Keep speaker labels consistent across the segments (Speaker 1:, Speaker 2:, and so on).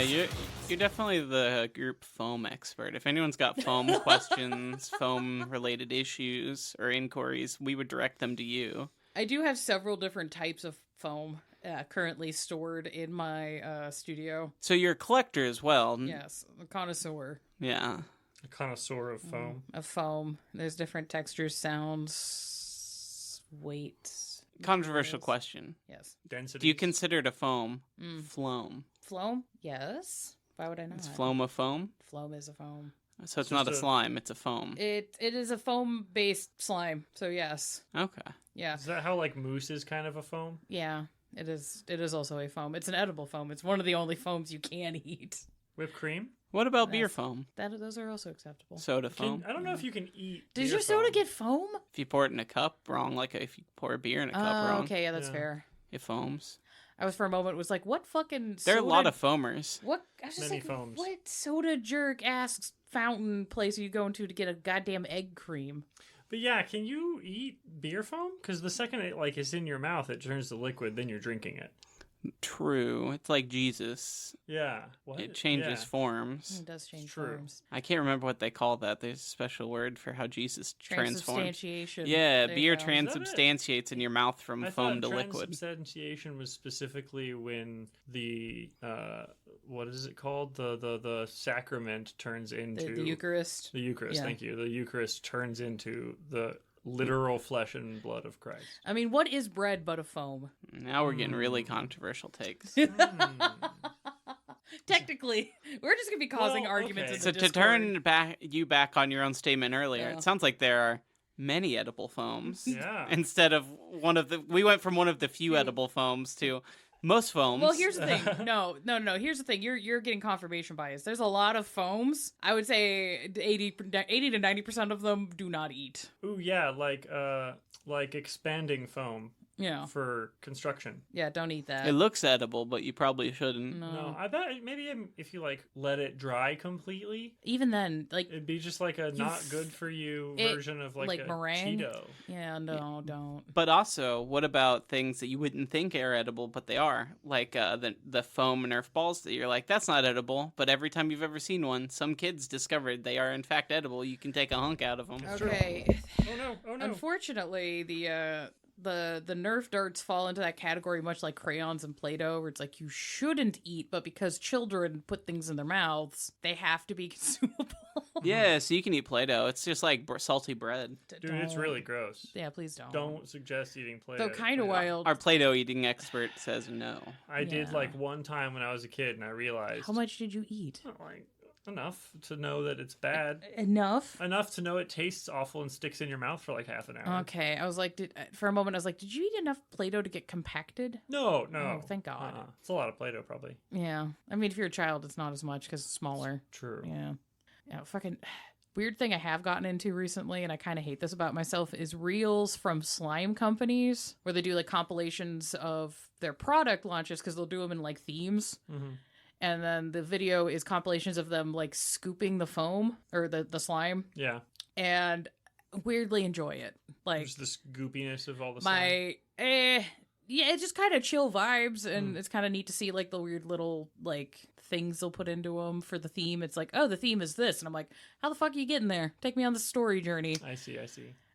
Speaker 1: Yeah, you're definitely the group foam expert. If anyone's got foam questions, foam-related issues, or inquiries, we would direct them to you.
Speaker 2: I do have several different types of foam currently stored in my studio.
Speaker 1: So you're a collector as well.
Speaker 2: Yes, a connoisseur.
Speaker 1: Yeah.
Speaker 3: A connoisseur of foam.
Speaker 2: Of foam. There's different textures, sounds, weights.
Speaker 1: Controversial question.
Speaker 2: Yes.
Speaker 3: Density.
Speaker 1: Do you consider it a foam? Phloem.
Speaker 2: Phloem? Yes. Why would I not?
Speaker 1: It's phloem a foam?
Speaker 2: Phloem is a foam.
Speaker 1: So it's not a slime, it's a foam.
Speaker 2: It is a foam-based slime, so yes.
Speaker 1: Okay.
Speaker 2: Yeah.
Speaker 3: Is that how like mousse is kind of a foam?
Speaker 2: Yeah, it is. It is also a foam. It's an edible foam. It's one of the only foams you can eat.
Speaker 3: Whipped cream?
Speaker 1: What about beer foam?
Speaker 2: Those are also acceptable.
Speaker 1: Soda foam?
Speaker 3: I don't know if you can eat
Speaker 2: Does
Speaker 3: beer
Speaker 2: your soda
Speaker 3: foam.
Speaker 2: get foam?
Speaker 1: If you pour it in a cup, wrong. Like if you pour a beer in a cup, wrong.
Speaker 2: Okay, yeah, that's fair.
Speaker 1: It foams.
Speaker 2: I was for a moment was like, what fucking
Speaker 1: There are
Speaker 2: soda...
Speaker 1: a lot of foamers.
Speaker 2: What? I was just
Speaker 3: Many
Speaker 2: like,
Speaker 3: foams.
Speaker 2: what soda jerk ass fountain place are you going to get a goddamn egg cream?
Speaker 3: But yeah, can you eat beer foam? Because the second it like is in your mouth, it turns to liquid, then you're drinking it.
Speaker 1: True. It's like Jesus.
Speaker 3: Yeah. What?
Speaker 1: It changes forms.
Speaker 2: It does change
Speaker 3: true.
Speaker 2: forms.
Speaker 1: I can't remember what they call that. There's a special word for how Jesus transforms.
Speaker 2: Transubstantiation.
Speaker 1: Yeah,
Speaker 2: There
Speaker 1: beer
Speaker 2: you go.
Speaker 1: transubstantiates in your mouth from
Speaker 3: I
Speaker 1: foam
Speaker 3: thought
Speaker 1: to liquid.
Speaker 3: transubstantiation was specifically when the what is it called? The sacrament turns into
Speaker 2: The Eucharist.
Speaker 3: The Eucharist,
Speaker 2: Yeah.
Speaker 3: thank you. The Eucharist turns into the literal flesh and blood of Christ.
Speaker 2: I mean, what is bread but a foam?
Speaker 1: Now we're getting really controversial takes.
Speaker 2: Technically, we're just gonna be causing
Speaker 3: Well,
Speaker 2: arguments.
Speaker 3: okay.
Speaker 2: In
Speaker 1: So
Speaker 2: the
Speaker 1: to
Speaker 2: Discord.
Speaker 1: turn back on your own statement earlier,
Speaker 2: Yeah.
Speaker 1: it sounds like there are many edible foams.
Speaker 3: Yeah.
Speaker 1: Instead of we went from one of the few edible foams to most foams.
Speaker 2: Well, here's the thing. No. Here's the thing. You're getting confirmation bias. There's a lot of foams. I would say 80 to 90% of them do not eat.
Speaker 3: Ooh, yeah, like expanding foam
Speaker 2: Yeah.
Speaker 3: for construction.
Speaker 2: Yeah, don't eat that.
Speaker 1: It looks edible, but you probably shouldn't.
Speaker 3: No, I bet maybe if you like let it dry completely,
Speaker 2: Even then, like,
Speaker 3: it'd be just like a not good for you version of like a
Speaker 2: meringue?
Speaker 3: Cheeto.
Speaker 2: yeah, no, don't.
Speaker 1: But also, what about things that you wouldn't think are edible, but they are? Like the foam Nerf balls that you're like, that's not edible. But every time you've ever seen one, some kids discovered they are in fact edible. You can take a hunk out of them.
Speaker 2: Okay.
Speaker 3: Oh no.
Speaker 2: Unfortunately, the Nerf darts fall into that category much like crayons and Play-Doh, where it's like you shouldn't eat, but because children put things in their mouths, they have to be consumable.
Speaker 1: Yeah, so you can eat Play-Doh. It's just like salty bread.
Speaker 3: Dude, it's really gross.
Speaker 2: Yeah, please don't.
Speaker 3: Don't suggest eating Play-Doh.
Speaker 2: Though kind of wild.
Speaker 1: Our Play-Doh eating expert says no.
Speaker 3: I did
Speaker 2: Yeah.
Speaker 3: like one time when I was a kid, and I realized
Speaker 2: How much did you eat?
Speaker 3: like enough to know that it's bad.
Speaker 2: Enough?
Speaker 3: Enough to know it tastes awful and sticks in your mouth for like half an hour.
Speaker 2: Okay, I was like, for a moment, I was like, did you eat enough Play-Doh to get compacted?
Speaker 3: No.
Speaker 2: Oh, thank God.
Speaker 3: It's a lot of Play-Doh, probably.
Speaker 2: Yeah. I mean, if you're a child, it's not as much because it's smaller.
Speaker 3: True.
Speaker 2: Yeah. Yeah, fucking... Weird thing I have gotten into recently, and I kind of hate this about myself, is reels from slime companies, where they do, like, compilations of their product launches, because they'll do them in, like, themes.
Speaker 3: Mm-hmm.
Speaker 2: And then the video is compilations of them, like, scooping the foam, or the slime,
Speaker 3: Yeah.
Speaker 2: and weirdly enjoy it. Like,
Speaker 3: Just this goopiness of all the slime.
Speaker 2: yeah, it's just kind of chill vibes, and it's kind of neat to see, like, the weird little, like, things they'll put into them for the theme. It's like, oh, the theme is this, and I'm like, how the fuck are you getting there? Take me on the story journey.
Speaker 3: I see.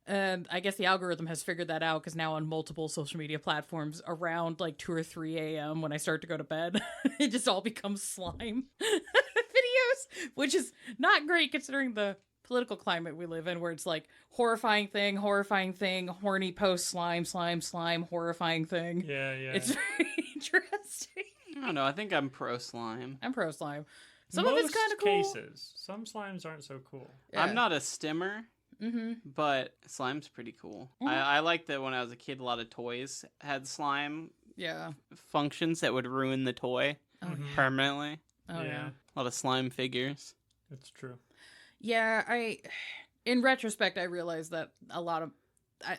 Speaker 2: And I guess the algorithm has figured that out, because now on multiple social media platforms around like 2 or 3 a.m. when I start to go to bed, it just all becomes slime videos, which is not great considering the political climate we live in, where it's like horrifying thing, horny post, slime, horrifying thing.
Speaker 3: Yeah.
Speaker 2: It's very interesting.
Speaker 1: I don't know. I think I'm pro slime.
Speaker 2: I'm pro slime. Some
Speaker 3: Most
Speaker 2: of it's kind of cool.
Speaker 3: cases. Some slimes aren't so cool.
Speaker 2: Yeah.
Speaker 1: I'm not a stimmer, but slime's pretty cool. I like that when I was a kid, a lot of toys had slime
Speaker 2: Yeah.
Speaker 1: functions that would ruin the toy permanently.
Speaker 2: Oh yeah.
Speaker 1: A lot of slime figures.
Speaker 3: It's true.
Speaker 2: Yeah, in retrospect, I realized that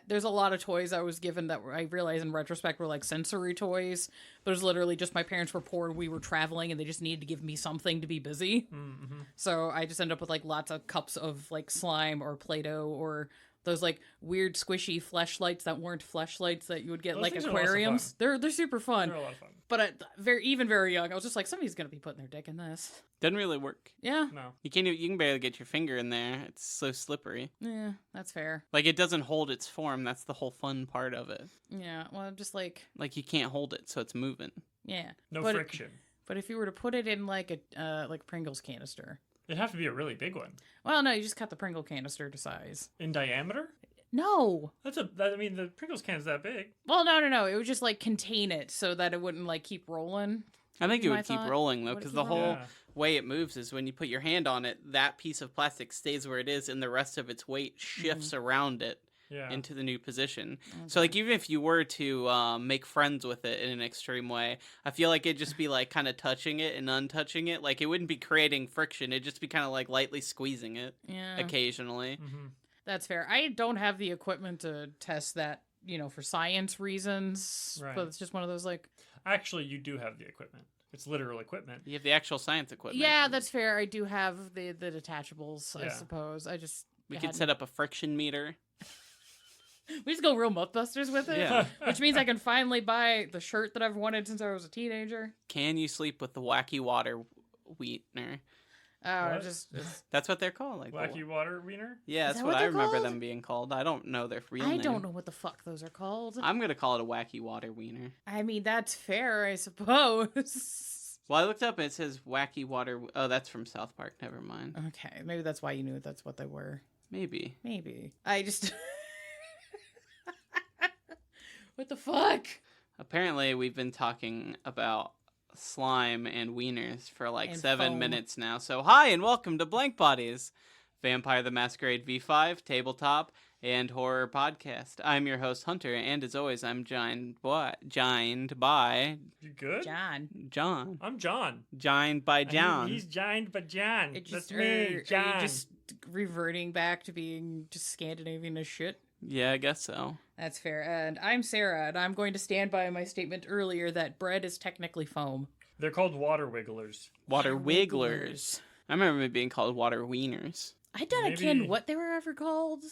Speaker 2: there's a lot of toys I was given that I realized in retrospect were like sensory toys, but it was literally just my parents were poor and we were traveling and they just needed to give me something to be busy. Mm-hmm. So I just ended up with like lots of cups of like slime or Play-Doh or those like weird squishy fleshlights that weren't fleshlights that you would get
Speaker 3: Those
Speaker 2: like
Speaker 3: things are lots of
Speaker 2: aquariums. They're super fun.
Speaker 3: They're a lot of fun.
Speaker 2: But very young, I was just like, somebody's gonna be putting their dick in this.
Speaker 1: Doesn't really work.
Speaker 2: Yeah,
Speaker 3: No.
Speaker 1: You can barely get your finger in there. It's so slippery.
Speaker 2: yeah, that's fair.
Speaker 1: Like, it doesn't hold its form. That's the whole fun part of it.
Speaker 2: Yeah, well, I'm just like,
Speaker 1: Like, you can't hold it, so it's moving.
Speaker 2: yeah,
Speaker 3: No
Speaker 2: but
Speaker 3: friction.
Speaker 2: But if you were to put it in like a Pringles canister,
Speaker 3: It'd have to be a really big one.
Speaker 2: well, no, you just cut the Pringle canister to size.
Speaker 3: In diameter?
Speaker 2: No.
Speaker 3: I mean, the Pringles can's that big.
Speaker 2: Well, no. It would just like contain it so that it wouldn't like keep rolling.
Speaker 1: I think it
Speaker 2: My
Speaker 1: would keep
Speaker 2: thought,
Speaker 1: rolling, though,
Speaker 2: would it
Speaker 1: because
Speaker 2: keep
Speaker 1: the whole
Speaker 2: rolling?
Speaker 3: Yeah.
Speaker 1: way it moves is when you put your hand on it, that piece of plastic stays where it is, and the rest of its weight shifts around it
Speaker 3: Yeah.
Speaker 1: into the new position. So, like, even if you were to make friends with it in an extreme way, I feel like it'd just be, like, kind of touching it and untouching it. Like, it wouldn't be creating friction. It'd just be kind of, like, lightly squeezing it
Speaker 2: Yeah,
Speaker 1: occasionally.
Speaker 3: Mm-hmm.
Speaker 2: that's fair. I don't have the equipment to test that, for science reasons.
Speaker 3: Right.
Speaker 2: But it's just one of those like,
Speaker 3: Actually, you do have the equipment. It's literal equipment.
Speaker 1: You have the actual science equipment.
Speaker 2: yeah, that's fair. I do have the detachables, I
Speaker 3: Yeah.
Speaker 2: suppose. I just
Speaker 1: We
Speaker 2: hadn't-
Speaker 1: could set up a friction meter.
Speaker 2: We just go real Mythbusters with it.
Speaker 1: Yeah.
Speaker 2: Which means I can finally buy the shirt that I've wanted since I was a teenager.
Speaker 1: Can you sleep with the wacky water wiener?
Speaker 3: What?
Speaker 1: That's what they're called. Like
Speaker 3: Wacky water wiener?
Speaker 1: Yeah,
Speaker 2: Is
Speaker 1: that's
Speaker 2: that
Speaker 1: what
Speaker 2: what
Speaker 1: I
Speaker 2: they're
Speaker 1: remember
Speaker 2: called?
Speaker 1: them being called. I don't know their real
Speaker 2: I
Speaker 1: name.
Speaker 2: don't know what the fuck those are called.
Speaker 1: I'm gonna call it a wacky water wiener.
Speaker 2: I mean, that's fair, I suppose.
Speaker 1: Well, I looked up and it says wacky water. Oh, that's from South Park. Never mind.
Speaker 2: Okay, maybe that's why you knew that's what they were.
Speaker 1: Maybe.
Speaker 2: Maybe. I just... What the fuck?
Speaker 1: Apparently, we've been talking about slime and wieners for like
Speaker 2: And
Speaker 1: 7
Speaker 2: foam.
Speaker 1: minutes now. So, hi and welcome to Blank Bodies, Vampire the Masquerade V5, tabletop, and horror podcast. I'm your host, Hunter, and as always, I'm joined by
Speaker 3: You good?
Speaker 2: John.
Speaker 1: John.
Speaker 3: I'm John.
Speaker 1: Joined by John.
Speaker 3: He's joined by John.
Speaker 2: It
Speaker 3: That's
Speaker 2: just,
Speaker 3: me,
Speaker 2: are
Speaker 3: John.
Speaker 2: you just reverting back to being just Scandinavian as shit?
Speaker 1: Yeah, I guess so.
Speaker 2: That's fair. And I'm Sarah, and I'm going to stand by my statement earlier that bread is technically foam.
Speaker 3: They're called water wigglers.
Speaker 1: Water
Speaker 2: Water
Speaker 1: wigglers. I remember it being called water wieners.
Speaker 2: I don't
Speaker 3: Maybe-
Speaker 2: ken what they were ever called.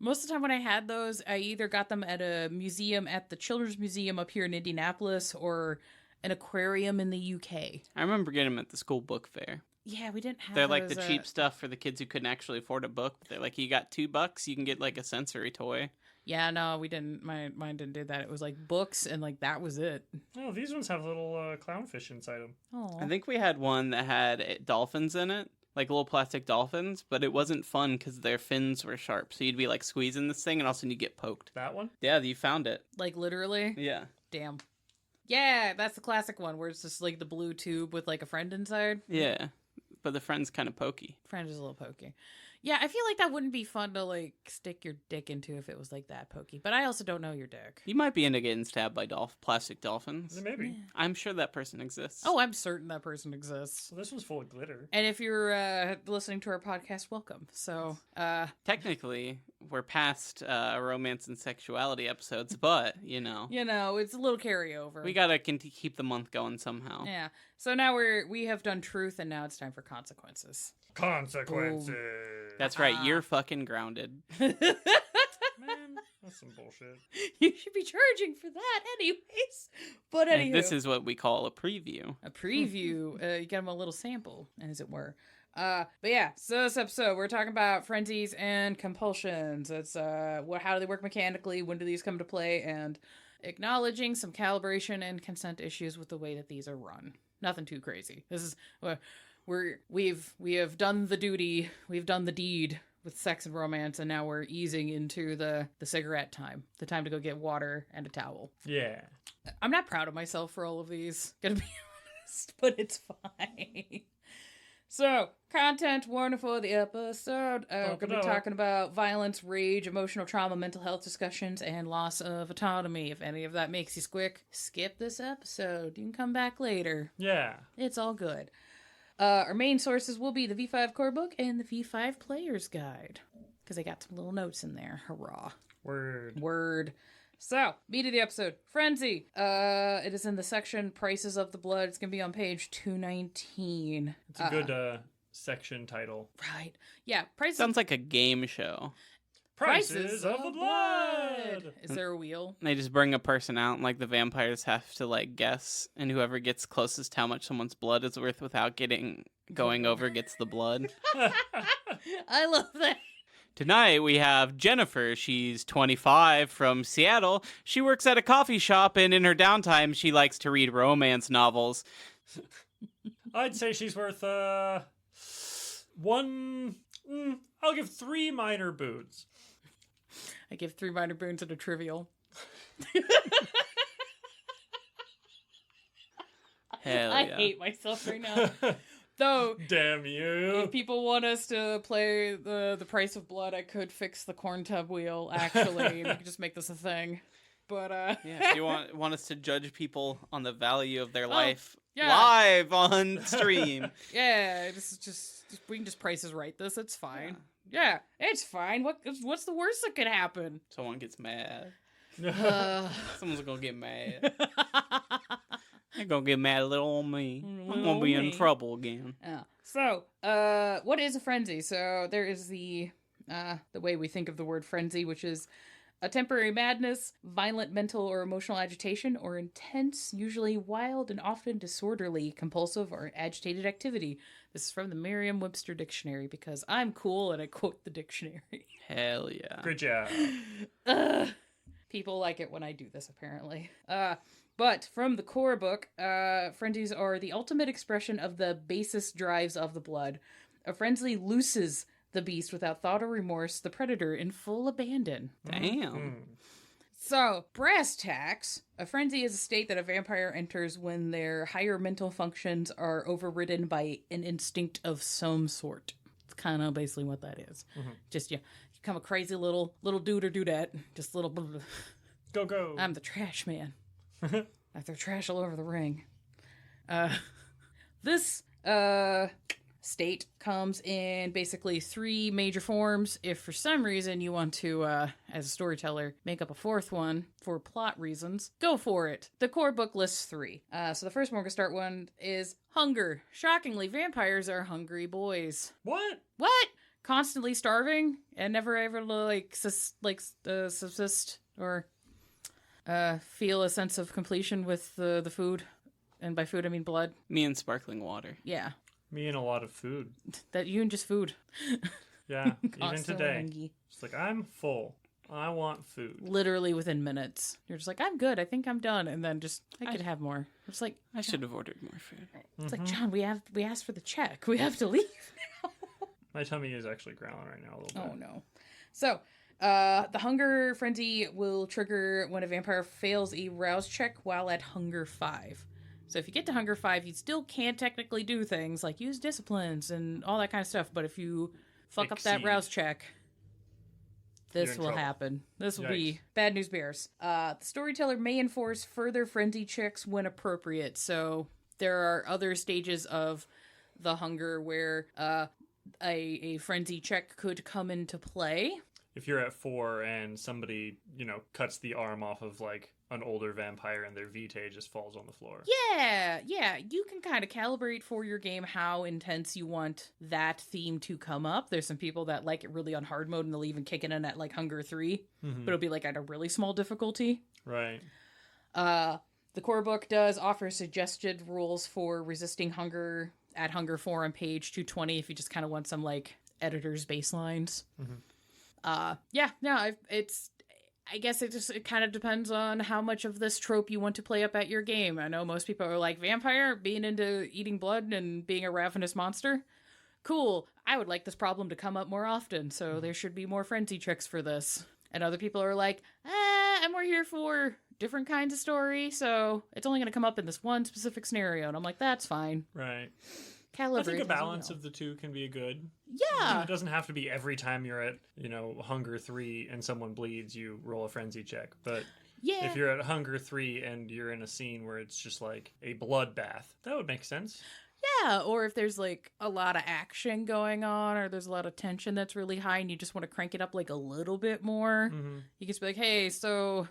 Speaker 2: Most of the time when I had those, I either got them at a museum at the Children's Museum up here in Indianapolis or an aquarium in the UK.
Speaker 1: I remember getting them at the school book fair.
Speaker 2: Yeah, we didn't have
Speaker 1: They're like the
Speaker 2: those,
Speaker 1: cheap stuff for the kids who couldn't actually afford a book. They're like, you got $2, you can get like a sensory toy.
Speaker 2: Yeah, no, we didn't. Mine didn't do that. It was like books, and like that was it.
Speaker 3: Oh, these ones have little clownfish inside them.
Speaker 2: Oh,
Speaker 1: I think we had one that had dolphins in it, like little plastic dolphins, but it wasn't fun because their fins were sharp. So you'd be like squeezing this thing and all of a sudden you get poked.
Speaker 3: That one?
Speaker 1: Yeah, you found it.
Speaker 2: like literally.
Speaker 1: Yeah.
Speaker 2: Damn. Yeah, that's the classic one where it's just like the blue tube with like a friend inside.
Speaker 1: Yeah. But the friend's kind of pokey.
Speaker 2: Friend is a little pokey. Yeah, I feel like that wouldn't be fun to like stick your dick into if it was like that pokey. But I also don't know your dick.
Speaker 1: You might be into getting stabbed by plastic dolphins.
Speaker 3: Maybe.
Speaker 1: I'm sure that person exists.
Speaker 2: Oh, I'm certain that person exists.
Speaker 3: So this one's full of glitter.
Speaker 2: And if you're listening to our podcast, welcome. So,
Speaker 1: Technically, we're past romance and sexuality episodes, but,
Speaker 2: it's a little carryover.
Speaker 1: we gotta keep the month going somehow.
Speaker 2: Yeah. So now we have done truth, and now it's time for consequences.
Speaker 3: Consequences.
Speaker 1: That's right, you're fucking grounded.
Speaker 3: Man, that's some bullshit.
Speaker 2: You should be charging for that, anyways. But anywho,
Speaker 1: And this is what we call a preview.
Speaker 2: a preview. You get them a little sample, as it were. But yeah, so this episode we're talking about frenzies and compulsions. It's how do they work mechanically? When do these come to play? And acknowledging some calibration and consent issues with the way that these are run. Nothing too crazy. This is we have done the duty, we've done the deed with sex and romance, and now we're easing into the cigarette time, the time to go get water and a towel.
Speaker 3: Yeah.
Speaker 2: I'm not proud of myself for all of these, gonna be honest, but it's fine. So, content warning for the episode. We're going to be talking about violence, rage, emotional trauma, mental health discussions, and loss of autonomy. If any of that makes you squick, skip this episode. You can come back later.
Speaker 3: Yeah.
Speaker 2: It's all good. Our main sources will be the V5 core book and the V5 player's guide, because I got some little notes in there. Hurrah. Word. So, meat of the episode, Frenzy. It is in the section Prices of the Blood. It's going to be on page 219.
Speaker 3: It's a good section title.
Speaker 2: Right. Yeah, Prices
Speaker 1: Sounds like a game show.
Speaker 3: Prices of the blood.
Speaker 2: Is there a wheel?
Speaker 1: They just bring a person out, and like the vampires have to like guess, and whoever gets closest to how much someone's blood is worth without going over gets the blood.
Speaker 2: I love that.
Speaker 1: Tonight we have Jennifer. She's 25 from Seattle. She works at a coffee shop, and in her downtime, she likes to read romance novels.
Speaker 3: I'd say she's worth one. I'll give 3 minor boons.
Speaker 2: I give 3 minor boons and a trivial.
Speaker 1: Hell
Speaker 2: I
Speaker 1: yeah.
Speaker 2: hate myself right now. Though,
Speaker 3: Damn you.
Speaker 2: if people want us to play the price of blood, I could fix the corn tub wheel, actually, and we could just make this a thing. But,
Speaker 1: Yeah, if you want us to judge people on the value of their life
Speaker 2: yeah.
Speaker 1: live on stream.
Speaker 2: Yeah, just we can just Price is Right this. It's fine. Yeah, it's fine. What's the worst that could happen?
Speaker 1: Someone gets mad.
Speaker 2: Uh,
Speaker 1: Someone's gonna get mad. They're gonna get mad a little on me. I'm gonna be in trouble again.
Speaker 2: So, what is a frenzy? So there is the way we think of the word frenzy, which is a temporary madness, violent mental or emotional agitation, or intense, usually wild and often disorderly, compulsive, or agitated activity. This is from the Merriam-Webster Dictionary because I'm cool and I quote the dictionary.
Speaker 1: Hell yeah.
Speaker 3: Good job.
Speaker 2: People like it when I do this, apparently. But from the core book, frenzies are the ultimate expression of the basest drives of the blood. A frenzy looses the beast without thought or remorse, the predator in full abandon.
Speaker 1: Damn.
Speaker 2: So, brass tacks. A frenzy is a state that a vampire enters when their higher mental functions are overridden by an instinct of some sort. It's kind of basically what that is. Just, you become a crazy little dude or dudette. Just little...
Speaker 3: Go.
Speaker 2: I'm the trash man. I throw trash all over the ring. This state comes in basically 3 major forms. If for some reason you want to, as a storyteller, make up a 4th one for plot reasons, go for it. The core book lists 3. So the first one we're gonna start one is hunger. Shockingly, vampires are hungry boys.
Speaker 3: What?
Speaker 2: What? Constantly starving and never ever subsist or feel a sense of completion with the food. And by food, I mean blood.
Speaker 1: Me and sparkling water.
Speaker 2: Yeah.
Speaker 3: Me and a lot of food.
Speaker 2: That you and just food.
Speaker 3: Yeah, even
Speaker 2: Constantly
Speaker 3: today.
Speaker 2: hungry.
Speaker 3: It's like, I'm full. I want food.
Speaker 2: Literally within minutes. You're just like, I'm good. I think I'm done. And then just, I could have more. It's like,
Speaker 1: I should have ordered more food.
Speaker 2: it's like, John, we asked for the check. We have to leave now.
Speaker 3: My tummy is actually growling right now a little bit.
Speaker 2: Oh, no. So, the hunger frenzy will trigger when a vampire fails a rouse check while at hunger 5. So if you get to hunger 5, you still can't technically do things like use disciplines and all that kind of stuff. But if you fuck up that rouse check, this will happen. This will be bad news bears. The storyteller may enforce further frenzy checks when appropriate. So there are other stages of the hunger where a frenzy check could come into play.
Speaker 3: If you're at 4 and somebody, cuts the arm off of like an older vampire and their vitae just falls on the floor.
Speaker 2: Yeah, you can kind of calibrate for your game how intense you want that theme to come up. There's some people that like it really on hard mode and they'll even kick it in at like hunger 3, but it'll be like at a really small difficulty.
Speaker 3: Right.
Speaker 2: The core book does offer suggested rules for resisting hunger at hunger 4 on page 220 if you just kind of want some like editor's baselines. I guess it kind of depends on how much of this trope you want to play up at your game. I know most people are like, vampire, being into eating blood and being a ravenous monster? Cool. I would like this problem to come up more often, so there should be more frenzy tricks for this. And other people are like, I'm more here for different kinds of story, so it's only going to come up in this one specific scenario. And I'm like, that's fine.
Speaker 3: Right.
Speaker 2: Calibrate.
Speaker 3: I think a balance of the two can be good.
Speaker 2: Yeah.
Speaker 3: It doesn't have to be every time you're at, hunger 3 and someone bleeds, you roll a frenzy check. But
Speaker 2: yeah,
Speaker 3: if you're at hunger 3 and you're in a scene where it's just like a bloodbath, that would make sense.
Speaker 2: Yeah, or if there's like a lot of action going on or there's a lot of tension that's really high and you just want to crank it up like a little bit more, you can just be like, hey, so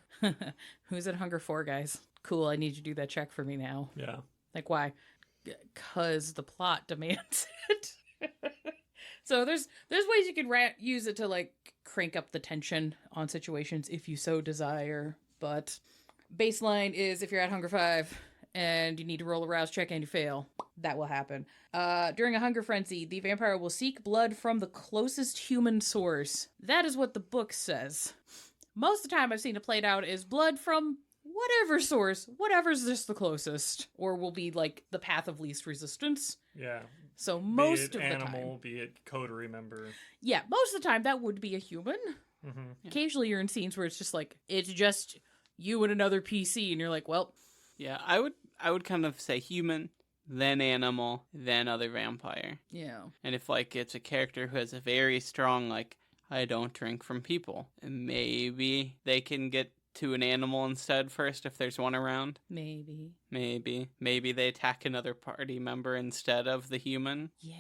Speaker 2: who's at hunger 4, guys? Cool, I need you to do that check for me now.
Speaker 3: Yeah.
Speaker 2: Like, why? Because the plot demands it. So there's ways you could use it to like crank up the tension on situations if you so desire. But baseline is if you're at Hunger 5 and you need to roll a rouse check and you fail, that will happen. During a hunger frenzy, the vampire will seek blood from the closest human source. That is what the book says. Most of the time I've seen it played out is blood from whatever source, whatever's just the closest, or will be like the path of least resistance.
Speaker 3: Yeah.
Speaker 2: So most
Speaker 3: be it
Speaker 2: of the
Speaker 3: animal,
Speaker 2: time,
Speaker 3: be it coterie member.
Speaker 2: yeah, most of the time that would be a human.
Speaker 3: Mm-hmm.
Speaker 1: Yeah.
Speaker 2: Occasionally you're in scenes where it's just you and another PC, and you're like, well,
Speaker 1: Yeah, I would kind of say human, then animal, then other vampire.
Speaker 2: yeah,
Speaker 1: And if like it's a character who has a very strong like I don't drink from people, maybe they can get to an animal instead first if there's one around.
Speaker 2: maybe,
Speaker 1: Maybe they attack another party member instead of the human.
Speaker 2: yeah.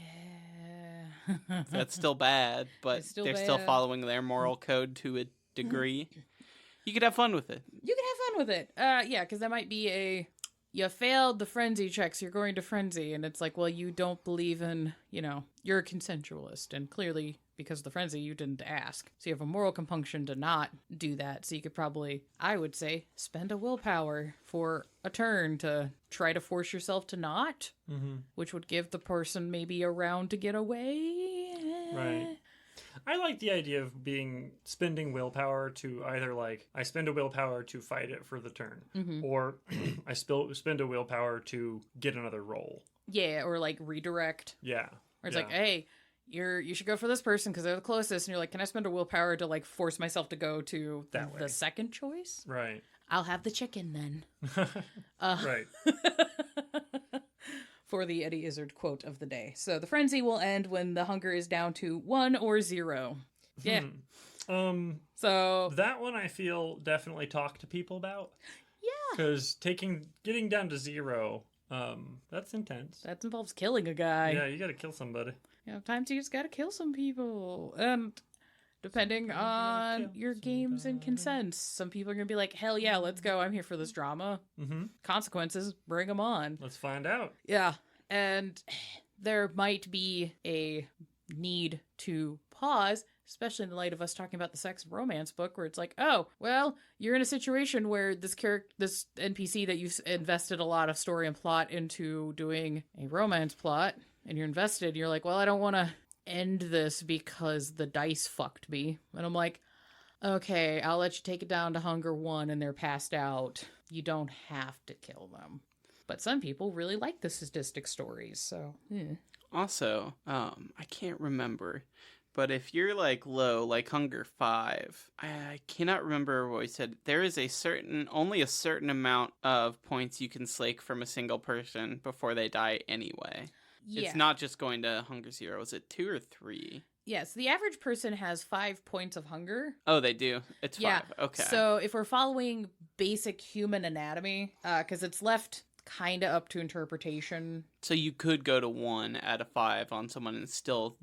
Speaker 1: That's still bad, but
Speaker 2: It's still
Speaker 1: they're still
Speaker 2: bad.
Speaker 1: following their moral code to a degree. You could have fun with it.
Speaker 2: You can have fun with it. Yeah, because that might be you failed the frenzy checks, you're going to frenzy, and it's like, well, you don't believe in, you're a consensualist, and clearly, because of the frenzy, you didn't ask. So you have a moral compunction to not do that, so you could probably, I would say, spend a willpower for a turn to try to force yourself to not, which would give the person maybe a round to get away.
Speaker 3: Right. I like the idea of spending willpower to either like I spend a willpower to fight it for the turn, or I spend a willpower to get another roll.
Speaker 2: Yeah, or like redirect.
Speaker 3: Yeah.
Speaker 2: Or it's like, hey, you should go for this person because they're the closest, and you're like, can I spend a willpower to like force myself to go to
Speaker 3: That way.
Speaker 2: the second choice?
Speaker 3: Right.
Speaker 2: I'll have the chicken then.
Speaker 3: Right.
Speaker 2: For the Eddie Izzard quote of the day. So the frenzy will end when the hunger is down to 1 or 0. Yeah. So
Speaker 3: That one I feel definitely talk to people about.
Speaker 2: yeah,
Speaker 3: Because getting down to 0, that's intense.
Speaker 2: that involves killing a guy.
Speaker 3: Yeah, you gotta kill somebody.
Speaker 2: Times you just gotta kill some people. And depending on
Speaker 3: kill
Speaker 2: your games and consents, some people are gonna be like, hell yeah, let's go. I'm here for this drama.
Speaker 3: Mm-hmm.
Speaker 2: Consequences, bring them on.
Speaker 3: Let's find out.
Speaker 2: Yeah. And there might be a need to pause, especially in the light of us talking about the sex and romance book, where it's like, oh, well, you're in a situation where this NPC that you've invested a lot of story and plot into doing a romance plot, and you're invested, you're like, well, I don't want to end this because the dice fucked me. And I'm like, okay, I'll let you take it down to Hunger 1 and they're passed out. You don't have to kill them. But some people really like the sadistic stories, so... Yeah.
Speaker 1: Also, I can't remember, but if you're like low, like Hunger 5, I cannot remember what we said. There is only a certain amount of points you can slake from a single person before they die anyway.
Speaker 2: Yeah.
Speaker 1: It's not just going to Hunger 0. Is it 2 or 3?
Speaker 2: Yes, the average person has 5 points of hunger.
Speaker 1: Oh, they do? It's 5. Okay.
Speaker 2: So if we're following basic human anatomy, because it's left kind of up to interpretation.
Speaker 1: So you could go to 1 out of 5 on someone and still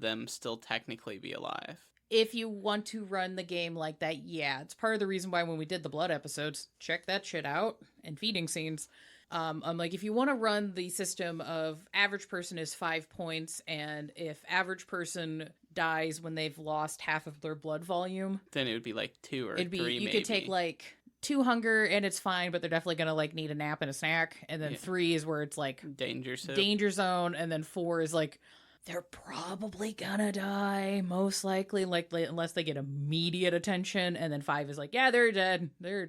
Speaker 1: technically be alive.
Speaker 2: If you want to run the game like that, yeah. It's part of the reason why when we did the blood episodes, check that shit out, and feeding scenes. I'm like, if you want to run the system of average person is 5 points, and if average person dies when they've lost half of their blood volume,
Speaker 1: Then it would be like 2 or 3
Speaker 2: you
Speaker 1: maybe.
Speaker 2: could take like 2 hunger and it's fine, but they're definitely gonna like need a nap and a snack, and then 3 is where it's like
Speaker 1: Danger zone.
Speaker 2: danger zone, and then 4 is like they're probably gonna die, most likely, like unless they get immediate attention, and then 5 is like, yeah, they're dead, they're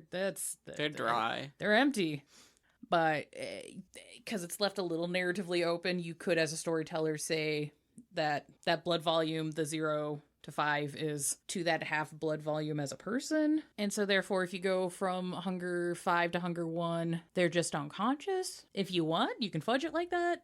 Speaker 1: dry.
Speaker 2: they're empty. But because it's left a little narratively open, you could, as a storyteller, say that blood volume, the 0 to 5, is to that half blood volume as a person. And so therefore, if you go from Hunger 5 to Hunger 1, they're just unconscious. If you want, you can fudge it like that.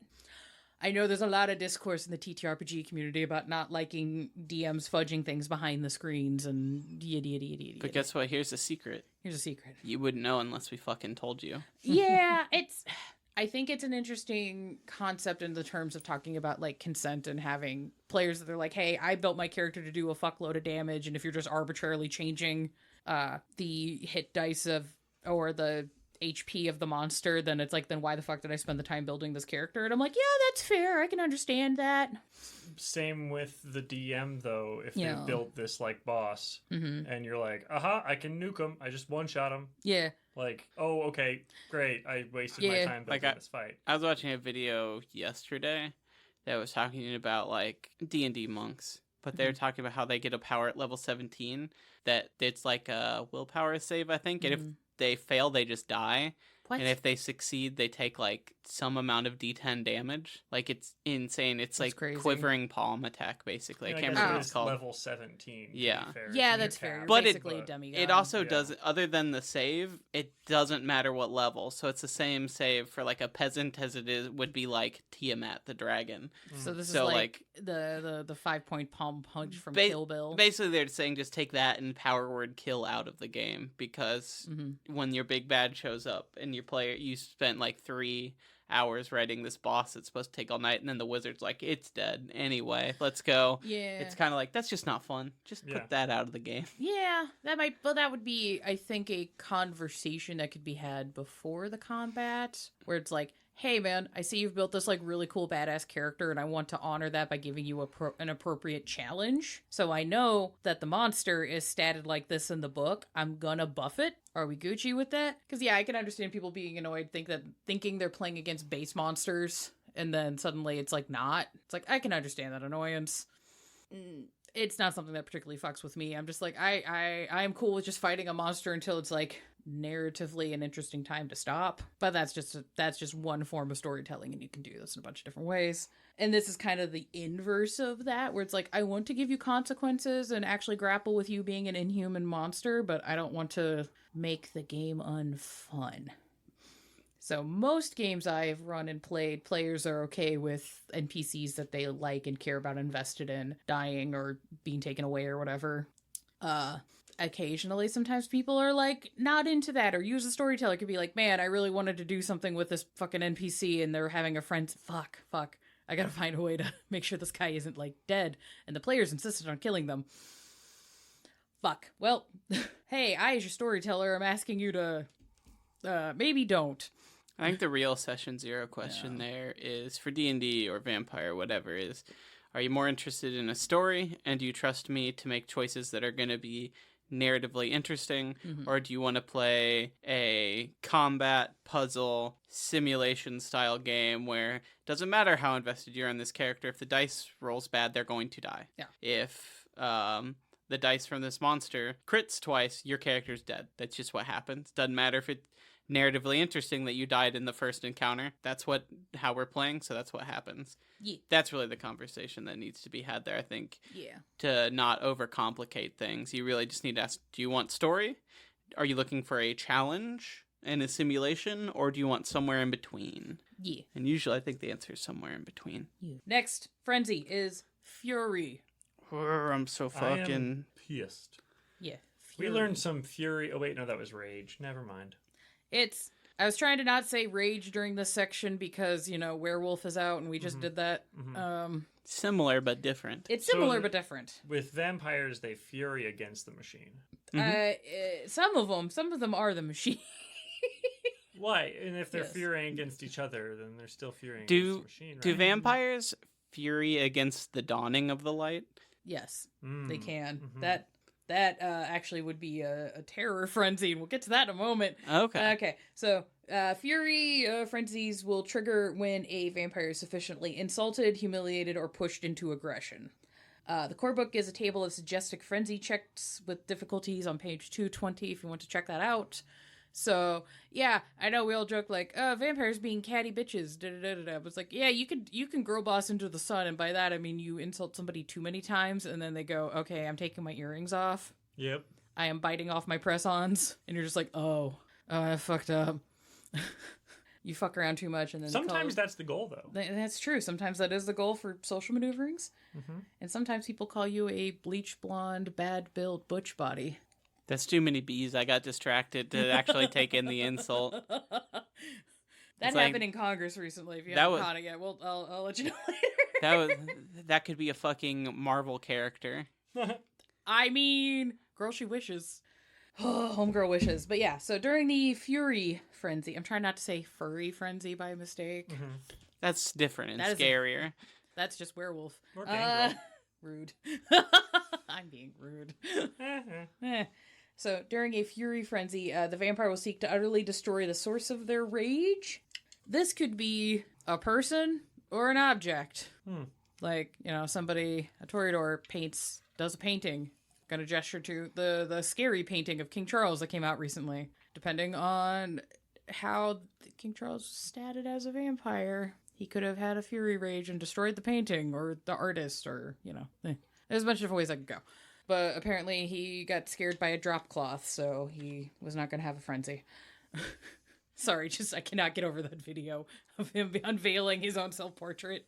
Speaker 2: I know there's a lot of discourse in the TTRPG community about not liking DMs fudging things behind the screens and yada.
Speaker 1: But guess what? Here's a secret.
Speaker 2: Here's a secret.
Speaker 1: You wouldn't know unless we fucking told you.
Speaker 2: Yeah, I think it's an interesting concept in the terms of talking about like consent and having players that are like, hey, I built my character to do a fuckload of damage, and if you're just arbitrarily changing the hit dice or the HP of the monster, then it's like, then why the fuck did I spend the time building this character? And I'm like, yeah, that's fair. I can understand that.
Speaker 3: Same with the DM though. If
Speaker 2: Yeah.
Speaker 3: they built this like boss, and you're like, aha, I can nuke him. I just one shot him.
Speaker 2: Yeah.
Speaker 3: Like, oh, okay, great. I wasted my
Speaker 2: Yeah.
Speaker 3: time building this fight.
Speaker 1: I was watching a video yesterday that was talking about like D&D monks, but they're talking about how they get a power at level 17 that it's like a willpower save, I think, and if they fail, they just die.
Speaker 2: What?
Speaker 1: And if they succeed, they take like some amount of D10 damage. Like it's insane. It's
Speaker 2: That's
Speaker 1: like
Speaker 2: crazy.
Speaker 1: quivering palm attack, basically. I can't
Speaker 3: guess
Speaker 1: remember
Speaker 3: it
Speaker 1: what it's
Speaker 3: is
Speaker 1: called.
Speaker 3: level 17. to
Speaker 1: Yeah.
Speaker 3: be fair.
Speaker 2: Yeah,
Speaker 3: It's
Speaker 2: that's
Speaker 3: near
Speaker 2: fair.
Speaker 3: cap.
Speaker 1: But
Speaker 2: Basically a demigod.
Speaker 1: It also
Speaker 3: Yeah.
Speaker 1: does, other than the save, it doesn't matter what level. So it's the same save for like a peasant as it would be like Tiamat the dragon.
Speaker 2: So this
Speaker 1: So,
Speaker 2: is like the 5-point palm punch from
Speaker 1: Ba-
Speaker 2: Kill Bill.
Speaker 1: Basically, they're saying just take that and power word kill out of the game because when your big bad shows up and you spent like 3 hours writing this boss that's supposed to take all night, and then the wizard's like, it's dead anyway, let's go.
Speaker 2: Yeah.
Speaker 1: It's kind of like, that's just not fun. Just
Speaker 3: Yeah.
Speaker 1: put that out of the game.
Speaker 2: Yeah, that would be, I think, a conversation that could be had before the combat, where it's like, hey man, I see you've built this like really cool badass character, and I want to honor that by giving you an appropriate challenge. So I know that the monster is statted like this in the book. I'm gonna buff it. Are we Gucci with that? Because yeah, I can understand people being annoyed, thinking they're playing against base monsters, and then suddenly it's like not. It's like I can understand that annoyance. It's not something that particularly fucks with me. I'm just like I'm cool with just fighting a monster until it's like narratively an interesting time to stop. But that's just one form of storytelling, and you can do this in a bunch of different ways. And this is kind of the inverse of that, where it's like, I want to give you consequences and actually grapple with you being an inhuman monster, but I don't want to make the game unfun. So most games I've run and played, players are okay with NPCs that they like and care about, invested in, dying or being taken away or whatever. Occasionally, sometimes people are like not into that, or use a storyteller could be like, man, I really wanted to do something with this fucking NPC, and they're having a friend. Fuck. I gotta find a way to make sure this guy isn't like dead, and the players insisted on killing them. Fuck. Well, hey, I as your storyteller am asking you to maybe don't.
Speaker 1: I think the real session zero question there is for D&D or Vampire, whatever, is are you more interested in a story, and do you trust me to make choices that are going to be narratively interesting, or do you want to play a combat puzzle simulation style game where it doesn't matter how invested you're in this character, if the dice rolls bad, they're going to die.
Speaker 2: Yeah.
Speaker 1: If the dice from this monster crits twice, your character's dead. That's just what happens. Doesn't matter if it's narratively interesting that you died in the first encounter. That's how we're playing, so that's what happens.
Speaker 2: Yeah.
Speaker 1: That's really the conversation that needs to be had there, I think.
Speaker 2: Yeah.
Speaker 1: To not overcomplicate things. You really just need to ask, do you want story? Are you looking for a challenge and a simulation, or do you want somewhere in between?
Speaker 2: Yeah.
Speaker 1: And usually I think the answer is somewhere in between.
Speaker 2: Yeah. Next, Frenzy is Fury.
Speaker 1: I'm so
Speaker 3: I
Speaker 1: fucking...
Speaker 3: am pissed.
Speaker 2: Yeah.
Speaker 3: We learned some Fury. Oh, wait, no, that was Rage. Never mind.
Speaker 2: I was trying to not say Rage during this section because, Werewolf is out and we just did that.
Speaker 1: Similar but different.
Speaker 2: It's similar but different.
Speaker 3: With vampires, they fury against the machine.
Speaker 2: Some of them are the machine.
Speaker 3: Why? And if they're
Speaker 2: Yes.
Speaker 3: furying against each other, then they're still furying against
Speaker 1: Do
Speaker 3: the machine, right?
Speaker 1: do vampires fury against the dawning of the light?
Speaker 2: Yes, they can. That actually would be a terror frenzy, and we'll get to that in a moment.
Speaker 1: Okay.
Speaker 2: Okay, so Fury frenzies will trigger when a vampire is sufficiently insulted, humiliated, or pushed into aggression. The core book is a table of suggested frenzy checks with difficulties on page 220 if you want to check that out. So, yeah, I know we all joke like, vampires being catty bitches, da-da-da-da-da. But it's like, yeah, you can girl boss into the sun, and by that I mean you insult somebody too many times, and then they go, okay, I'm taking my earrings off.
Speaker 3: Yep.
Speaker 2: I am biting off my press-ons, and you're just like, oh, I fucked up. You fuck around too much, and then
Speaker 3: Sometimes that's the goal, though.
Speaker 2: that's true. Sometimes that is the goal for social maneuverings, and sometimes people call you a bleach blonde, bad-built butch body.
Speaker 1: That's too many bees. I got distracted to actually take in the insult.
Speaker 2: That happened in Congress recently. If you haven't caught it yet, I'll let you know later.
Speaker 1: That could be a fucking Marvel character.
Speaker 2: I mean, girl, she wishes. Homegirl wishes. But yeah, so during the Fury frenzy, I'm trying not to say furry frenzy by mistake.
Speaker 1: That's different and
Speaker 2: That is
Speaker 1: scarier.
Speaker 2: That's just werewolf.
Speaker 3: Or gangrel.
Speaker 2: Rude. I'm being rude. So, during a fury frenzy, the vampire will seek to utterly destroy the source of their rage. This could be a person or an object. Like, somebody, a Toreador does a painting. Gonna gesture to the scary painting of King Charles that came out recently. Depending on how King Charles was statted as a vampire, he could have had a fury rage and destroyed the painting or the artist or, there's a bunch of different ways I could go. But apparently he got scared by a drop cloth, so he was not going to have a frenzy. Sorry, I cannot get over that video of him unveiling his own self-portrait.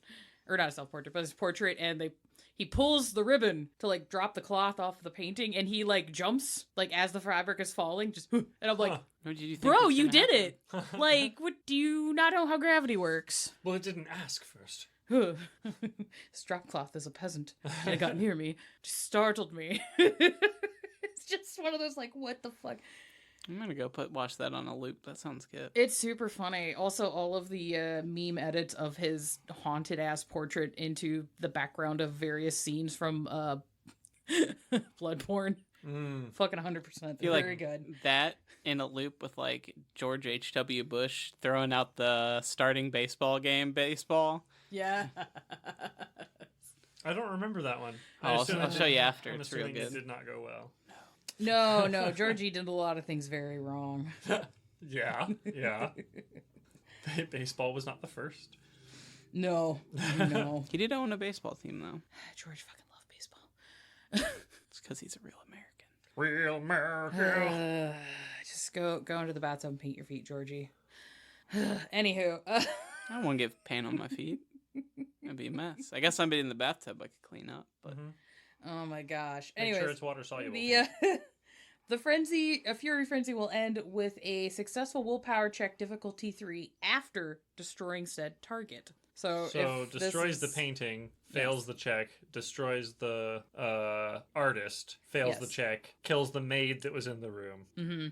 Speaker 2: Or not a self-portrait, but his portrait, and he pulls the ribbon to, like, drop the cloth off the painting, and he, like, jumps, like, as the fabric is falling, just, and I'm like,
Speaker 1: What did you think
Speaker 2: bro,
Speaker 1: was
Speaker 2: you
Speaker 1: gonna
Speaker 2: did
Speaker 1: happen?
Speaker 2: it! Like, what, do you not know how gravity works?
Speaker 3: Well, it didn't ask first.
Speaker 2: This drop cloth is a peasant, and it got near me, just startled me. It's just one of those, like, what the fuck?
Speaker 1: I'm gonna go watch that on a loop. That sounds good.
Speaker 2: It's super funny. Also, all of the meme edits of his haunted ass portrait into the background of various scenes from Bloodborne. Fucking 100%. Very good.
Speaker 1: That in a loop with like George H.W. Bush throwing out the starting baseball.
Speaker 2: Yeah.
Speaker 3: I don't remember that one.
Speaker 1: I'll show you after.
Speaker 3: I'm
Speaker 1: It's real
Speaker 3: assuming
Speaker 1: good.
Speaker 3: It did not go well.
Speaker 2: No, Georgie did a lot of things very wrong.
Speaker 3: Yeah. Baseball was not the first.
Speaker 2: No.
Speaker 1: He did own a baseball team though.
Speaker 2: George fucking loved baseball.
Speaker 1: It's because he's a real American.
Speaker 3: Real America.
Speaker 2: Just go into the bathtub and paint your feet, Georgie. Anywho.
Speaker 1: I don't want to get paint on my feet. That'd be a mess. I guess somebody in the bathtub I could clean up, but
Speaker 2: Oh my gosh.
Speaker 3: Make
Speaker 2: Anyways,
Speaker 3: sure it's water soluble.
Speaker 2: The fury frenzy will end with a successful willpower check difficulty 3 after destroying said target. So
Speaker 3: destroys the painting, fails the check, destroys the artist, fails the check, kills the maid that was in the room.
Speaker 2: Mm-hmm.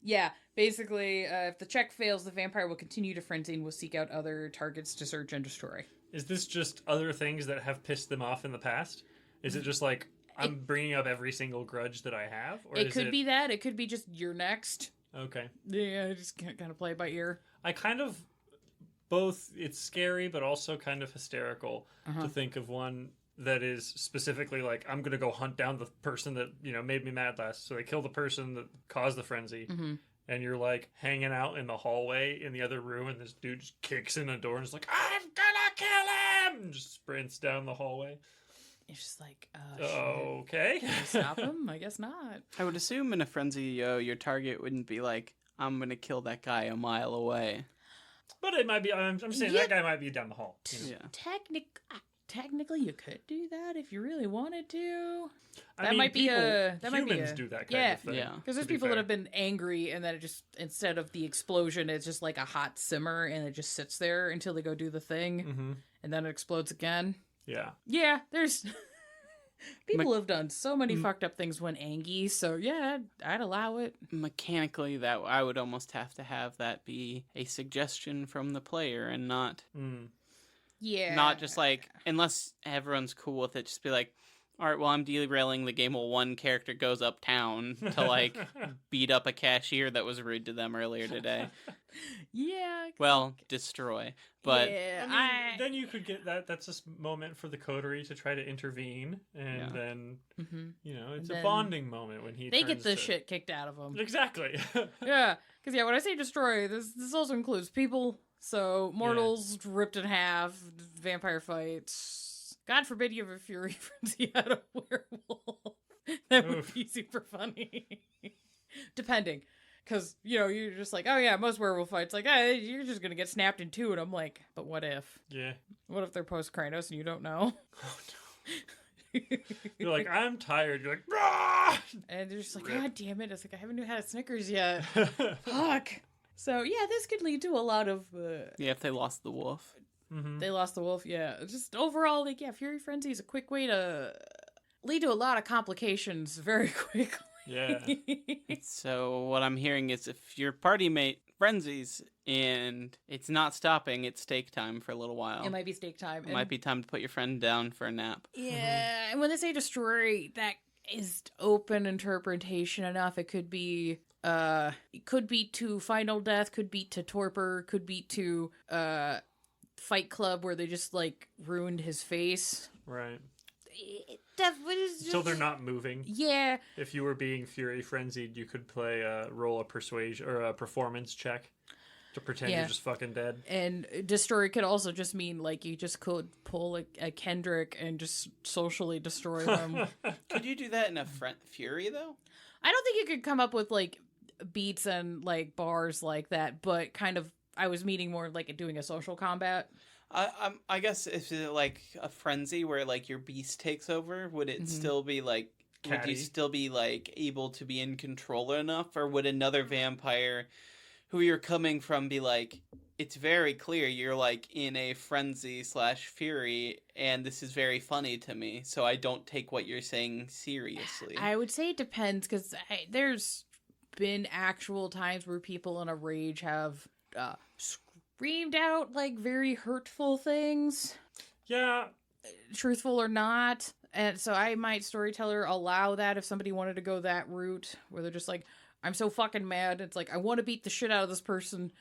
Speaker 2: Yeah, basically, if the check fails, the vampire will continue to frenzy and will seek out other targets to search and destroy.
Speaker 3: Is this just other things that have pissed them off in the past? Is it just like, I'm bringing up every single grudge that I have? Or
Speaker 2: it could be that. It could be just you're next.
Speaker 3: Okay.
Speaker 2: Yeah, just kind of play it by ear.
Speaker 3: I kind of, both, it's scary, but also kind of hysterical to think of one that is specifically like, I'm going to go hunt down the person that, made me mad last. So they kill the person that caused the frenzy. Mm-hmm. And you're like hanging out in the hallway in the other room, and this dude just kicks in the door and is like, I'm gonna kill him! And just sprints down the hallway.
Speaker 2: It's just like,
Speaker 3: okay.
Speaker 2: Can you stop him? I guess not.
Speaker 1: I would assume in a frenzy, your target wouldn't be like, I'm gonna kill that guy a mile away.
Speaker 3: But it might be. I'm saying that guy might be down the hall.
Speaker 1: Yeah.
Speaker 2: Technically, you could do that if you really wanted to.
Speaker 3: Humans do that kind of thing.
Speaker 1: Yeah.
Speaker 2: Because there's people that have been angry, and then it just, instead of the explosion, it's just like a hot simmer, and it just sits there until they go do the thing, and then it explodes again.
Speaker 3: Yeah.
Speaker 2: Yeah, there's people have done so many fucked up things when angry, so yeah, I'd allow it.
Speaker 1: Mechanically, that I would almost have to have that be a suggestion from the player and not not just like, unless everyone's cool with it, just be like, all right, well, I'm derailing the game while one character goes uptown to like beat up a cashier that was rude to them earlier today.
Speaker 2: Yeah.
Speaker 1: Well, destroy. But
Speaker 2: yeah,
Speaker 3: then you could get that. That's a moment for the coterie to try to intervene, and then it's a bonding moment when
Speaker 2: they get the shit kicked out of them.
Speaker 3: Exactly.
Speaker 2: Yeah, because when I say destroy, this also includes people. So mortals ripped in half, vampire fights. God forbid you have a fury frenzy out of werewolf. That would be super funny. Depending. Because, you're just like, oh yeah, most werewolf fights, like, you're just going to get snapped in two. And I'm like, but what if?
Speaker 3: Yeah.
Speaker 2: What if they're post-Krynos and you don't know?
Speaker 3: Oh, no. You're like, I'm tired. You're like, rah!
Speaker 2: And they're just like, God damn it. It's like, I haven't even had a Snickers yet. Fuck. So, yeah, this could lead to a lot of...
Speaker 1: if they lost the wolf.
Speaker 3: Mm-hmm.
Speaker 2: They lost the wolf, yeah. Just overall, Fury Frenzy is a quick way to lead to a lot of complications very quickly.
Speaker 3: Yeah.
Speaker 1: So what I'm hearing is if your party mate frenzies and it's not stopping, it's steak time for a little while.
Speaker 2: It might be steak time.
Speaker 1: It might be time to put your friend down for a nap.
Speaker 2: Yeah, and when they say destroy, that is open interpretation enough. It could be to final death, could be to torpor, could be to Fight Club where they just like ruined his face.
Speaker 3: Right.
Speaker 2: Just...
Speaker 3: So they're not moving.
Speaker 2: Yeah.
Speaker 3: If you were being fury frenzied, you could roll a persuasion or a performance check to pretend you're just fucking dead.
Speaker 2: And destroy could also just mean like you just could pull a Kendrick and just socially destroy them.
Speaker 1: Could you do that in a fury though?
Speaker 2: I don't think you could come up with like beats and like bars like that, but kind of I was meaning more like doing a social combat.
Speaker 1: I guess if it's like a frenzy where like your beast takes over, would it still be like would you still be like able to be in control enough, or would another vampire who you're coming from be like, it's very clear you're like in a frenzy / fury and this is very funny to me, so I don't take what you're saying seriously?
Speaker 2: I would say it depends, because there's been actual times where people in a rage have screamed out like very hurtful things.
Speaker 3: Yeah.
Speaker 2: Truthful or not. And so I might, storyteller, allow that if somebody wanted to go that route where they're just like, I'm so fucking mad. It's like, I want to beat the shit out of this person.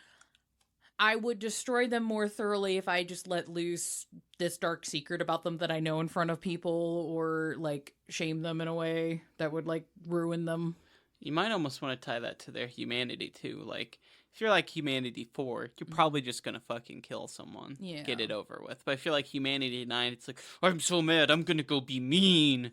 Speaker 2: I would destroy them more thoroughly if I just let loose this dark secret about them that I know in front of people, or like shame them in a way that would like ruin them.
Speaker 1: You might almost want to tie that to their humanity too. Like, if you're like Humanity 4, you're probably just gonna fucking kill someone.
Speaker 2: Yeah.
Speaker 1: Get it over with. But if you're like Humanity 9, it's like, I'm so mad, I'm gonna go be mean.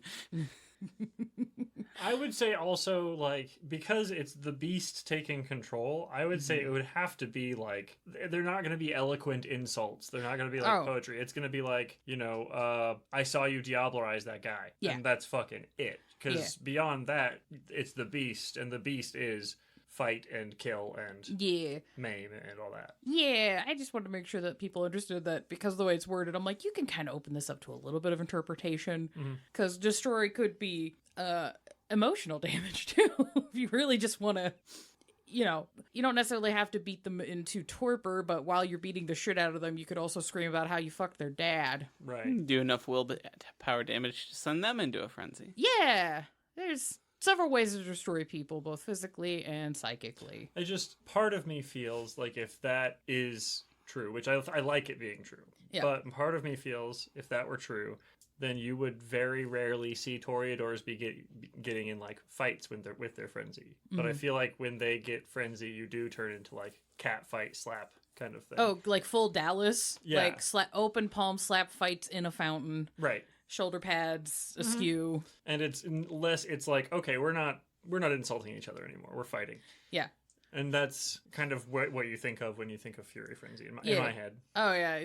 Speaker 3: I would say also, like, because it's the beast taking control, I would say it would have to be, like, they're not going to be eloquent insults. They're not going to be, like, poetry. It's going to be, like, you know, I saw you Diablerize that guy.
Speaker 2: Yeah.
Speaker 3: And that's fucking it. Because beyond that, it's the beast, and the beast is fight and kill and maim and all that.
Speaker 2: Yeah, I just wanted to make sure that people understood that, because of the way it's worded, I'm like, you can kind of open this up to a little bit of interpretation, because destroy could be emotional damage too. If you really just want to, you know, you don't necessarily have to beat them into torpor, but while you're beating the shit out of them, you could also scream about how you fucked their dad.
Speaker 3: Right.
Speaker 1: Do enough willpower damage to send them into a frenzy.
Speaker 2: Yeah, there's several ways to destroy people, both physically and psychically.
Speaker 3: Part of me feels like if that is true, which I like it being true, but part of me feels if that were true, then you would very rarely see Toreadors be getting in like fights when they're with their frenzy. But I feel like when they get frenzy, you do turn into like cat fight slap kind of thing.
Speaker 2: Oh, like full Dallas?
Speaker 3: Yeah.
Speaker 2: Like open palm slap fights in a fountain.
Speaker 3: Right.
Speaker 2: Shoulder pads askew.
Speaker 3: And it's like, okay, we're not insulting each other anymore. We're fighting.
Speaker 2: Yeah.
Speaker 3: And that's kind of what you think of when you think of Fury Frenzy in my head.
Speaker 2: Oh yeah,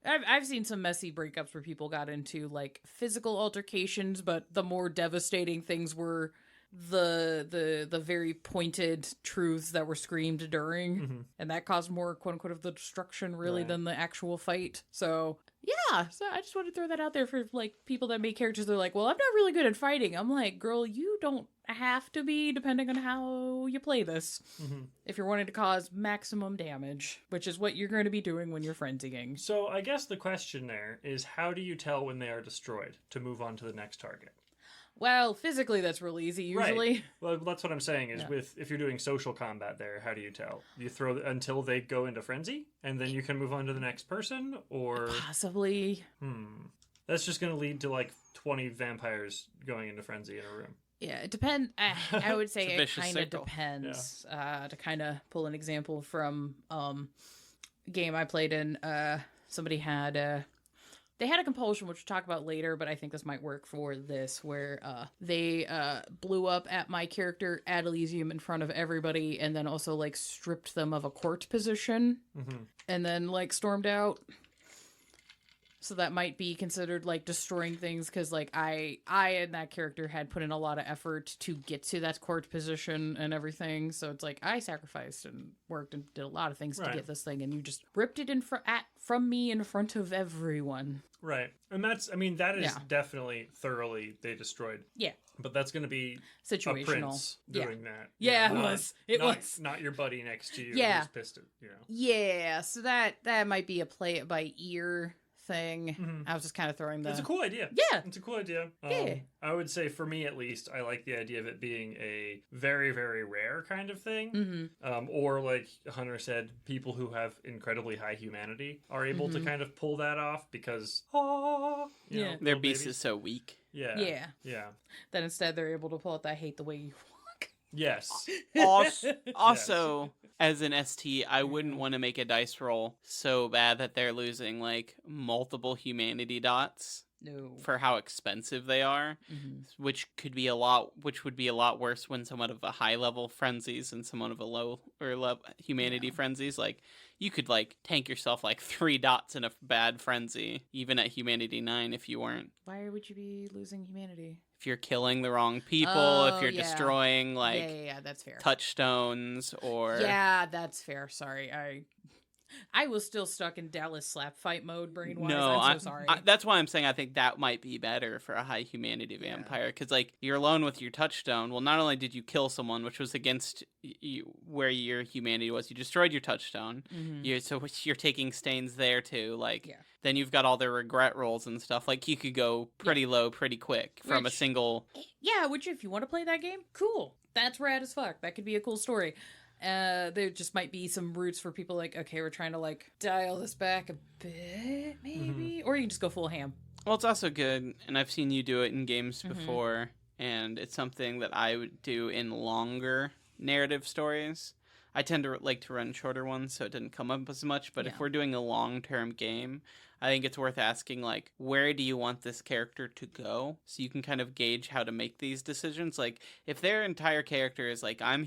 Speaker 2: I've seen some messy breakups where people got into like physical altercations, but the more devastating things were the very pointed truths that were screamed during, and that caused more quote unquote of the destruction really than the actual fight. So yeah, so I just wanted to throw that out there for like people that make characters. They're like, well, I'm not really good at fighting. I'm like, girl, you don't have to be, depending on how you play this. If you're wanting to cause maximum damage, which is what you're going to be doing when you're frenzying.
Speaker 3: So I guess the question there is, how do you tell when they are destroyed to move on to the next target?
Speaker 2: Well, physically, that's real easy, usually.
Speaker 3: Right. Well, that's what I'm saying, is if you're doing social combat there, how do you tell? You throw until they go into frenzy, and then you can move on to the next person, or...
Speaker 2: Possibly.
Speaker 3: That's just going to lead to, like, 20 vampires going into frenzy in a room.
Speaker 2: Yeah, it depends. I would say it kind of depends.
Speaker 3: Yeah.
Speaker 2: To kind of pull an example from a game I played in, somebody had... They had a compulsion, which we'll talk about later, but I think this might work for this, where they blew up at my character ad Elysium in front of everybody, and then also, like, stripped them of a court position, and then, like, stormed out. So that might be considered like destroying things because like I and that character had put in a lot of effort to get to that court position and everything. So it's like I sacrificed and worked and did a lot of things to get this thing, and you just ripped it from me in front of everyone.
Speaker 3: Right. And that is definitely thoroughly they destroyed.
Speaker 2: Yeah.
Speaker 3: But that's going to be
Speaker 2: situational.
Speaker 3: A prince doing that.
Speaker 2: Yeah,
Speaker 3: it was. Not your buddy next to you who's pissed at,
Speaker 2: Yeah, so that might be a play it by ear thing.
Speaker 3: Mm-hmm.
Speaker 2: I was just kind of throwing
Speaker 3: It's a cool idea.
Speaker 2: Yeah.
Speaker 3: It's a cool idea.
Speaker 2: Yeah.
Speaker 3: I would say for me at least, I like the idea of it being a very, very rare kind of thing.
Speaker 2: Mm-hmm.
Speaker 3: Or like Hunter said, people who have incredibly high humanity are able to kind of pull that off because
Speaker 1: their beast is so weak.
Speaker 3: Yeah.
Speaker 2: Then instead they're able to pull out that hate the way you walk.
Speaker 3: Yes.
Speaker 1: Also, as an ST, I wouldn't want to make a dice roll so bad that they're losing like multiple humanity dots.
Speaker 2: No.
Speaker 1: For how expensive they are, which would be a lot worse when someone of a high level frenzies and someone of a low or level humanity frenzies. Like you could like tank yourself like 3 dots in a bad frenzy, even at humanity 9 if you weren't.
Speaker 2: Why would you be losing humanity?
Speaker 1: If you're killing the wrong people, if you're
Speaker 2: yeah.
Speaker 1: destroying like
Speaker 2: that's fair.
Speaker 1: touchstones or
Speaker 2: that's fair. Sorry, I was still stuck in Dallas slap fight mode brain-wise.
Speaker 1: No,
Speaker 2: I'm so sorry.
Speaker 1: That's why I'm saying I think that might be better for a high humanity vampire. Because, like, you're alone with your touchstone. Well, not only did you kill someone, which was against you, where your humanity was, you destroyed your touchstone. So you're taking stains there, too. Like, then you've got all their regret rolls and stuff. Like, you could go pretty low pretty quick from a single...
Speaker 2: Yeah, which, if you want to play that game, cool. That's rad as fuck. That could be a cool story. There just might be some routes for people like, okay, we're trying to like dial this back a bit, maybe, or you can just go full ham.
Speaker 1: Well, it's also good, and I've seen you do it in games before, and it's something that I would do in longer narrative stories. I tend to like to run shorter ones, so it didn't come up as much. But if we're doing a long-term game, I think it's worth asking, like, where do you want this character to go? So you can kind of gauge how to make these decisions. Like, if their entire character is like, I'm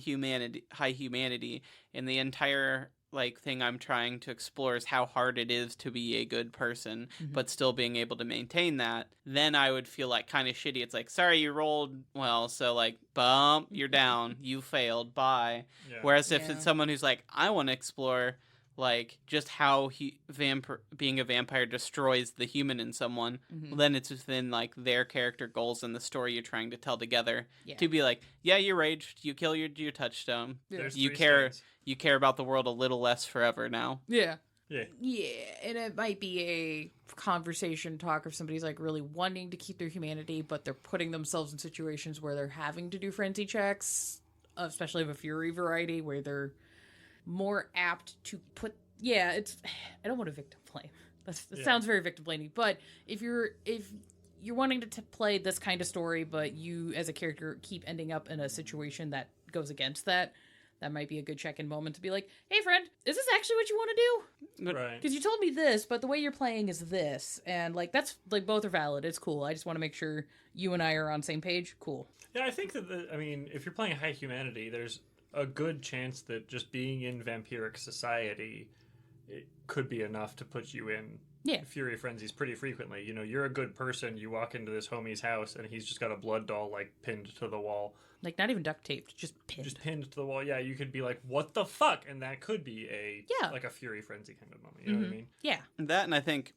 Speaker 1: high humanity, and the entire like thing I'm trying to explore is how hard it is to be a good person, but still being able to maintain that, then I would feel like kind of shitty. It's like, sorry, you rolled well, so like, bump, you're down, you failed, bye. Yeah. Whereas if it's someone who's like, I want to explore like just how being a vampire destroys the human in someone, well, then it's within like their character goals and the story you're trying to tell together to be like, yeah, you raged, you kill your touchstone, you care. Stains. You care about the world a little less forever now.
Speaker 2: Yeah, and it might be a conversation talk if somebody's like really wanting to keep their humanity, but they're putting themselves in situations where they're having to do frenzy checks, especially of a fury variety, where they're more apt to put... I don't want to victim blame. That sounds very victim blaming, but if you're wanting to play this kind of story, but you as a character keep ending up in a situation that goes against that might be a good check-in moment to be like, hey, friend, is this actually what you want to do?
Speaker 3: Right.
Speaker 2: Because you told me this, but the way you're playing is this. And, like, that's, like, both are valid. It's cool. I just want to make sure you and I are on the same page. Cool.
Speaker 3: Yeah, I think that, if you're playing high humanity, there's a good chance that just being in vampiric society, it could be enough to put you in fury frenzies pretty frequently. You know, you're a good person, you walk into this homie's house, and he's just got a blood doll, like, pinned to the wall.
Speaker 2: Like, not even duct taped, just pinned.
Speaker 3: Just pinned to the wall. Yeah, you could be like, what the fuck? And that could be like a fury frenzy kind of moment. You know what I mean?
Speaker 2: Yeah.
Speaker 1: That, and I think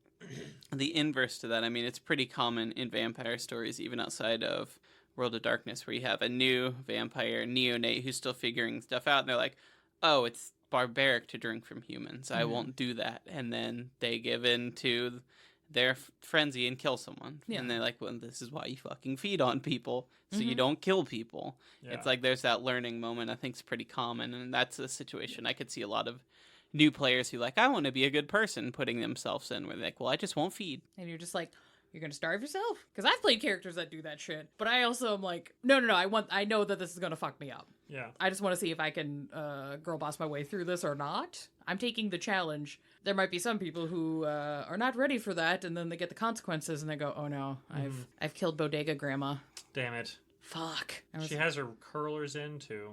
Speaker 1: the inverse to that, it's pretty common in vampire stories, even outside of World of Darkness, where you have a new vampire, neonate, who's still figuring stuff out, and they're like, oh, it's barbaric to drink from humans. I won't do that. And then they give in to their frenzy and kill someone. Yeah. And they're like, well, this is why you fucking feed on people, so you don't kill people. Yeah. It's like there's that learning moment I think is pretty common, and that's a situation I could see a lot of new players who like, I want to be a good person, putting themselves in, where they're like, well, I just won't feed.
Speaker 2: And you're just like, you're gonna starve yourself? Because I've played characters that do that shit, but I also am like, no, I know that this is gonna fuck me up.
Speaker 3: Yeah.
Speaker 2: I just want to see if I can girl boss my way through this or not. I'm taking the challenge. There might be some people who are not ready for that, and then they get the consequences, and they go, oh no, I've killed Bodega Grandma.
Speaker 3: Damn it.
Speaker 2: Fuck.
Speaker 3: She has her curlers in, too.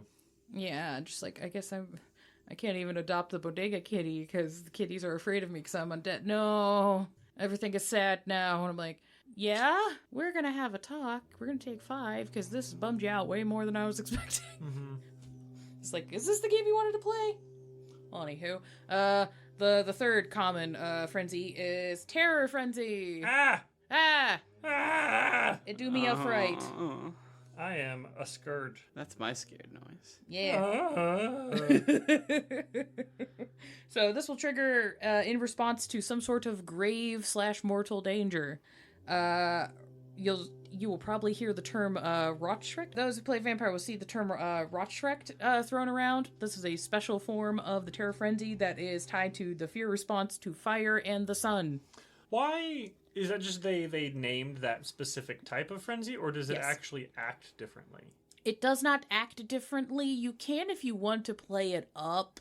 Speaker 2: Yeah, just like, I guess I can't even adopt the Bodega kitty, because the kitties are afraid of me because I'm undead. No. Everything is sad now. And I'm like, yeah, we're going to have a talk. We're going to take 5 because this bummed you out way more than I was expecting.
Speaker 3: Mm-hmm.
Speaker 2: It's like, is this the game you wanted to play? Well, anywho, the third common frenzy is Terror Frenzy.
Speaker 3: Ah!
Speaker 2: It do me up right.
Speaker 3: I am a scourge.
Speaker 1: That's my scared noise.
Speaker 2: Yeah. So this will trigger in response to some sort of grave / mortal danger. You will probably hear the term Rotschreck. Those who play Vampire will see the term Rotschreck thrown around. This is a special form of the Terror Frenzy that is tied to the fear response to fire and the sun.
Speaker 3: Why is that just they named that specific type of frenzy, or does it actually act differently?
Speaker 2: It does not act differently. You can if you want to play it up.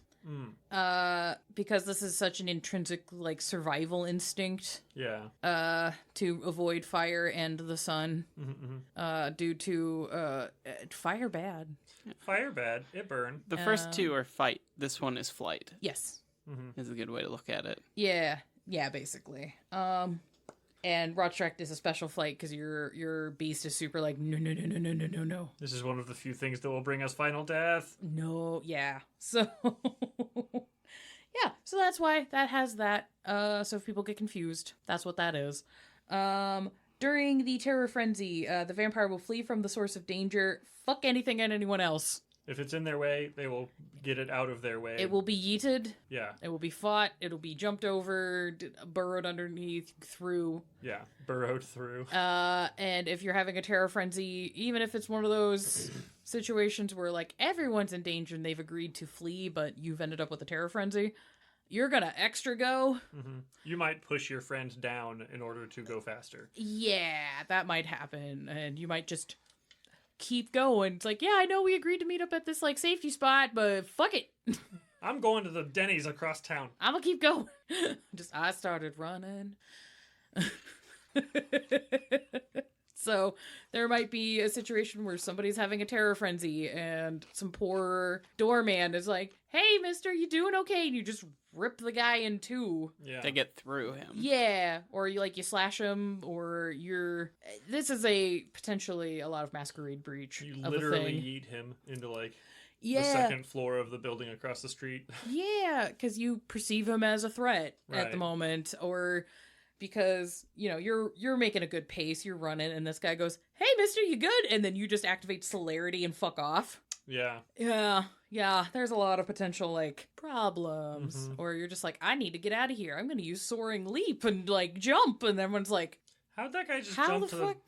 Speaker 2: Because this is such an intrinsic survival instinct.
Speaker 3: Yeah.
Speaker 2: To avoid fire and the sun. Due to fire bad.
Speaker 3: Fire bad. It burn.
Speaker 1: The first two are fight. This one is flight.
Speaker 2: Yes.
Speaker 1: Is a good way to look at it.
Speaker 2: Yeah. Yeah, basically. And Rotschreck is a special flight because your beast is super no.
Speaker 3: This is one of the few things that will bring us final death.
Speaker 2: No, yeah. So, yeah. So that's why that has that. So if people get confused, that's what that is. During the Terror Frenzy, the vampire will flee from the source of danger. Fuck anything and anyone else.
Speaker 3: If it's in their way, they will get it out of their way.
Speaker 2: It will be yeeted.
Speaker 3: Yeah.
Speaker 2: It will be fought. It'll be jumped over, burrowed underneath, through.
Speaker 3: Yeah, burrowed through.
Speaker 2: And if you're having a terror frenzy, even if it's one of those situations where everyone's in danger and they've agreed to flee, but you've ended up with a terror frenzy, you're gonna extra go.
Speaker 3: You might push your friend down in order to go faster.
Speaker 2: Yeah, that might happen, and you might just keep going. It's yeah, I know we agreed to meet up at this safety spot, but fuck it.
Speaker 3: I'm going to the Denny's across town.
Speaker 2: I'm gonna keep going. I started running. So there might be a situation where somebody's having a terror frenzy and some poor doorman is like, hey, mister, you doing okay? And you just rip the guy in two.
Speaker 3: Yeah.
Speaker 1: To get through him.
Speaker 2: Yeah. Or you slash him, or this is potentially a lot of masquerade breach.
Speaker 3: You
Speaker 2: of
Speaker 3: literally
Speaker 2: a thing.
Speaker 3: yeet him into
Speaker 2: Yeah.
Speaker 3: the second floor of the building across the street.
Speaker 2: Yeah, because you perceive him as a threat at the
Speaker 3: Right.
Speaker 2: moment, or because you're making a good pace, you're running, and this guy goes, "Hey, mister, you good?" And then you just activate celerity and fuck off.
Speaker 3: Yeah.
Speaker 2: Yeah. There's a lot of potential problems, or you're just I need to get out of here. I'm gonna use soaring leap and jump, and everyone's like,
Speaker 3: How'd that guy just
Speaker 2: How
Speaker 3: jump
Speaker 2: the
Speaker 3: to
Speaker 2: fuck?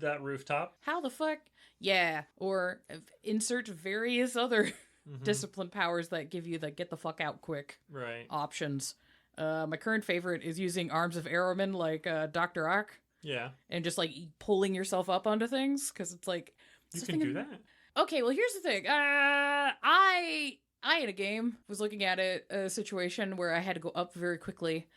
Speaker 3: that rooftop?
Speaker 2: "How the fuck?" Yeah, or insert various other discipline powers that give you the get the fuck out quick
Speaker 3: Right.
Speaker 2: options. My current favorite is using Arms of Aramin like Dr. Ock,
Speaker 3: Yeah.
Speaker 2: and just pulling yourself up onto things, because it's
Speaker 3: You can do that.
Speaker 2: Okay, well, here's the thing. I in a game was looking at a situation where I had to go up very quickly,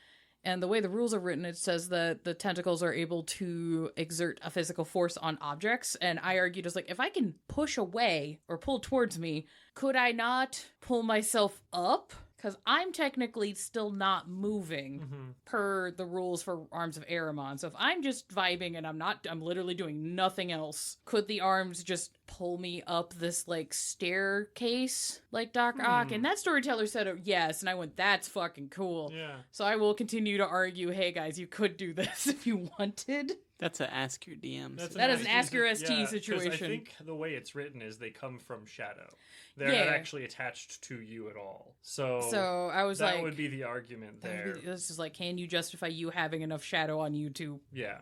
Speaker 2: and the way the rules are written, it says that the tentacles are able to exert a physical force on objects, and I argued, if I can push away or pull towards me, could I not pull myself up? Because I'm technically still not moving per the rules for Arms of Aramon. So if I'm just vibing and I'm literally doing nothing else, could the arms just pull me up this staircase like Doc Ock? And that storyteller said yes, and I went, that's fucking cool.
Speaker 3: Yeah.
Speaker 2: So I will continue to argue, hey guys, you could do this if you wanted.
Speaker 1: That's a ask your DMs.
Speaker 2: That is an ask your ST
Speaker 3: 'cause
Speaker 2: situation.
Speaker 3: I think the way it's written is they come from Shadow. They're not actually attached to you at all. So
Speaker 2: I was
Speaker 3: that would be the argument there.
Speaker 2: This is can you justify you having enough shadow on you to
Speaker 3: Yeah.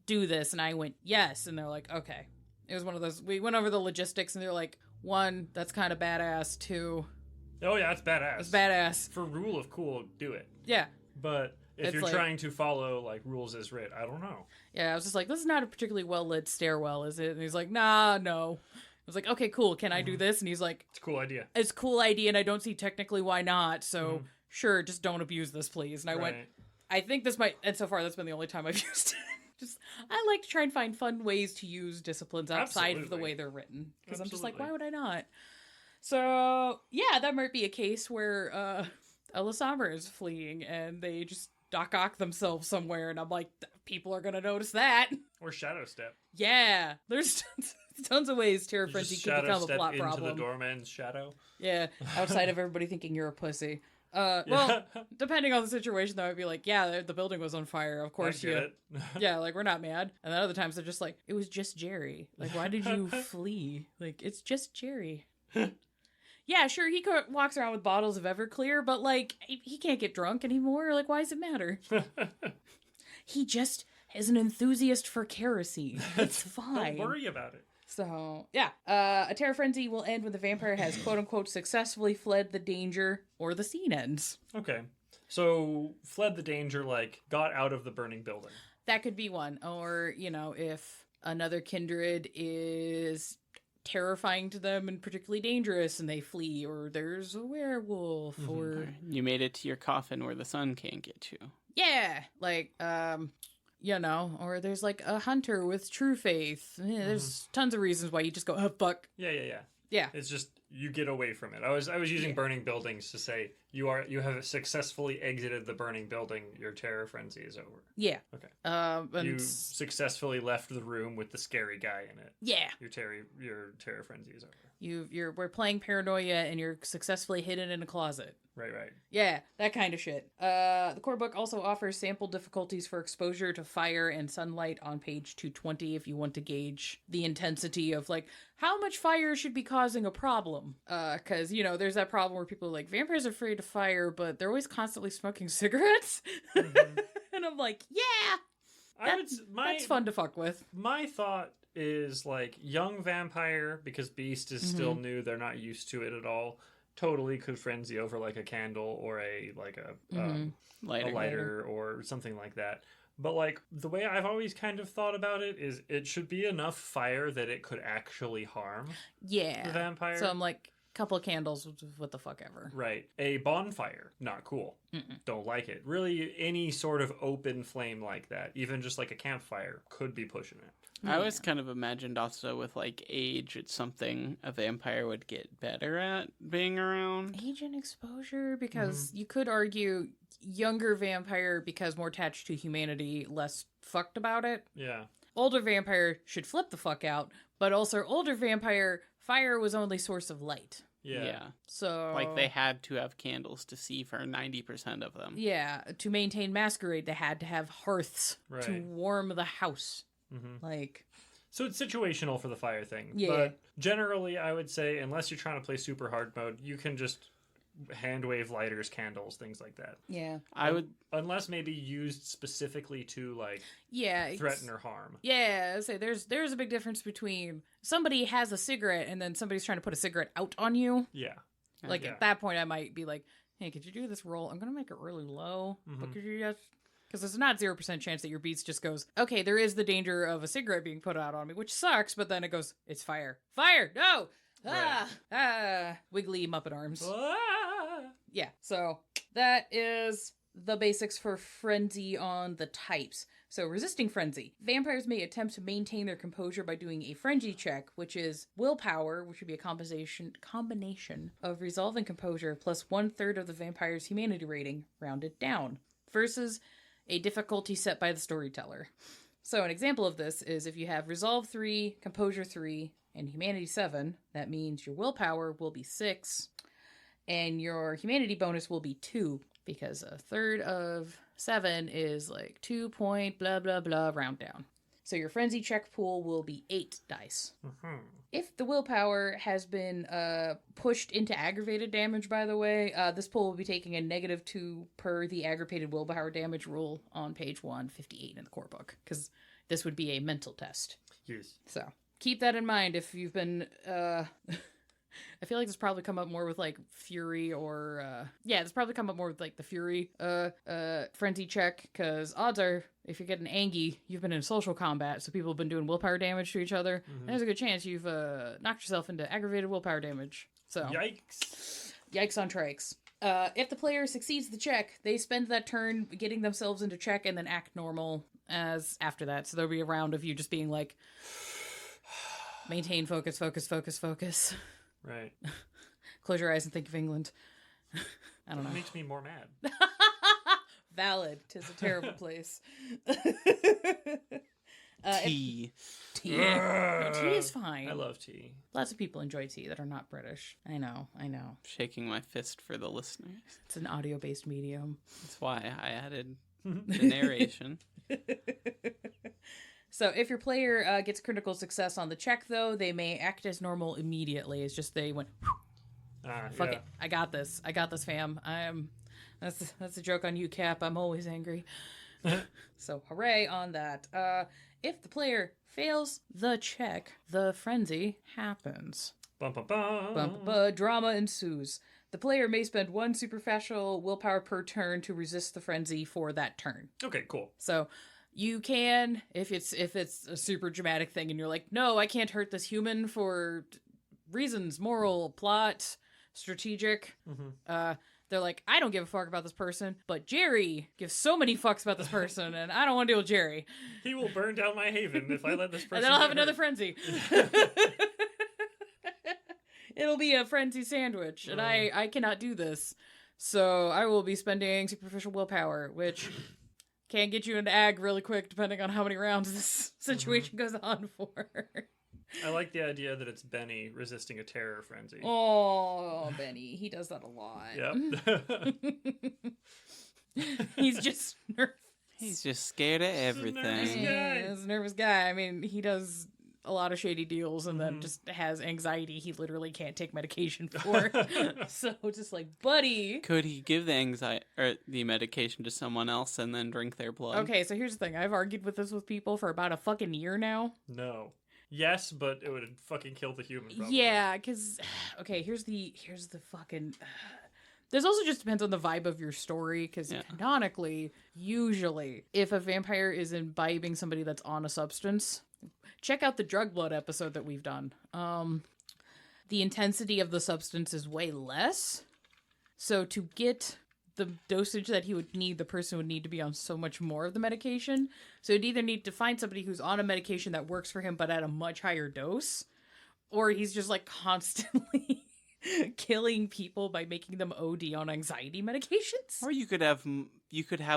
Speaker 2: do this? And I went, yes. And they're like, okay. It was one of those, we went over the logistics, and they're like, 1, that's kind of badass. 2,
Speaker 3: Oh yeah, it's badass.
Speaker 2: it's badass.
Speaker 3: For rule of cool, do it.
Speaker 2: Yeah.
Speaker 3: But if
Speaker 2: It's
Speaker 3: you're trying to follow rules as writ, I don't know.
Speaker 2: Yeah, I was just this is not a particularly well-lit stairwell, is it? And he's like, nah, no. I was like, okay, cool. Can I do this? And he's like,
Speaker 3: It's a cool idea.
Speaker 2: it's a cool idea, and I don't see technically why not. So sure, just don't abuse this, please. And I went, I think this might, and so far that's been the only time I've used it. I like to try and find fun ways to use disciplines outside of the way they're written. Because I'm just why would I not? So, yeah, that might be a case where Elisama is fleeing, and they just Doc Ock themselves somewhere, and I'm like, people are gonna notice that.
Speaker 3: Or shadow step.
Speaker 2: Yeah, there's tons of ways Terror
Speaker 3: You
Speaker 2: Frenzy
Speaker 3: just
Speaker 2: could
Speaker 3: shadow
Speaker 2: become a
Speaker 3: step
Speaker 2: plot
Speaker 3: into
Speaker 2: problem.
Speaker 3: the doorman's shadow.
Speaker 2: Yeah, outside of everybody thinking you're a pussy.
Speaker 3: Yeah.
Speaker 2: Well, depending on the situation, though, I'd be like, yeah, the building was on fire. Of course,
Speaker 3: I get it.
Speaker 2: Yeah, like, we're not mad. And then other times they're just like, it was just Jerry. Like, why did you flee? Like, it's just Jerry. Yeah, sure, he walks around with bottles of Everclear, but, like, he can't get drunk anymore. Like, why does it matter? He just is an enthusiast for kerosene. It's fine.
Speaker 3: Don't worry about it.
Speaker 2: So, yeah. A terror frenzy will end when the vampire has quote-unquote successfully fled the danger, or the scene ends.
Speaker 3: Okay. So, fled the danger, like, got out of the burning building.
Speaker 2: That could be one. Or, you know, if another kindred is terrifying to them and particularly dangerous and they flee, or there's a werewolf, or...
Speaker 1: You made it to your coffin where the sun can't get you.
Speaker 2: Yeah! Like, you know, or there's like a hunter with true faith. Yeah, there's tons of reasons why you just go, oh, fuck.
Speaker 3: Yeah.
Speaker 2: Yeah.
Speaker 3: It's just you get away from it. I was using burning buildings to say you have successfully exited the burning building. Your terror frenzy is over.
Speaker 2: Yeah.
Speaker 3: Okay.
Speaker 2: And
Speaker 3: You successfully left the room with the scary guy in it.
Speaker 2: yeah.
Speaker 3: Your terror frenzy is over.
Speaker 2: We're playing paranoia and you're successfully hidden in a closet.
Speaker 3: Right.
Speaker 2: Yeah, that kind of shit. The core book also offers sample difficulties for exposure to fire and sunlight on page 220 if you want to gauge the intensity of, like, how much fire should be causing a problem. Because, you know, there's that problem where people are like, vampires are afraid of fire, but they're always constantly smoking cigarettes. And I'm like, yeah, that's fun to fuck with.
Speaker 3: My thought is, like, young vampire, because Beast is still new, they're not used to it at all. Totally could frenzy over like a candle or a lighter or something like that. But like the way I've always kind of thought about it is it should be enough fire that it could actually harm the vampire.
Speaker 2: So I'm like, couple of candles, what the fuck ever.
Speaker 3: Right. A bonfire, not cool. Don't like it. Really, any sort of open flame like that, even just like a campfire, could be pushing it.
Speaker 1: I always kind of imagined also with, like, age, it's something a vampire would get better at being around.
Speaker 2: Age and exposure, because you could argue younger vampire because more attached to humanity, less fucked about it.
Speaker 3: Yeah.
Speaker 2: Older vampire should flip the fuck out, but also older vampire, fire was only source of light.
Speaker 3: Yeah.
Speaker 2: So...
Speaker 1: Like, they had to have candles to see for 90% of them.
Speaker 2: Yeah, to maintain masquerade, they had to have hearths to warm the house. Like...
Speaker 3: So it's situational for the fire thing.
Speaker 2: Yeah.
Speaker 3: But generally, I would say, unless you're trying to play super hard mode, you can just hand wave lighters, candles, things like that.
Speaker 2: Yeah.
Speaker 1: I would...
Speaker 3: Unless maybe used specifically to, like, threaten or harm.
Speaker 2: Yeah, I say there's a big difference between somebody has a cigarette and then somebody's trying to put a cigarette out on you.
Speaker 3: Yeah.
Speaker 2: Like, at that point, I might be like, hey, could you do this roll? I'm going to make it really low, but could you just... Because there's not 0% chance that your beats just goes, okay, there is the danger of a cigarette being put out on me, which sucks, but then it goes, it's fire. Fire! No! Wiggly Muppet arms. Yeah, so that is the basics for Frenzy on the types. So resisting Frenzy. Vampires may attempt to maintain their composure by doing a Frenzy check, which is willpower, which would be a combination of resolve and composure plus 1/3 of the vampire's humanity rating, rounded down, versus a difficulty set by the storyteller. So an example of this is if you have Resolve 3, Composure 3, and Humanity 7, that means your willpower will be 6, and your humanity bonus will be 2, because 1/3 of 7 is like 2 point blah blah blah round down. So your Frenzy check pool will be 8 dice. If the willpower has been pushed into aggravated damage, by the way, this pool will be taking a -2 per the aggravated willpower damage rule on page 158 in the core book, because this would be a mental test.
Speaker 3: Yes.
Speaker 2: So keep that in mind if you've been... I feel like this probably come up more with, like, Fury or... this probably come up more with, like, the Fury Frenzy check, because odds are, if you're getting angry, you've been in social combat, so people have been doing willpower damage to each other, and there's a good chance you've knocked yourself into aggravated willpower damage. So Yikes on trikes. If the player succeeds the check, they spend that turn getting themselves into check and then act normal as after that. So there'll be a round of you just being like, maintain focus.
Speaker 3: Right.
Speaker 2: Close your eyes and think of England. I don't know.
Speaker 3: It makes me more mad.
Speaker 2: Valid. 'Tis a terrible place.
Speaker 1: Tea.
Speaker 2: Tea. No, tea is fine.
Speaker 3: I love tea.
Speaker 2: Lots of people enjoy tea that are not British. I know.
Speaker 1: Shaking my fist for the listeners.
Speaker 2: It's an audio-based medium.
Speaker 1: That's why I added the narration.
Speaker 2: So if your player gets critical success on the check, though, they may act as normal immediately. It's just they went, fuck it. I got this, fam. That's a joke on you, Cap. I'm always angry. So hooray on that. If the player fails the check, the frenzy happens.
Speaker 3: Bum, bum, bum.
Speaker 2: Drama ensues. The player may spend 1 superficial willpower per turn to resist the frenzy for that turn.
Speaker 3: Okay, cool.
Speaker 2: So you can, if it's a super dramatic thing and you're like, no, I can't hurt this human for reasons, moral, plot, strategic. They're like, I don't give a fuck about this person, but Jerry gives so many fucks about this person, and I don't want to deal with Jerry.
Speaker 3: He will burn down my haven if I let this person.
Speaker 2: And then I'll have another frenzy. It'll be a frenzy sandwich, and I cannot do this. So I will be spending superficial willpower, which can get you into ag really quick, depending on how many rounds this situation goes on for.
Speaker 3: I like the idea that it's Benny resisting a terror frenzy.
Speaker 2: Oh, Benny. He does that a lot.
Speaker 3: Yep.
Speaker 2: He's just nervous.
Speaker 1: He's just scared of everything.
Speaker 2: He's a nervous guy. I mean, he does a lot of shady deals and then just has anxiety he literally can't take medication for. So just like, buddy.
Speaker 1: Could he give the anxiety or the medication to someone else and then drink their blood?
Speaker 2: Okay, so here's the thing. I've argued with this with people for about a fucking year now.
Speaker 3: No. Yes, but it would fucking kill the human. Probably.
Speaker 2: Yeah, because okay, here's the fucking. This also just depends on the vibe of your story, because canonically, usually, if a vampire is imbibing somebody that's on a substance, check out the drug blood episode that we've done. The intensity of the substance is way less, so to get the dosage that he would need, the person would need to be on so much more of the medication. So he'd either need to find somebody who's on a medication that works for him, but at a much higher dose, or he's just like constantly killing people by making them OD on anxiety medications.
Speaker 1: Or you could have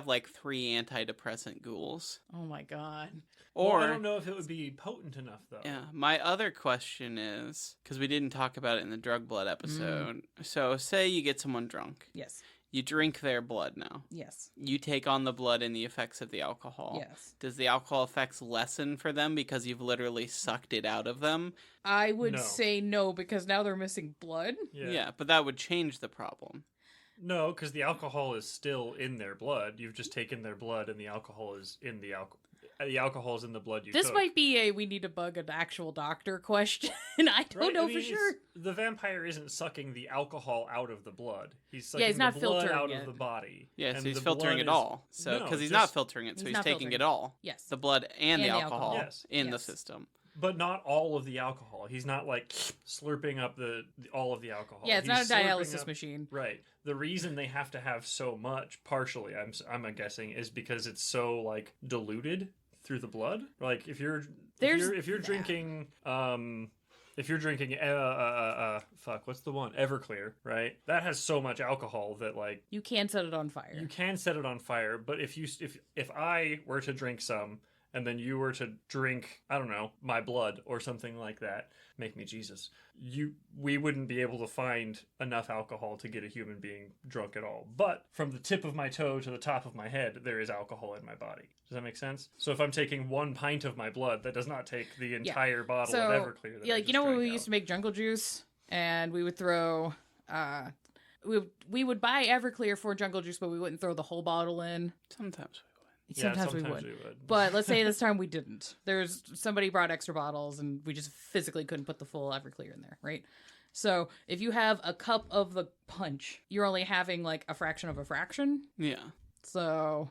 Speaker 1: like 3 antidepressant ghouls.
Speaker 2: Oh my god.
Speaker 1: Or
Speaker 3: well, I don't know if it would be potent enough though.
Speaker 1: Yeah. My other question is, because we didn't talk about it in the drug blood episode. So say you get someone drunk.
Speaker 2: Yes.
Speaker 1: You drink their blood now.
Speaker 2: Yes.
Speaker 1: You take on the blood and the effects of the alcohol.
Speaker 2: Yes.
Speaker 1: Does the alcohol effects lessen for them because you've literally sucked it out of them?
Speaker 2: I would say no, because now they're missing blood.
Speaker 1: Yeah, but that would change the problem.
Speaker 3: No, because the alcohol is still in their blood. You've just taken their blood and the alcohol is in the alcohol. The alcohol is in the blood you
Speaker 2: This
Speaker 3: took.
Speaker 2: might be a we need to bug an actual doctor question. I don't know for sure.
Speaker 3: The vampire isn't sucking the alcohol out of the blood. He's sucking
Speaker 2: he's not
Speaker 3: the blood
Speaker 2: filtering
Speaker 3: out
Speaker 2: it.
Speaker 3: of the body.
Speaker 1: Yeah, so
Speaker 3: And
Speaker 1: he's
Speaker 3: the
Speaker 1: filtering
Speaker 3: blood
Speaker 1: it all. So
Speaker 3: No,
Speaker 1: because he's
Speaker 3: just-
Speaker 1: not filtering it, so he's
Speaker 2: not
Speaker 1: taking
Speaker 2: filtering
Speaker 1: it all.
Speaker 2: Yes.
Speaker 1: The blood and the alcohol
Speaker 3: Yes.
Speaker 1: in the
Speaker 2: Yes.
Speaker 1: system.
Speaker 3: But not all of the alcohol. He's not like slurping up all of the alcohol.
Speaker 2: Yeah, it's
Speaker 3: He's
Speaker 2: not a
Speaker 3: slurping
Speaker 2: dialysis
Speaker 3: up-
Speaker 2: machine.
Speaker 3: Right. The reason they have to have so much, partially, I'm guessing, is because it's so like diluted through the blood. Like if you're drinking fuck, what's the one? Everclear, right? That has so much alcohol that like
Speaker 2: You can set it on fire.
Speaker 3: you can set it on fire. But if I were to drink some and then you were to drink, I don't know, my blood or something like that, make me Jesus, we wouldn't be able to find enough alcohol to get a human being drunk at all. But from the tip of my toe to the top of my head, there is alcohol in my body. Does that make sense? So if I'm taking 1 pint of my blood, that does not take the entire bottle of Everclear. That
Speaker 2: Yeah,
Speaker 3: I
Speaker 2: like
Speaker 3: just
Speaker 2: you know when
Speaker 3: drank
Speaker 2: we
Speaker 3: out.
Speaker 2: used to make jungle juice, and we would throw, we would buy Everclear for jungle juice, but we wouldn't throw the whole bottle in.
Speaker 1: Sometimes
Speaker 2: Sometimes we would. But let's say this time we didn't. Somebody brought extra bottles, and we just physically couldn't put the full Everclear in there, right? So if you have a cup of the punch, you're only having like a fraction of a fraction.
Speaker 1: Yeah.
Speaker 2: So,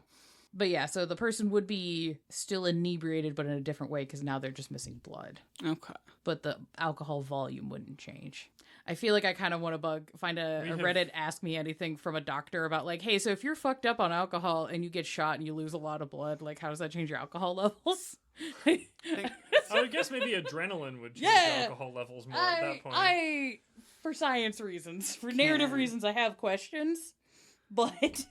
Speaker 2: but yeah, so the person would be still inebriated, but in a different way, because now they're just missing blood.
Speaker 1: Okay.
Speaker 2: But the alcohol volume wouldn't change. I feel like I kind of want to find a Reddit Ask Me Anything from a doctor about like, hey, so if you're fucked up on alcohol and you get shot and you lose a lot of blood, like how does that change your alcohol levels?
Speaker 3: I would guess maybe adrenaline would change the alcohol levels more at that point.
Speaker 2: For science reasons, for narrative reasons, I have questions, but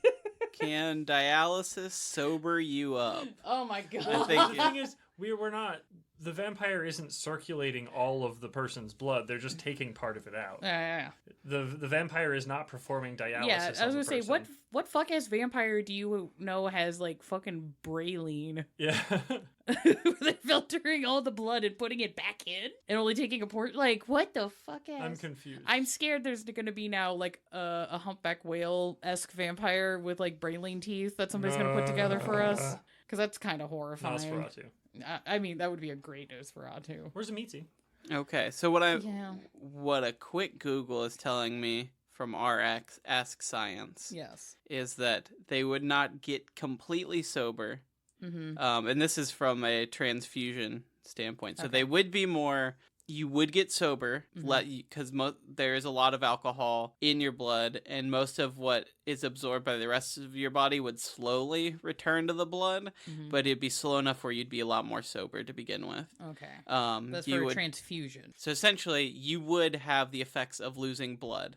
Speaker 1: Can dialysis sober you up?
Speaker 2: Oh my god.
Speaker 1: I think
Speaker 3: The thing is, we're not. The vampire isn't circulating all of the person's blood. They're just taking part of it out.
Speaker 2: Yeah.
Speaker 3: The vampire is not performing dialysis.
Speaker 2: Yeah, I was
Speaker 3: on
Speaker 2: gonna
Speaker 3: the
Speaker 2: say,
Speaker 3: person.
Speaker 2: what fuck ass vampire do you know has like fucking Braylene?
Speaker 3: Yeah.
Speaker 2: They're filtering all the blood and putting it back in and only taking a port. Like, what the fuck ass?
Speaker 3: I'm confused.
Speaker 2: I'm scared there's gonna be now like a humpback whale-esque vampire with like Braylene teeth that somebody's gonna put together for us. Because that's kind of horrifying.
Speaker 3: Nosferatu.
Speaker 2: I mean, that would be a great Nosferatu.
Speaker 3: Where's Amitzi?
Speaker 1: Okay, so what a quick Google is telling me from RX Ask Science
Speaker 2: Yes.
Speaker 1: is that they would not get completely sober.
Speaker 2: Mm-hmm.
Speaker 1: And this is from a transfusion standpoint. So
Speaker 2: Okay.
Speaker 1: they would be more. You would get sober, because there is a lot of alcohol in your blood, and most of what is absorbed by the rest of your body would slowly return to the blood, but it'd be slow enough where you'd be a lot more sober to begin with.
Speaker 2: Okay. That's for a transfusion.
Speaker 1: So essentially, you would have the effects of losing blood,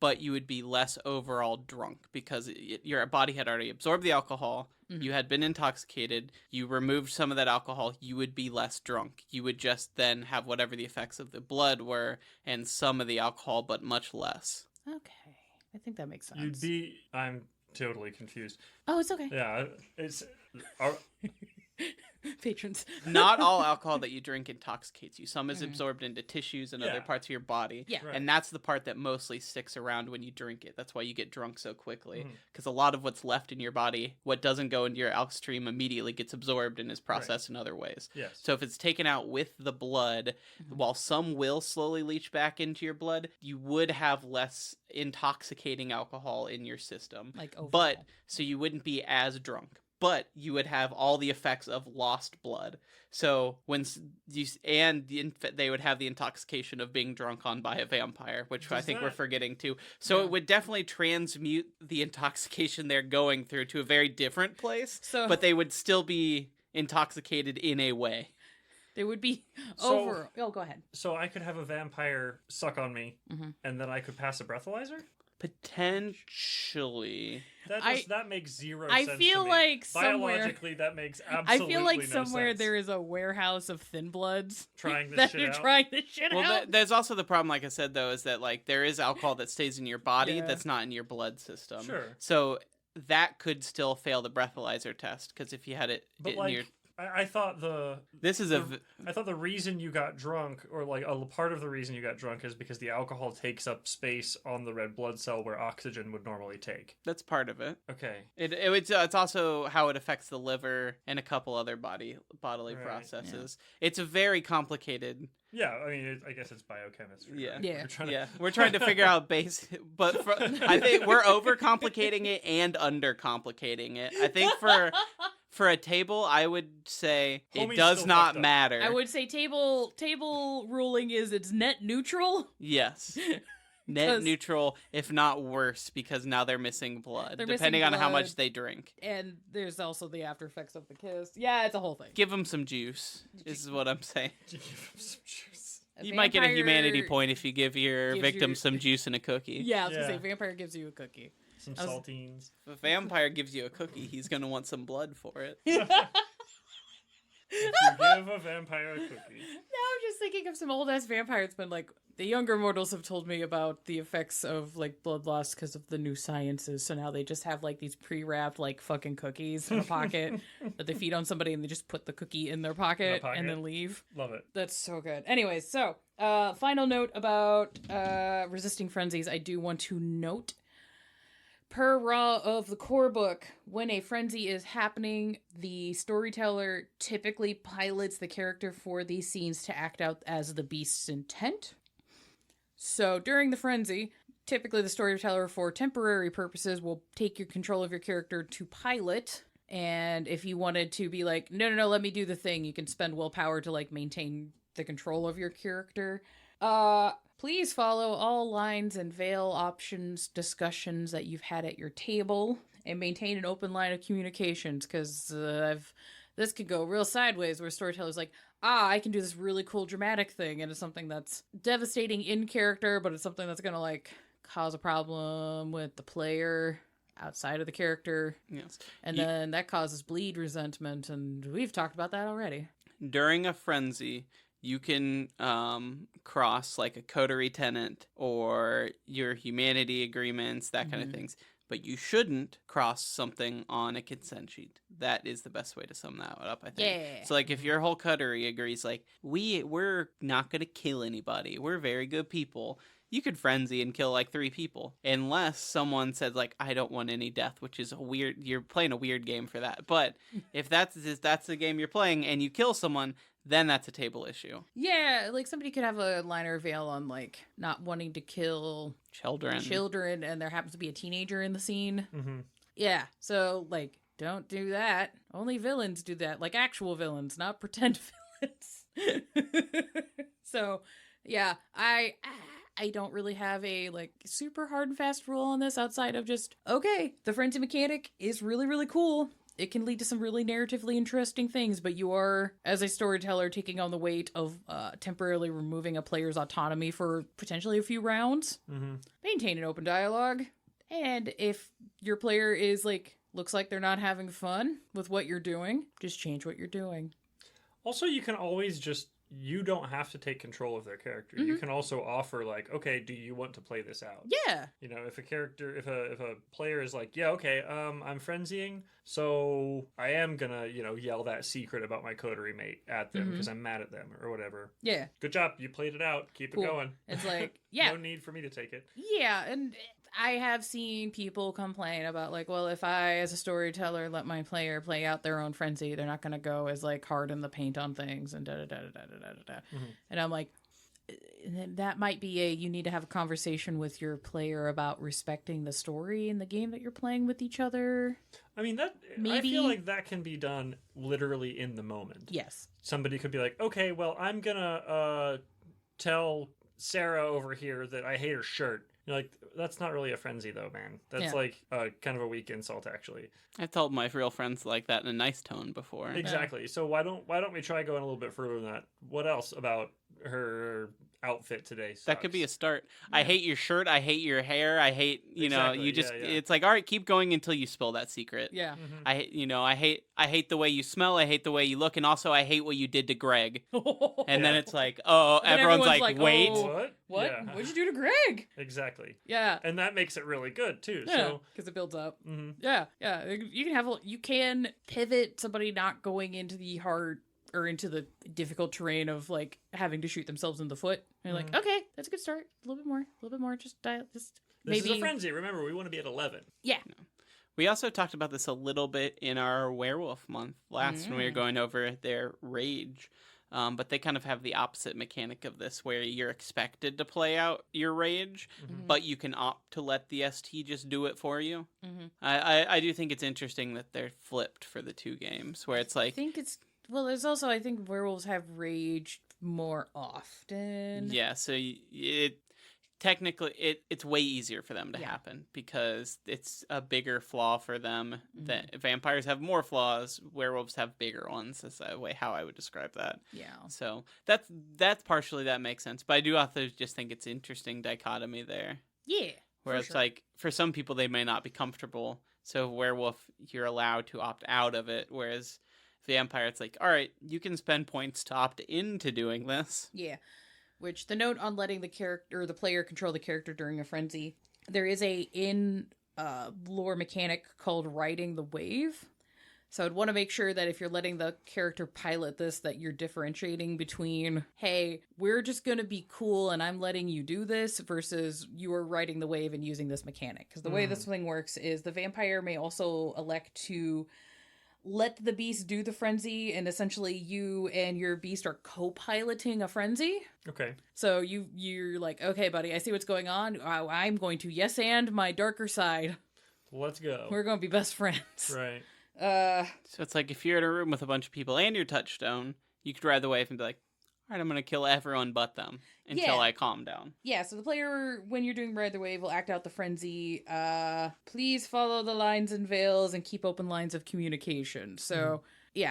Speaker 1: but you would be less overall drunk because your body had already absorbed the alcohol. You had been intoxicated. You removed some of that alcohol. You would be less drunk. You would just then have whatever the effects of the blood were and some of the alcohol, but much less.
Speaker 2: Okay. I think that makes sense.
Speaker 3: You'd be. I'm totally confused.
Speaker 2: Oh, it's okay.
Speaker 3: Yeah, it's.
Speaker 2: Patrons.
Speaker 1: Not all alcohol that you drink intoxicates you. Some is absorbed into tissues and other
Speaker 3: Yeah.
Speaker 1: parts of your body.
Speaker 2: Yeah.
Speaker 3: Right.
Speaker 1: And that's the part that mostly sticks around when you drink it. That's why you get drunk so quickly. Because a lot of what's left in your body, what doesn't go into your alk stream immediately gets absorbed and is processed in other ways.
Speaker 3: Yes.
Speaker 1: So if it's taken out with the blood, while some will slowly leach back into your blood, you would have less intoxicating alcohol in your system.
Speaker 2: Like overall.
Speaker 1: But so you wouldn't be as drunk. But you would have all the effects of lost blood. So when they would have the intoxication of being drunk on by a vampire, which I think we're forgetting too. So it would definitely transmute the intoxication they're going through to a very different place. But they would still be intoxicated in a way.
Speaker 2: They would be over. Oh, go ahead.
Speaker 3: So I could have a vampire suck on me, and then I could pass a breathalyzer?
Speaker 1: Potentially.
Speaker 3: That makes zero
Speaker 2: I
Speaker 3: sense
Speaker 2: feel
Speaker 3: to me.
Speaker 2: like somewhere-
Speaker 3: Biologically, that makes
Speaker 2: I
Speaker 3: absolutely
Speaker 2: feel like
Speaker 3: no
Speaker 2: somewhere
Speaker 3: sense.
Speaker 2: there is a warehouse of thin bloods
Speaker 3: Trying this
Speaker 2: that
Speaker 3: shit
Speaker 2: are
Speaker 3: out.
Speaker 2: trying this shit
Speaker 1: Well,
Speaker 2: out.
Speaker 1: there's also the problem, like I said, though, is that like there is alcohol that stays in your body
Speaker 2: Yeah.
Speaker 1: that's not in your blood system.
Speaker 3: Sure.
Speaker 1: So that could still fail the breathalyzer test because if you had it
Speaker 3: But
Speaker 1: in
Speaker 3: like,
Speaker 1: your
Speaker 3: I thought
Speaker 1: this is
Speaker 3: I thought the reason you got drunk, or like a part of the reason you got drunk, is because the alcohol takes up space on the red blood cell where oxygen would normally take.
Speaker 1: that's part of it.
Speaker 3: Okay.
Speaker 1: It's also how it affects the liver and a couple other bodily
Speaker 3: Right,
Speaker 1: processes. It's a very complicated.
Speaker 3: Yeah, I mean, I guess it's biochemistry.
Speaker 1: Yeah.
Speaker 3: right?
Speaker 2: Yeah.
Speaker 3: We're trying to...
Speaker 1: We're trying to figure out but I think we're overcomplicating it and undercomplicating it. I think for a table, I would say
Speaker 3: Homie's
Speaker 1: it does
Speaker 3: still
Speaker 1: not
Speaker 3: fucked up.
Speaker 1: matter.
Speaker 2: I would say table ruling is it's net neutral.
Speaker 1: Yes. Net
Speaker 2: 'Cause-
Speaker 1: neutral, if not worse, because now they're missing blood,
Speaker 2: They're
Speaker 1: depending
Speaker 2: missing
Speaker 1: on how
Speaker 2: blood.
Speaker 1: much they drink.
Speaker 2: And there's also the after effects of the kiss. Yeah, it's a whole thing.
Speaker 1: Give them some juice, is what I'm saying.
Speaker 3: Give him some juice.
Speaker 1: You might get a humanity
Speaker 2: vampire
Speaker 1: point if you give your
Speaker 2: gives
Speaker 1: victim
Speaker 2: you-
Speaker 1: some juice and a cookie.
Speaker 2: Yeah, I was gonna
Speaker 3: Yeah.
Speaker 2: say vampire gives you a cookie.
Speaker 3: Some
Speaker 2: I was-
Speaker 3: saltines.
Speaker 1: If a vampire gives you a cookie, he's going to want some blood for it.
Speaker 3: If you give a vampire a cookie.
Speaker 2: Now I'm just thinking of some old ass vampire. It's been like the younger mortals have told me about the effects of like blood loss because of the new sciences. So now they just have like these pre-wrapped like fucking cookies in a pocket that they feed on somebody and they just put the cookie in their pocket and then leave.
Speaker 3: Love it.
Speaker 2: That's so good. Anyways, so final note about resisting frenzies. I do want to note, per raw of the core book, when a frenzy is happening, the storyteller typically pilots the character for these scenes to act out as the beast's intent. So during the frenzy, typically the storyteller, for temporary purposes, will take your control of your character to pilot. And if you wanted to be like, no, let me do the thing, you can spend willpower to like maintain the control of your character. Please follow all lines and veil options discussions that you've had at your table and maintain an open line of communications, because this could go real sideways where storyteller's like, I can do this really cool dramatic thing, and it's something that's devastating in character, but it's something that's gonna like cause a problem with the player. outside of the character.
Speaker 1: Yes.
Speaker 2: And then that causes bleed resentment, and we've talked about that already.
Speaker 1: During a frenzy, you can cross like a coterie tenant or your humanity agreements, that kind of things. But you shouldn't cross something on a consent sheet. That is the best way to sum that up, I think.
Speaker 2: Yeah.
Speaker 1: So, like, if your whole coterie agrees, like, we're not going to kill anybody. We're very good people. You could frenzy and kill, like, 3 people. Unless someone says, like, I don't want any death, which is you're playing a weird game for that. But if that's the game you're playing and you kill someone, then that's a table issue.
Speaker 2: Yeah, like somebody could have a liner veil on like not wanting to kill children, and there happens to be a teenager in the scene.
Speaker 3: Mm-hmm.
Speaker 2: Yeah, so like don't do that. Only villains do that, like actual villains, not pretend villains. So yeah, I don't really have a like super hard and fast rule on this outside of just okay, the frenzy mechanic is really, really cool. It can lead to some really narratively interesting things, but you are, as a storyteller, taking on the weight of temporarily removing a player's autonomy for potentially a few rounds.
Speaker 3: Mm-hmm.
Speaker 2: Maintain an open dialogue. And if your player is like, looks like they're not having fun with what you're doing, just change what you're doing.
Speaker 3: Also, you can always you don't have to take control of their character. You can also offer like, okay, do you want to play this out?
Speaker 2: Yeah.
Speaker 3: You know, if a player is like, yeah, okay, I'm frenzying, so I am gonna, yell that secret about my coterie mate at them because I'm mad at them or whatever.
Speaker 2: Yeah.
Speaker 3: Good job, you played it out. Keep it going.
Speaker 2: It's like, yeah.
Speaker 3: No need for me to take it.
Speaker 2: Yeah, and I have seen people complain about like, well, if I, as a storyteller, let my player play out their own frenzy, they're not going to go as like hard in the paint on things and da da da da da da da. And I'm like, that might be you need to have a conversation with your player about respecting the story in the game that you're playing with each other.
Speaker 3: I mean, I feel like that can be done literally in the moment.
Speaker 2: Yes.
Speaker 3: Somebody could be like, okay, well, I'm gonna tell Sarah over here that I hate her shirt. You're like, that's not really a frenzy though, man. That's like kind of a weak insult, actually.
Speaker 1: I've told my real friends like that in a nice tone before.
Speaker 3: Exactly. So why don't we try going a little bit further than that? What else about her outfit today sucks?
Speaker 1: That could be a start. Yeah. I hate your shirt. I hate your hair. I hate,
Speaker 3: Exactly.
Speaker 1: you just, it's like, all right, keep going until you spill that secret.
Speaker 2: Yeah.
Speaker 1: Mm-hmm. I hate the way you smell. I hate the way you look. And also I hate what you did to Greg. And then it's like, everyone's like, wait.
Speaker 2: Oh, what? Yeah. What'd you do to Greg?
Speaker 3: Exactly.
Speaker 2: Yeah.
Speaker 3: And that makes it really good too.
Speaker 2: Yeah,
Speaker 3: so
Speaker 2: because it builds up.
Speaker 3: Mm-hmm.
Speaker 2: Yeah. You can pivot somebody not going into the hard or into the difficult terrain of like having to shoot themselves in the foot. And you're like, okay, that's a good start. A little bit more. Just
Speaker 3: this
Speaker 2: maybe.
Speaker 3: This is a frenzy. Remember, we want to be at 11.
Speaker 2: Yeah.
Speaker 1: No. We also talked about this a little bit in our werewolf month last when we were going over their rage. But they kind of have the opposite mechanic of this, where you're expected to play out your rage, but you can opt to let the ST just do it for you. I do think it's interesting that they're flipped for the 2 games, where it's like...
Speaker 2: there's also, I think werewolves have rage more often.
Speaker 1: Yeah, so it's way easier for them to happen because it's a bigger flaw for them. That vampires have more flaws, werewolves have bigger ones. That's the way how I would describe that.
Speaker 2: Yeah.
Speaker 1: So that's partially that makes sense, but I do also just think it's interesting dichotomy there.
Speaker 2: Yeah.
Speaker 1: Where it's like for some people they may not be comfortable, so werewolf you're allowed to opt out of it, whereas vampire it's like, all right, you can spend points to opt into doing this.
Speaker 2: Yeah. Which the note on letting the player control the character during a frenzy, there is a lore mechanic called riding the wave. So I'd want to make sure that if you're letting the character pilot this, that you're differentiating between, hey, we're just going to be cool and I'm letting you do this, versus you are riding the wave and using this mechanic. Because the way this thing works is the vampire may also elect to let the beast do the frenzy, and essentially you and your beast are co-piloting a frenzy.
Speaker 3: Okay.
Speaker 2: So you're like, okay, buddy, I see what's going on. I'm going to yes and my darker side.
Speaker 3: Let's go.
Speaker 2: We're going to be best friends.
Speaker 3: Right.
Speaker 1: So it's like if you're in a room with a bunch of people and you're touchstone, you could ride the wave and be like, all right, I'm going to kill everyone but them until I calm down.
Speaker 2: Yeah, so the player, when you're doing Ride the Wave, will act out the frenzy. Please follow the lines and veils and keep open lines of communication. So,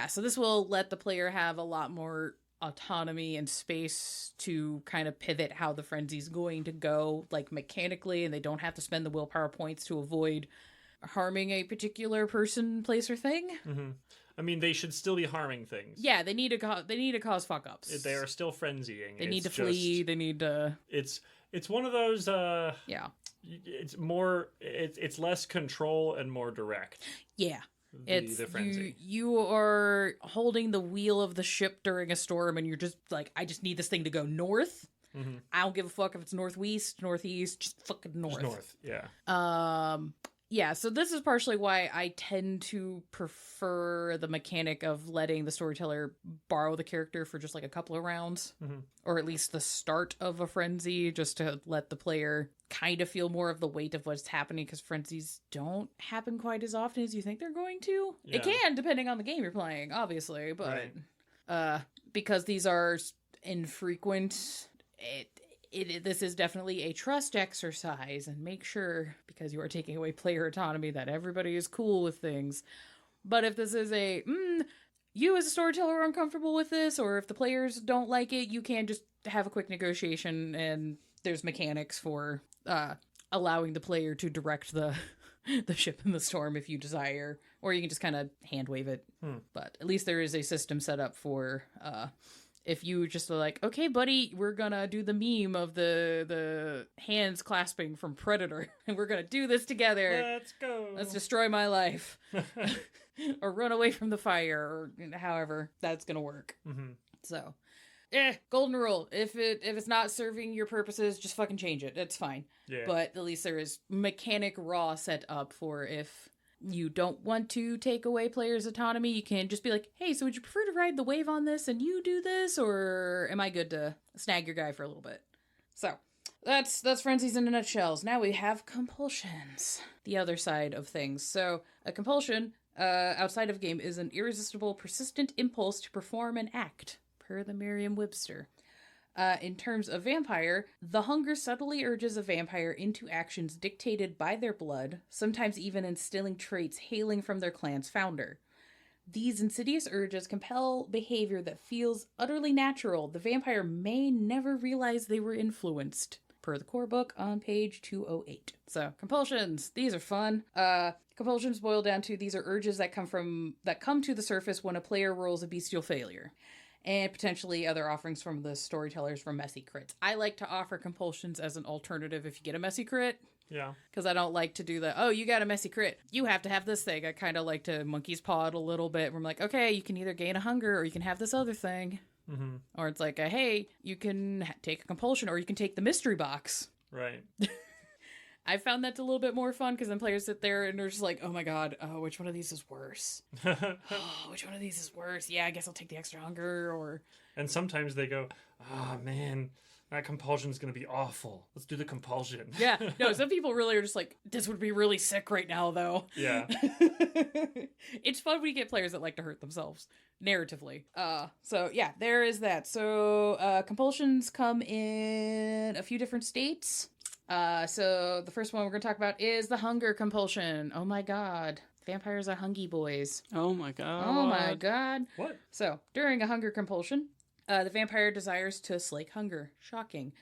Speaker 2: so this will let the player have a lot more autonomy and space to kind of pivot how the frenzy's going to go, like mechanically, and they don't have to spend the willpower points to avoid harming a particular person, place, or thing.
Speaker 3: Mm-hmm. I mean, they should still be harming things.
Speaker 2: Yeah, they need to cause fuck ups.
Speaker 3: They are still frenzying.
Speaker 2: They need to flee. They need to.
Speaker 3: It's one of those.
Speaker 2: Yeah.
Speaker 3: It's more. It's less control and more direct.
Speaker 2: Yeah.
Speaker 3: The frenzy.
Speaker 2: You are holding the wheel of the ship during a storm, and you're just like, I just need this thing to go north.
Speaker 3: Mm-hmm.
Speaker 2: I don't give a fuck if it's northeast, just fucking north.
Speaker 3: Just north, yeah.
Speaker 2: Yeah, so this is partially why I tend to prefer the mechanic of letting the storyteller borrow the character for just like a couple of rounds, or at least the start of a frenzy, just to let the player kind of feel more of the weight of what's happening, because frenzies don't happen quite as often as you think they're going to. Yeah. It can, depending on the game you're playing, obviously, but because these are infrequent, this is definitely a trust exercise, and make sure, because you are taking away player autonomy, that everybody is cool with things. But if this is you as a storyteller are uncomfortable with this, or if the players don't like it, you can just have a quick negotiation, and there's mechanics for allowing the player to direct the ship in the storm if you desire, or you can just kind of hand wave it. But at least there is a system set up for if you just are like, okay, buddy, we're gonna do the meme of the hands clasping from Predator, and we're gonna do this together.
Speaker 3: Let's go. Let's
Speaker 2: destroy my life. Or run away from the fire, or however that's gonna work. Mm-hmm. So, golden rule. If it's not serving your purposes, just fucking change it. It's fine. Yeah. But at least there is mechanic raw set up for if you don't want to take away players' autonomy, you can just be like, hey, so would you prefer to ride the wave on this and you do this, or am I good to snag your guy for a little bit? So that's frenzies in a nutshell. Now we have compulsions, the other side of things. So a compulsion outside of game is an irresistible, persistent impulse to perform an act, per the Merriam-Webster. In terms of vampire, the hunger subtly urges a vampire into actions dictated by their blood, sometimes even instilling traits hailing from their clan's founder. These insidious urges compel behavior that feels utterly natural. The vampire may never realize they were influenced, per the core book on page 208. So, compulsions. These are fun. Compulsions boil down to these are urges that come to the surface when a player rolls a bestial failure. And potentially other offerings from the storytellers from messy crits. I like to offer compulsions as an alternative if you get a messy crit.
Speaker 3: Yeah.
Speaker 2: Because I don't like to do the, oh, you got a messy crit, you have to have this thing. I kind of like to monkey's paw it a little bit. Where I'm like, okay, you can either gain a hunger or you can have this other thing. Mm-hmm. Or it's like, hey, you can take a compulsion or you can take the mystery box.
Speaker 3: Right.
Speaker 2: I found that a little bit more fun because then players sit there and they're just like, oh my god, which one of these is worse? Which one of these is worse? Yeah, I guess I'll take the extra hunger. Or
Speaker 3: and sometimes they go, oh man, that compulsion is going to be awful. Let's do the compulsion.
Speaker 2: Yeah, no, some people really are just like, this would be really sick right now though.
Speaker 3: Yeah.
Speaker 2: It's fun when you get players that like to hurt themselves narratively. So yeah, there is that. So compulsions come in a few different states. So the first one we're going to talk about is the hunger compulsion. Oh my god. Vampires are hungry boys.
Speaker 1: Oh my god.
Speaker 2: Oh my god.
Speaker 3: What?
Speaker 2: So, during a hunger compulsion, the vampire desires to slake hunger. Shocking.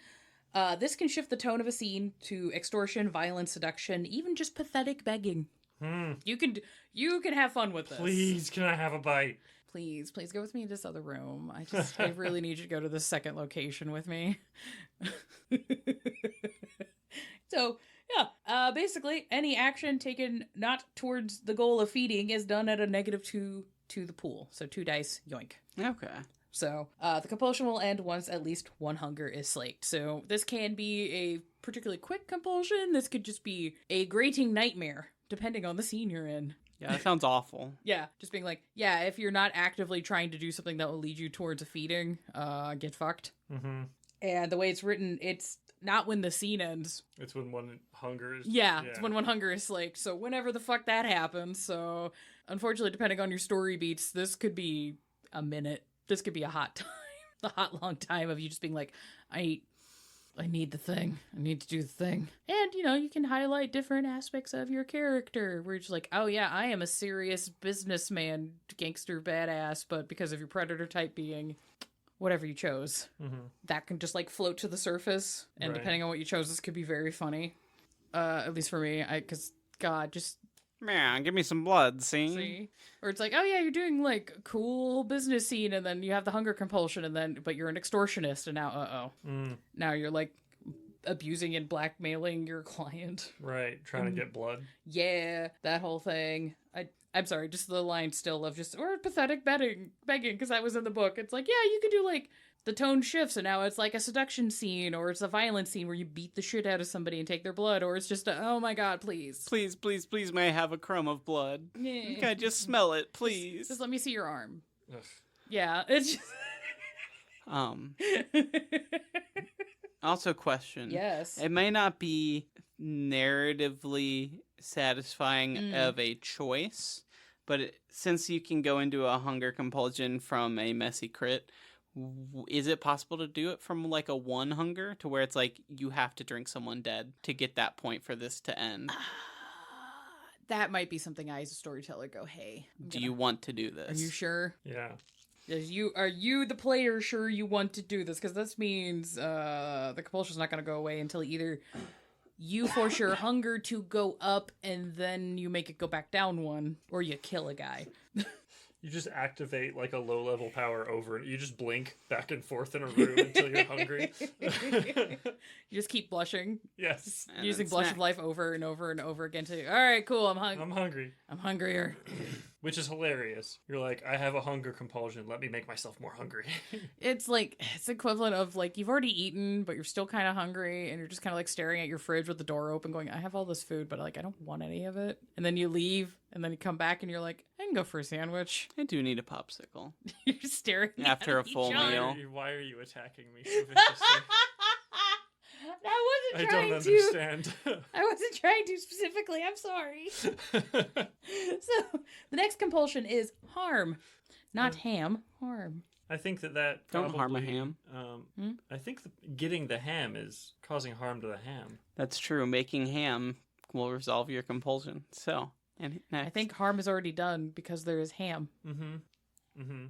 Speaker 2: This can shift the tone of a scene to extortion, violence, seduction, even just pathetic begging. You can have fun with this.
Speaker 3: Please, can I have a bite?
Speaker 2: Please go with me to this other room. I really need you to go to the second location with me. So, yeah, basically, any action taken not towards the goal of feeding is done at a -2 to the pool. So 2 dice, yoink.
Speaker 1: Okay.
Speaker 2: So, the compulsion will end once at least one hunger is slaked. So, this can be a particularly quick compulsion. This could just be a grating nightmare, depending on the scene you're in.
Speaker 1: Yeah, that sounds awful.
Speaker 2: Yeah, just being like, yeah, if you're not actively trying to do something that will lead you towards a feeding, get fucked. Mm-hmm. And the way it's written, it's not when the scene ends.
Speaker 3: It's when one hunger is...
Speaker 2: Yeah, it's when one hunger is slaked. So whenever the fuck that happens. So, unfortunately, depending on your story beats, this could be a minute. This could be a hot time. A hot long time of you just being like, I need the thing. I need to do the thing. And, you can highlight different aspects of your character. Where you're just like, oh yeah, I am a serious businessman, gangster, badass, but because of your predator type being... whatever you chose, that can just float to the surface, and depending on what you chose, this could be very funny. At least for me, because God, just
Speaker 1: Man, give me some blood,
Speaker 2: See? Or it's like, oh yeah, you're doing like a cool business scene, and then you have the hunger compulsion, and then but you're an extortionist, and now now you're like abusing and blackmailing your client.
Speaker 3: Right, trying to get blood.
Speaker 2: Yeah, that whole thing. I'm sorry, just the line still of just or pathetic begging because that was in the book. It's like, yeah, you could do like the tone shifts, and now it's like a seduction scene, or it's a violent scene where you beat the shit out of somebody and take their blood, or it's just a, oh my god, please.
Speaker 1: Please, please, please, may I have a crumb of blood?
Speaker 2: Yeah.
Speaker 1: Can I just smell it, please?
Speaker 2: Just let me see your arm.
Speaker 3: Ugh.
Speaker 2: Yeah, it's just...
Speaker 1: Also question.
Speaker 2: Yes.
Speaker 1: It may not be narratively satisfying of a choice, but since you can go into a hunger compulsion from a messy crit, is it possible to do it from like a 1 hunger to where it's like you have to drink someone dead to get that point for this to end?
Speaker 2: That might be something I as a storyteller go, hey.
Speaker 1: Do you want to do this?
Speaker 2: Are you sure?
Speaker 3: Yeah.
Speaker 2: Are you the player sure you want to do this? Because this means the compulsion's not going to go away until either you force your hunger to go up and then you make it go back down 1, or you kill a guy.
Speaker 3: You just activate like a low-level power over it. You just blink back and forth in a room until you're hungry.
Speaker 2: You just keep blushing.
Speaker 3: Yes.
Speaker 1: And
Speaker 2: Using
Speaker 1: then
Speaker 2: blush
Speaker 1: snack.
Speaker 2: of life over and over and over again to, all right, cool, I'm
Speaker 3: hungry.
Speaker 2: I'm hungrier.
Speaker 3: Which is hilarious. You're like, I have a hunger compulsion. Let me make myself more hungry.
Speaker 2: It's like, it's equivalent of like, you've already eaten, but you're still kind of hungry, and you're just kind of like staring at your fridge with the door open going, I have all this food, but like, I don't want any of it. And then you leave, and then you come back, and you're like, I can go for a sandwich.
Speaker 1: I do need a popsicle.
Speaker 2: You're just staring
Speaker 1: After
Speaker 2: at
Speaker 1: a full
Speaker 2: each other.
Speaker 1: meal.
Speaker 3: Why are you attacking me so viciously?
Speaker 2: I
Speaker 3: I
Speaker 2: wasn't
Speaker 3: don't
Speaker 2: trying to.
Speaker 3: understand.
Speaker 2: I wasn't trying to specifically. I'm sorry. So the next compulsion is harm, not ham. Harm.
Speaker 3: I think that
Speaker 1: Don't harm a
Speaker 3: probably,
Speaker 1: ham.
Speaker 3: I think getting the ham is causing harm to the ham.
Speaker 1: That's true. Making ham will resolve your compulsion. So, and next.
Speaker 2: I think harm is already done because there is ham.
Speaker 3: Mm-hmm. Mm-hmm.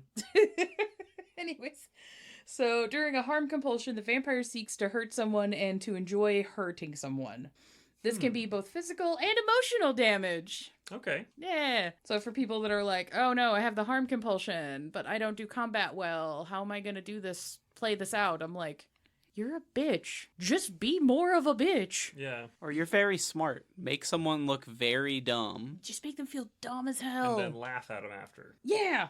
Speaker 2: Anyways, so during a harm compulsion, the vampire seeks to hurt someone and to enjoy hurting someone. This can be both physical and emotional damage.
Speaker 3: Okay.
Speaker 2: Yeah. So for people that are like, oh no, I have the harm compulsion, but I don't do combat well. How am I going to do this, play this out? I'm like, you're a bitch. Just be more of a bitch.
Speaker 3: Yeah.
Speaker 1: Or you're very smart. Make someone look very dumb.
Speaker 2: Just make them feel dumb as hell.
Speaker 3: And then laugh at them after.
Speaker 2: Yeah.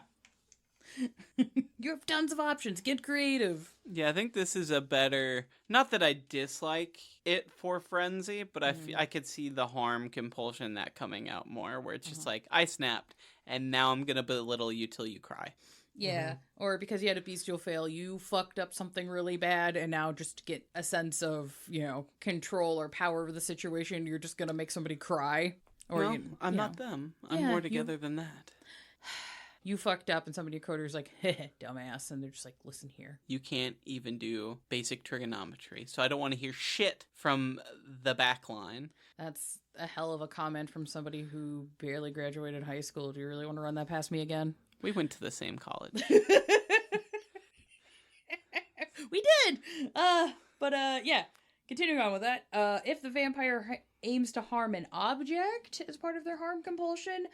Speaker 2: You have tons of options. Get creative.
Speaker 1: Yeah, I think this is a better... Not that I dislike it for Frenzy, but I could see the harm compulsion that coming out more, where it's just like, I snapped, and now I'm going to belittle you till you cry.
Speaker 2: Yeah. Or because you had a bestial fail, you fucked up something really bad, and now just to get a sense of, you know, control or power over the situation, you're just going to make somebody cry. Or
Speaker 1: Well, I'm not them. I'm
Speaker 2: Yeah,
Speaker 1: more together than that.
Speaker 2: You fucked up, and somebody in Coder's like, heh, dumbass, and they're just like, listen here.
Speaker 1: You can't even do basic trigonometry, so I don't want to hear shit from the back line.
Speaker 2: That's a hell of a comment from somebody who barely graduated high school. Do you really want to run that past me again?
Speaker 1: We went to the same college.
Speaker 2: We did! Yeah. Continuing on with that, if the vampire aims to harm an object as part of their harm compulsion,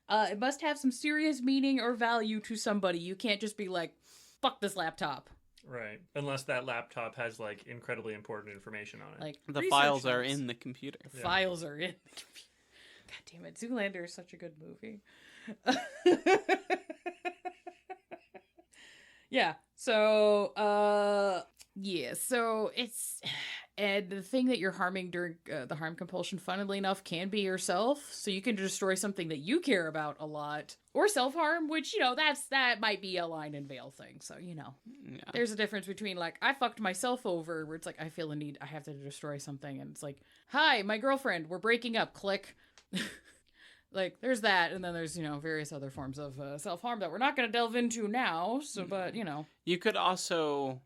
Speaker 2: it must have some serious meaning or value to somebody. You can't just be like, fuck this laptop.
Speaker 3: Right. Unless that laptop has, like, incredibly important information on it.
Speaker 2: Like
Speaker 1: The
Speaker 2: research
Speaker 1: files are
Speaker 2: notes.
Speaker 1: in the computer.
Speaker 2: The files are in the computer. God damn it. Zoolander is such a good movie. Yeah. So, so it's... And the thing that you're harming during the harm compulsion, funnily enough, can be yourself. So you can destroy something that you care about a lot. Or self-harm, which, you know, that might be a line and veil thing. So, you know, there's a difference between, like, I fucked myself over, where it's like, I feel a need, I have to destroy something. And it's like, hi, my girlfriend, we're breaking up, click. Like, there's that, and then there's, you know, various other forms of self-harm that we're not going to delve into now, so, but, you know.
Speaker 1: You could also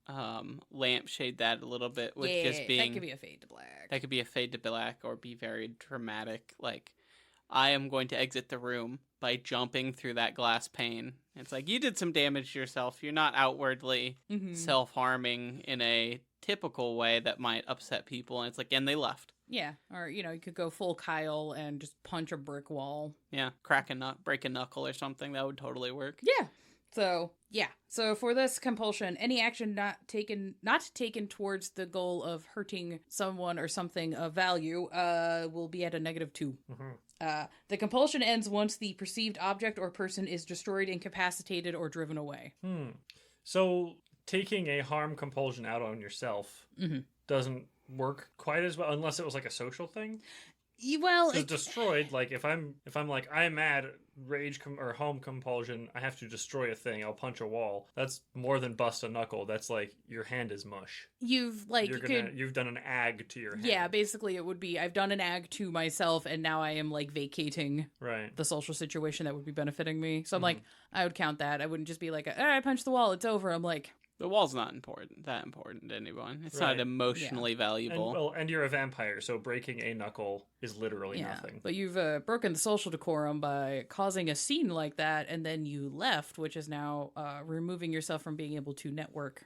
Speaker 1: lampshade that a little bit with just being...
Speaker 2: that could be a fade to black.
Speaker 1: That could be a fade to black or be very dramatic. Like, I am going to exit the room by jumping through that glass pane. It's like, you did some damage to yourself. You're not outwardly self-harming in a typical way that might upset people. And it's like, and they left.
Speaker 2: Yeah, or, you could go full Kyle and just punch a brick wall.
Speaker 1: Yeah, break a knuckle or something. That would totally work.
Speaker 2: Yeah. So, yeah. So for this compulsion, any action not taken towards the goal of hurting someone or something of value will be at a -2. The compulsion ends once the perceived object or person is destroyed, incapacitated, or driven away.
Speaker 3: So taking a harm compulsion out on yourself doesn't work quite as well unless it was like a social thing.
Speaker 2: Well,
Speaker 3: it's destroyed. Like if I'm like I'm mad, rage or home compulsion, I have to destroy a thing. I'll punch a wall. That's more than bust a knuckle. That's like your hand is mush. You've done an ag to your hand.
Speaker 2: Yeah, basically it would be I've done an ag to myself, and now I am like vacating the social situation that would be benefiting me. So I'm like, I would count that. I wouldn't just be like, I punched the wall, it's over. I'm like,
Speaker 1: the wall's not that important to anyone. It's not emotionally valuable.
Speaker 3: And you're a vampire, so breaking a knuckle is literally nothing.
Speaker 2: But you've broken the social decorum by causing a scene like that, and then you left, which is now removing yourself from being able to network.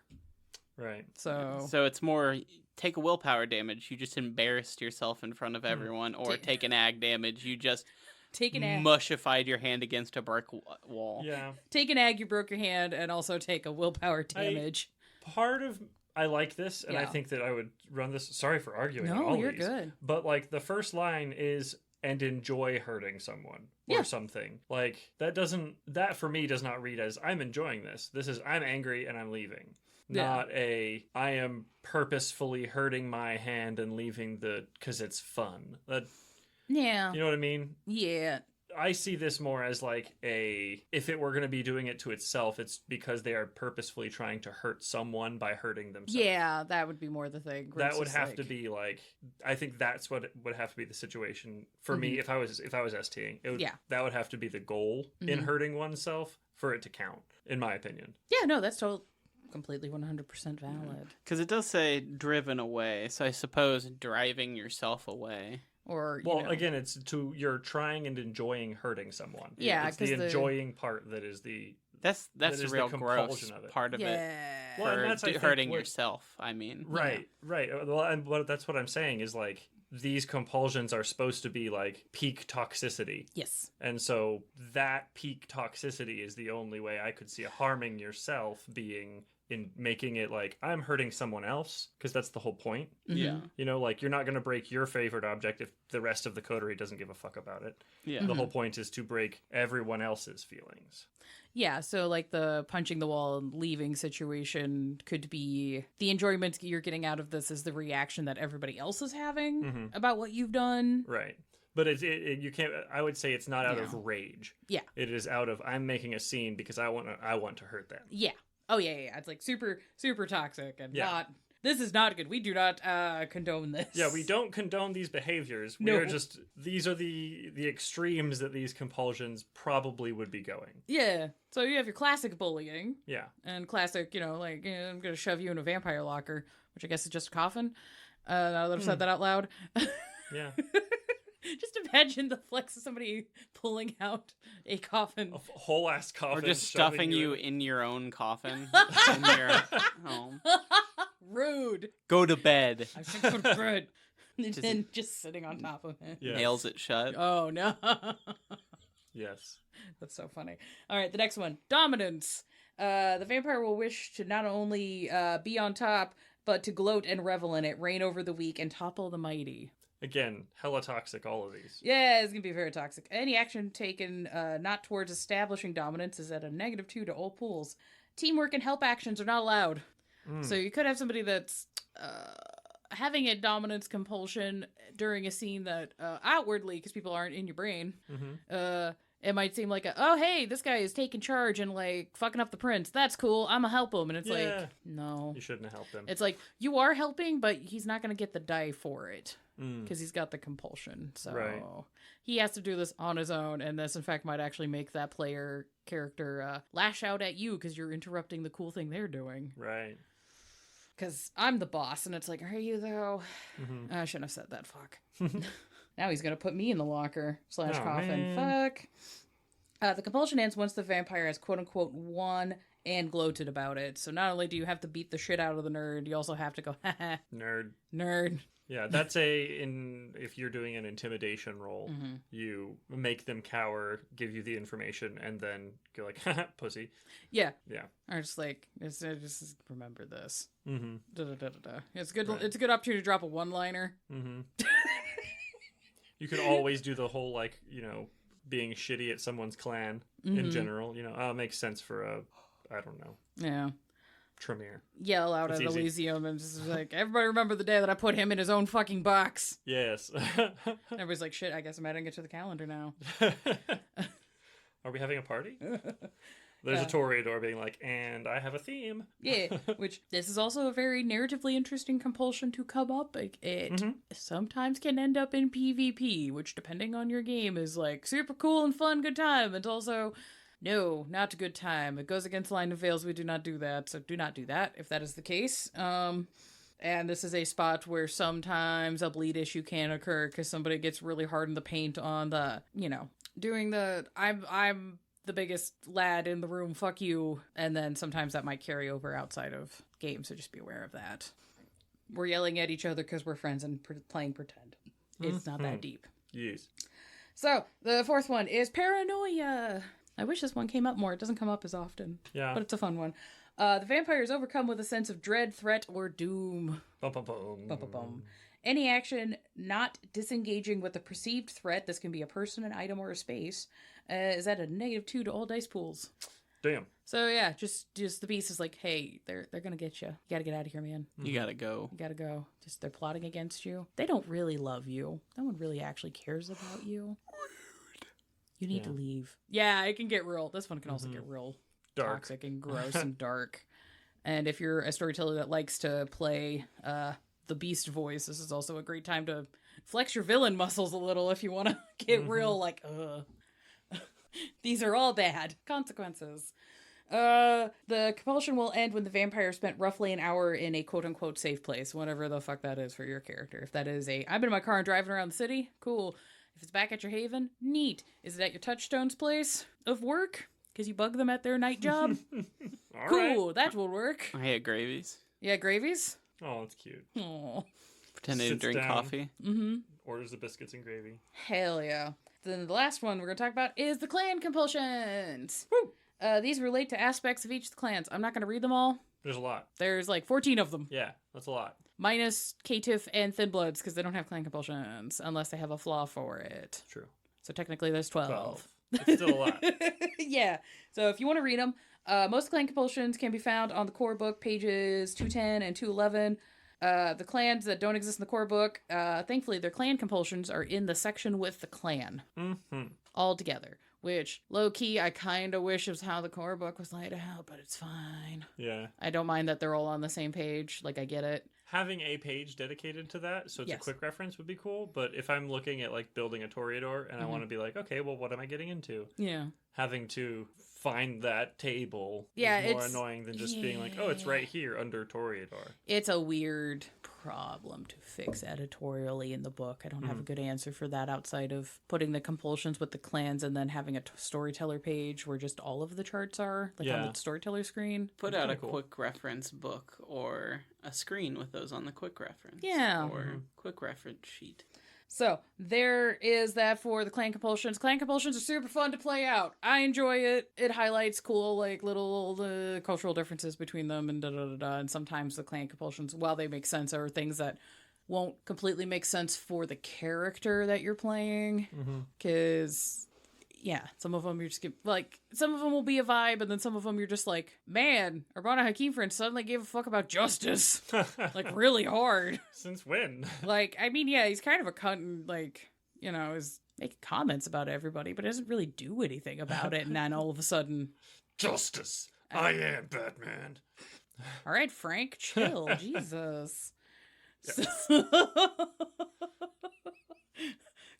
Speaker 3: Right.
Speaker 1: So it's more take a willpower damage. You just embarrassed yourself in front of everyone, or take an ag damage. You just mushified your hand against a brick wall.
Speaker 3: Yeah.
Speaker 2: Take an ag, you broke your hand, and also take a willpower damage.
Speaker 3: I like this, and I think that I would run this. Sorry for arguing.
Speaker 2: No, you're good.
Speaker 3: But like the first line is and enjoy hurting someone or something. Like that for me does not read as I'm enjoying this. This is I'm angry and I'm leaving. Not I am purposefully hurting my hand and leaving because it's fun.
Speaker 2: Yeah.
Speaker 3: You know what I mean?
Speaker 2: Yeah.
Speaker 3: I see this more as like if it were going to be doing it to itself, it's because they are purposefully trying to hurt someone by hurting themselves.
Speaker 2: Yeah, that would be more the thing.
Speaker 3: That would have to be like, I think that's what would have to be the situation for me if I was STing. That would have to be the goal in hurting oneself for it to count, in my opinion.
Speaker 2: Yeah, no, that's completely 100% valid.
Speaker 1: Because it does say driven away, so I suppose driving yourself away.
Speaker 2: Or
Speaker 3: again, it's you're trying and enjoying hurting someone.
Speaker 2: Yeah,
Speaker 3: it's the enjoying part that is
Speaker 1: that's the real gross part of it.
Speaker 2: Well,
Speaker 1: and that's hurting yourself. I mean,
Speaker 3: right. Well, and that's what I'm saying is like these compulsions are supposed to be like peak toxicity.
Speaker 2: Yes,
Speaker 3: and so that peak toxicity is the only way I could see harming yourself being. In making it like I'm hurting someone else, because that's the whole point.
Speaker 1: Yeah.
Speaker 3: Like you're not going to break your favorite object if the rest of the coterie doesn't give a fuck about it.
Speaker 1: Yeah.
Speaker 3: The whole point is to break everyone else's feelings.
Speaker 2: Yeah, so like the punching the wall and leaving situation could be the enjoyment you're getting out of this is the reaction that everybody else is having about what you've done.
Speaker 3: Right. But you can't. I would say it's not out of rage.
Speaker 2: Yeah.
Speaker 3: It is out of I'm making a scene because I want to hurt them.
Speaker 2: Yeah. Oh, yeah. It's like super, super toxic and this is not good. We do not condone this.
Speaker 3: Yeah, we don't condone these behaviors.
Speaker 2: No.
Speaker 3: These are the extremes that these compulsions probably would be going.
Speaker 2: Yeah. So you have your classic bullying.
Speaker 3: Yeah. And
Speaker 2: classic, I'm going to shove you in a vampire locker, which I guess is just a coffin. Now that I've said that out loud.
Speaker 3: Yeah.
Speaker 2: Just imagine the flex of somebody pulling out a coffin.
Speaker 3: A whole ass coffin.
Speaker 1: Or just stuffing you in your own coffin in your home.
Speaker 2: Rude.
Speaker 1: Go to bed.
Speaker 2: I think go to bed. And then just sitting on top of it.
Speaker 3: Yes.
Speaker 1: Nails it shut.
Speaker 2: Oh, no.
Speaker 3: Yes.
Speaker 2: That's so funny. All right, the next one. Dominance. The vampire will wish to not only be on top, but to gloat and revel in it, reign over the weak, and topple the mighty.
Speaker 3: Again, hella toxic, all of these.
Speaker 2: Yeah, it's going to be very toxic. Any action taken not towards establishing dominance is at a -2 to all pools. Teamwork and help actions are not allowed. So you could have somebody that's having a dominance compulsion during a scene that outwardly, because people aren't in your brain, it might seem like oh, hey, this guy is taking charge and like fucking up the prince. That's cool. I'm going to help him. And it's like, no.
Speaker 3: You shouldn't have helped him.
Speaker 2: It's like, you are helping, but he's not going to get the die for it. Because he's got the compulsion. So he has to do this on his own. And this, in fact, might actually make that player character lash out at you because you're interrupting the cool thing they're doing.
Speaker 3: Right.
Speaker 2: Because I'm the boss. And it's like, are you, though? I shouldn't have said that. Fuck. Now he's going to put me in the locker / coffin.
Speaker 3: Man.
Speaker 2: Fuck. The compulsion ends once the vampire has quote-unquote won and gloated about it. So not only do you have to beat the shit out of the nerd, you also have to go, haha.
Speaker 3: Nerd.
Speaker 2: Nerd.
Speaker 3: Yeah, that's if you're doing an intimidation roll, you make them cower, give you the information, and then go like, haha, pussy.
Speaker 2: Yeah.
Speaker 3: Yeah.
Speaker 2: Or just like, just remember this.
Speaker 3: Mm-hmm.
Speaker 2: It's good.
Speaker 3: Right.
Speaker 2: It's a good opportunity to drop a one-liner.
Speaker 3: Mm-hmm. You could always do the whole, like, being shitty at someone's clan in general. It makes sense for I don't know.
Speaker 2: Yeah.
Speaker 3: Tremere.
Speaker 2: Yell out at Elysium and just like, everybody remember the day that I put him in his own fucking box.
Speaker 3: Yes.
Speaker 2: Everybody's like, shit, I guess I'm adding it to the calendar now.
Speaker 3: Are we having a party? There's a Toreador being like, and I have a theme.
Speaker 2: Yeah, which this is also a very narratively interesting compulsion to come up. It sometimes can end up in PvP, which depending on your game is like super cool and fun, good time. It's also, no, not a good time. It goes against Line of Veils. We do not do that, so do not do that if that is the case. And this is a spot where sometimes a bleed issue can occur because somebody gets really hard in the paint on the, doing the, I'm the biggest lad in the room, fuck you. And then sometimes that might carry over outside of games, so just be aware of that. We're yelling at each other because we're friends and playing pretend. It's not that deep.
Speaker 3: Yes.
Speaker 2: So, the fourth one is paranoia. I wish this one came up more. It doesn't come up as often.
Speaker 3: Yeah.
Speaker 2: But it's a fun one. The vampire is overcome with a sense of dread, threat, or doom.
Speaker 3: Bum, bum, bum.
Speaker 2: Bum, bum, bum. Any action not disengaging with a perceived threat, this can be a person, an item, or a space, is at a -2 to all dice pools.
Speaker 3: Damn.
Speaker 2: So yeah, just the beast is like, hey, they're gonna get you. You gotta get out of here, man.
Speaker 1: You gotta go.
Speaker 2: You gotta go. Just they're plotting against you. They don't really love you. No one really actually cares about you. You need to leave. Yeah, it can get real. This one can also get real
Speaker 3: Dark.
Speaker 2: toxic and gross and dark. And if you're a storyteller that likes to play the beast voice, this is also a great time to flex your villain muscles a little if you want to get real like, these are all bad consequences. The compulsion will end when the vampire spent roughly an hour in a quote-unquote safe place, whatever the fuck that is for your character. If that is I've been in my car and driving around the city, cool. If it's back at your haven, neat. Is it at your touchstone's place of work? Because you bug them at their night job? Cool,
Speaker 3: right.
Speaker 2: that will work.
Speaker 1: I had gravies.
Speaker 2: Yeah, gravies?
Speaker 3: Oh, that's cute.
Speaker 2: Oh.
Speaker 1: Pretending to
Speaker 3: Sits
Speaker 1: drink
Speaker 3: down.
Speaker 1: coffee.
Speaker 2: Mm-hmm.
Speaker 3: Orders the biscuits and gravy.
Speaker 2: Hell yeah. Then the last one we're going to talk about is the clan compulsions.
Speaker 3: Woo!
Speaker 2: These relate to aspects of each of the clans. I'm not going to read them all.
Speaker 3: There's a lot.
Speaker 2: There's like 14 of them.
Speaker 3: Yeah, that's a lot.
Speaker 2: Minus Caitiff and Thin Bloods because they don't have clan compulsions unless they have a flaw for it.
Speaker 3: True.
Speaker 2: So technically there's 12.
Speaker 3: It's still a lot.
Speaker 2: Yeah. So if you want to read them, most clan compulsions can be found on the core book, pages 210 and 211. The clans that don't exist in the core book, thankfully their clan compulsions are in the section with the clan.
Speaker 3: Mm-hmm.
Speaker 2: All together. Which, low-key, I kind of wish it was how the core book was laid out, but it's fine.
Speaker 3: Yeah.
Speaker 2: I don't mind that they're all on the same page. Like, I get it.
Speaker 3: Having a page dedicated to that, so it's
Speaker 2: Yes.
Speaker 3: a quick reference, would be cool. But if I'm looking at, like, building a Toreador and I want to be like, okay, well, what am I getting into?
Speaker 2: Yeah.
Speaker 3: Having to find that table
Speaker 2: Yeah,
Speaker 3: is more
Speaker 2: it's-
Speaker 3: annoying than just being like, oh, it's right here under Toreador.
Speaker 2: It's a weird problem to fix editorially in the book. I don't have a good answer for that outside of putting the compulsions with the clans and then having a storyteller page where just all of the charts are, like on
Speaker 3: Yeah.
Speaker 2: the storyteller screen.
Speaker 1: Put
Speaker 3: That's
Speaker 1: out a
Speaker 3: kinda cool.
Speaker 1: quick reference book or a screen with those on the quick reference.
Speaker 2: Yeah.
Speaker 1: Or quick reference sheet.
Speaker 2: So there is that for the clan compulsions. Clan compulsions are super fun to play out. I enjoy it. It highlights cool, like, little cultural differences between them and da-da-da-da. And sometimes the clan compulsions, while they make sense, are things that won't completely make sense for the character that you're playing. Because, yeah, some of them you're just, like, some of them will be a vibe, and then some of them you're just like, man, Urbana Hakim friend suddenly gave a fuck about justice. Like, really hard.
Speaker 3: Since when?
Speaker 2: Like, I mean, yeah, he's kind of a cunt and, like, is making comments about everybody, but doesn't really do anything about it. And then all of a sudden,
Speaker 3: Justice! I am Batman.
Speaker 2: all right, Frank, chill. Jesus.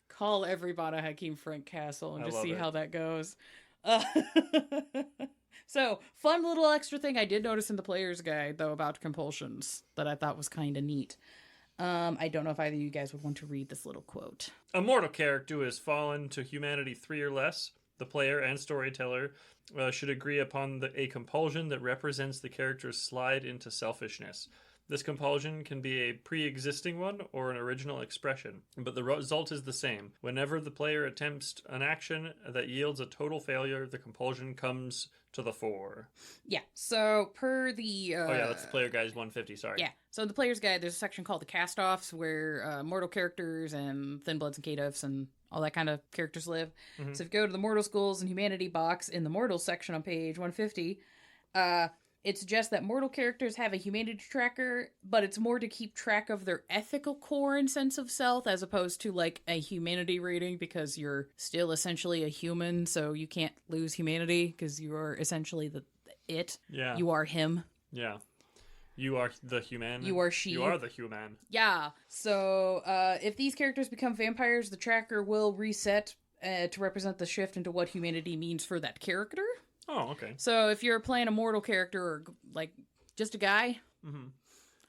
Speaker 2: Call everybody Hakeem Frank Castle and
Speaker 3: I
Speaker 2: just
Speaker 3: love
Speaker 2: see
Speaker 3: it.
Speaker 2: how that goes. So, fun little extra thing I did notice in the player's guide, though, about compulsions that I thought was kind of neat. I don't know if either of you guys would want to read this little quote.
Speaker 3: A mortal character who has fallen to humanity 3 or less, the player and storyteller should agree upon a compulsion that represents the character's slide into selfishness. This compulsion can be a pre-existing one or an original expression, but the result is the same. Whenever the player attempts an action that yields a total failure, the compulsion comes to the fore.
Speaker 2: Yeah. So per the
Speaker 3: Oh yeah, that's the player guide 150. Sorry.
Speaker 2: Yeah. So in the player's guide, there's a section called the cast-offs where mortal characters and thin bloods and K-Duffs and all that kind of characters live.
Speaker 3: Mhm.
Speaker 2: So if you go to the mortal schools and humanity box in the mortal section on page 150, it suggests that mortal characters have a humanity tracker, but it's more to keep track of their ethical core and sense of self as opposed to like a humanity rating, because you're still essentially a human, so you can't lose humanity because you are essentially it.
Speaker 3: Yeah.
Speaker 2: You are him.
Speaker 3: Yeah. You are the human.
Speaker 2: You are she.
Speaker 3: You are the human.
Speaker 2: Yeah. So if these characters become vampires, the tracker will reset to represent the shift into what humanity means for that character.
Speaker 3: Oh, okay.
Speaker 2: So if you're playing a mortal character or like just a guy,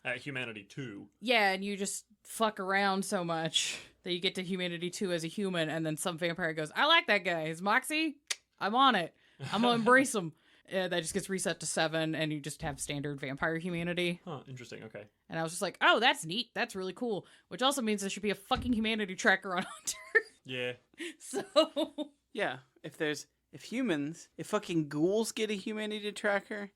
Speaker 3: At Humanity 2.
Speaker 2: yeah, and you just fuck around so much that you get to Humanity 2 as a human, and then some vampire goes, I like that guy. His moxie, I'm on it. I'm gonna embrace him. That just gets reset to 7, and you just have standard vampire humanity.
Speaker 3: Huh, interesting. Okay.
Speaker 2: And I was just like, oh, that's neat. That's really cool. Which also means there should be a fucking humanity tracker on Hunter.
Speaker 3: Yeah.
Speaker 2: So
Speaker 1: Yeah, if fucking ghouls get a humanity tracker,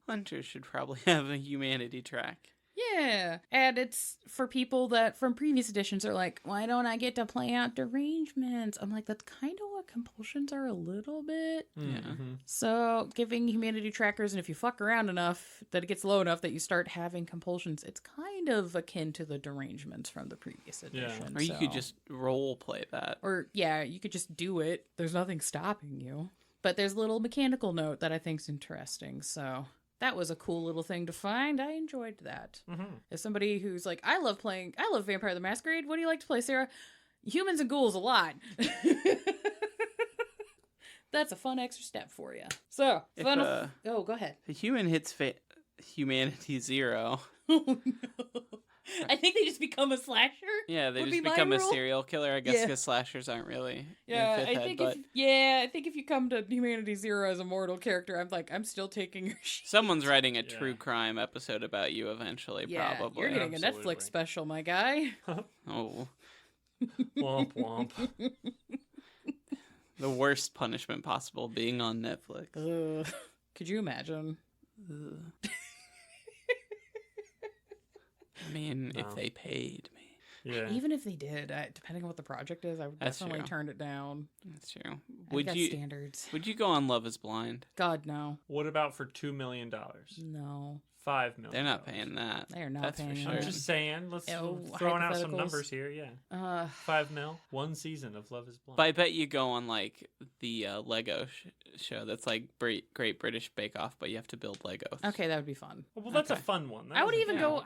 Speaker 1: hunters should probably have a humanity track.
Speaker 2: yeah. And it's for people that from previous editions are like, why don't I get to play out derangements? I'm like, that's kind of what compulsions are a little bit.
Speaker 1: Yeah.
Speaker 2: So giving humanity trackers, and if you fuck around enough that it gets low enough that you start having compulsions, it's kind of akin to the derangements from the previous edition.
Speaker 1: Or you could just role play that.
Speaker 2: Or, yeah, you could just do it. There's nothing stopping you. But there's a little mechanical note that I think's interesting, so that was a cool little thing to find. I enjoyed that. As somebody who's like, I love Vampire the Masquerade. What do you like to play, Sarah? Humans and ghouls a lot. That's a fun extra step for you. So, go ahead.
Speaker 1: A human hits humanity 0.
Speaker 2: Oh, no. I think they just become a slasher.
Speaker 1: Yeah, they
Speaker 2: would
Speaker 1: just
Speaker 2: be my
Speaker 1: become a
Speaker 2: rule.
Speaker 1: serial killer, I guess, because slashers aren't really
Speaker 2: Yeah,
Speaker 1: in fifth head, but
Speaker 2: I think if you come to Humanity 0 as a mortal character, I'm still taking your shit.
Speaker 1: someone's writing a true crime episode about you eventually, probably.
Speaker 2: You're getting a
Speaker 3: Absolutely.
Speaker 2: Netflix special, my guy.
Speaker 1: Oh,
Speaker 3: Womp womp.
Speaker 1: the worst punishment possible, being on Netflix.
Speaker 2: Could you imagine?
Speaker 1: Ugh. I mean,
Speaker 3: No.
Speaker 1: if they paid me.
Speaker 3: Yeah.
Speaker 2: Even if they did, depending on what the project is, I would
Speaker 1: That's
Speaker 2: definitely
Speaker 1: true.
Speaker 2: turn it down.
Speaker 1: That's true.
Speaker 2: I've got standards.
Speaker 1: Would you go on Love is Blind?
Speaker 2: God, no.
Speaker 3: What about for $2 million?
Speaker 2: No.
Speaker 3: $5 million.
Speaker 1: They're not paying that.
Speaker 2: They are not
Speaker 1: That's
Speaker 2: paying
Speaker 1: for
Speaker 2: that.
Speaker 1: sure.
Speaker 3: I'm just saying. Let's
Speaker 2: Oh,
Speaker 3: throwing out some
Speaker 2: hypotheticals.
Speaker 3: numbers here. Yeah. 5 mil. 1 season of Love is Blind.
Speaker 1: But I bet you go on like the Lego show that's like Great British Bake Off, but you have to build Legos.
Speaker 2: Okay, that would be fun.
Speaker 3: Well, that's
Speaker 1: Okay.
Speaker 3: a fun one. That
Speaker 2: I would
Speaker 3: was a
Speaker 2: even
Speaker 3: fun
Speaker 2: go.
Speaker 3: one.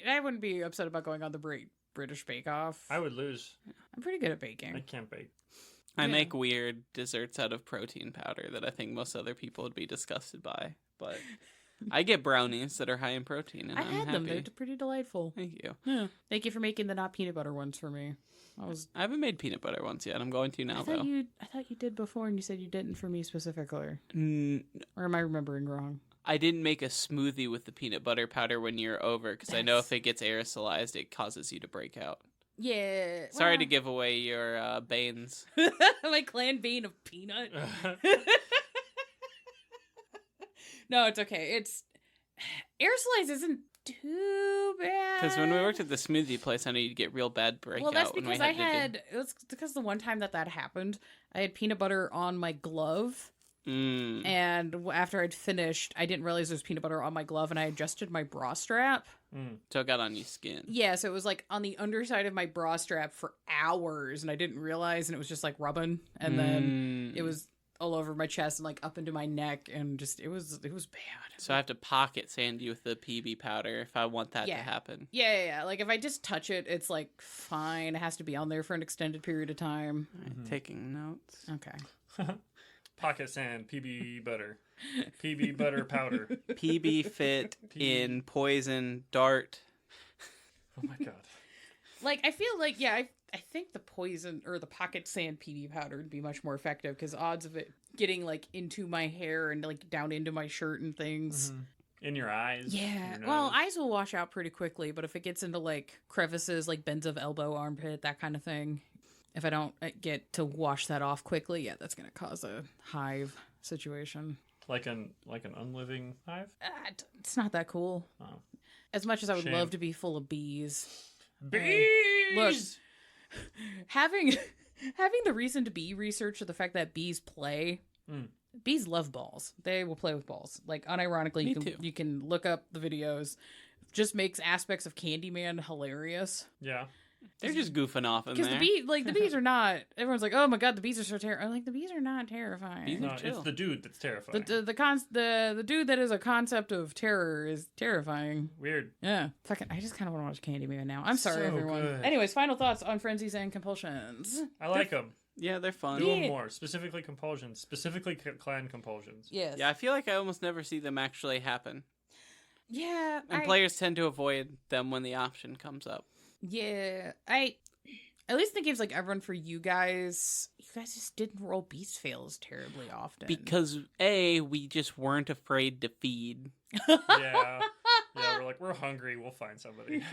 Speaker 2: I wouldn't be upset about going on the British Bake Off.
Speaker 3: I would lose.
Speaker 2: I'm pretty good at
Speaker 3: I
Speaker 2: baking.
Speaker 3: can't bake.
Speaker 1: I
Speaker 2: Yeah.
Speaker 1: make weird desserts out of protein powder that I think most other people would be disgusted by, but I get brownies that are high in protein, and
Speaker 2: I've
Speaker 1: I'm
Speaker 2: had them.
Speaker 1: happy.
Speaker 2: They're pretty delightful.
Speaker 1: Thank you.
Speaker 2: Yeah. Thank you for making the not peanut butter ones for me.
Speaker 1: I haven't made peanut butter once yet. I'm going to now, though.
Speaker 2: I thought you did before, and you said you didn't for me specifically.
Speaker 1: Mm,
Speaker 2: Or am I remembering wrong?
Speaker 1: I didn't make a smoothie with the peanut butter powder when you're over, because I know
Speaker 2: That's-
Speaker 1: if it gets aerosolized, it causes you to break out.
Speaker 2: Yeah.
Speaker 1: Sorry to give away your Banes.
Speaker 2: my clan bean of peanut. No, it's okay. It's aerosolize isn't too bad.
Speaker 1: Because when we worked at the smoothie place, I know you'd get real bad breakout.
Speaker 2: Well, that's
Speaker 1: when
Speaker 2: because
Speaker 1: we had
Speaker 2: it was because the one time that happened, I had peanut butter on my glove. And after I'd finished, I didn't realize there was peanut butter on my glove, and I adjusted my bra strap.
Speaker 1: So it got on your skin.
Speaker 2: Yeah, so it was like on the underside of my bra strap for hours, and I didn't realize, and it was just like rubbing, and then it was all over my chest and like up into my neck, and just it was bad.
Speaker 1: So I have to pocket sand you with the PB powder if I want that to happen.
Speaker 2: Yeah. Like if I just touch it, it's like fine. It has to be on there for an extended period of time.
Speaker 1: Right, taking notes.
Speaker 2: Okay.
Speaker 3: Pocket sand, PB butter. PB butter powder.
Speaker 1: PB fit in poison dart.
Speaker 3: Oh my god.
Speaker 2: Like I feel like I think the poison or the pocket sand PB powder would be much more effective because odds of it getting like into my hair and like down into my shirt and things.
Speaker 3: in your eyes.
Speaker 2: Yeah.
Speaker 3: Your
Speaker 2: Well,
Speaker 3: nose.
Speaker 2: eyes will wash out pretty quickly, but if it gets into like crevices, like bends of elbow, armpit, that kind of thing, if I don't get to wash that off quickly, yeah, that's gonna cause a hive situation.
Speaker 3: Like an unliving hive.
Speaker 2: It's not that cool.
Speaker 3: Oh.
Speaker 2: As much as I would
Speaker 3: Shame.
Speaker 2: love to be full of bees.
Speaker 3: Bees.
Speaker 2: Look, having the reason to be research of the fact that bees play. Bees love balls. They will play with balls. Like, unironically, you can look up the videos. Just makes aspects of Candyman hilarious.
Speaker 3: Yeah.
Speaker 1: They're just goofing off in
Speaker 2: Because
Speaker 1: there.
Speaker 2: the bees are not. Everyone's like, "Oh my god, the bees are so terrifying." I'm like, the bees are not terrifying.
Speaker 1: Bees
Speaker 3: No,
Speaker 1: chill.
Speaker 3: it's the dude that's terrifying.
Speaker 2: The dude that is a concept of terror is terrifying.
Speaker 3: Weird.
Speaker 2: Yeah, fucking. I just kind of want to watch Candyman now. I'm sorry,
Speaker 3: So
Speaker 2: everyone.
Speaker 3: good.
Speaker 2: Anyways, final thoughts on frenzies and compulsions.
Speaker 3: I like them.
Speaker 1: Yeah, they're fun.
Speaker 3: Do them more. Specifically compulsions. Specifically clan compulsions.
Speaker 2: Yes.
Speaker 1: Yeah, I feel like I almost never see them actually happen.
Speaker 2: Yeah.
Speaker 1: And players tend to avoid them when the option comes up.
Speaker 2: Yeah. At least in the games like Everyone for you guys just didn't roll beast fails terribly often.
Speaker 1: Because, A, we just weren't afraid to feed.
Speaker 3: Yeah. Yeah, we're hungry. We'll find somebody.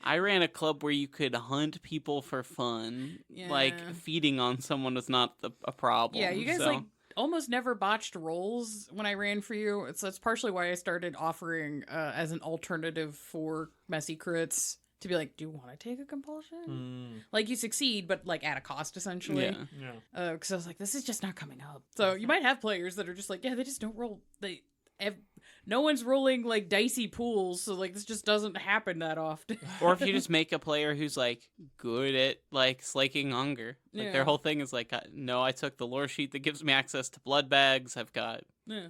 Speaker 1: I ran a club where you could hunt people for fun.
Speaker 2: Yeah.
Speaker 1: Like, feeding on someone was not a problem.
Speaker 2: Yeah, you guys
Speaker 1: so.
Speaker 2: like almost never botched rolls when I ran for you. That's partially why I started offering as an alternative for messy crits to be like, do you want to take a compulsion? Like, you succeed, but like at a cost essentially.
Speaker 1: Yeah.
Speaker 3: Yeah.
Speaker 2: Because I was like, this is just not coming up. So you might have players that are just like, yeah, they just don't roll. No one's rolling like dicey pools, so like this just doesn't happen that often.
Speaker 1: Or if you just make a player who's like good at like slaking hunger. Like
Speaker 2: Yeah.
Speaker 1: their whole thing is like, no, I took the lore sheet that gives me access to blood bags. I've got
Speaker 2: Yeah.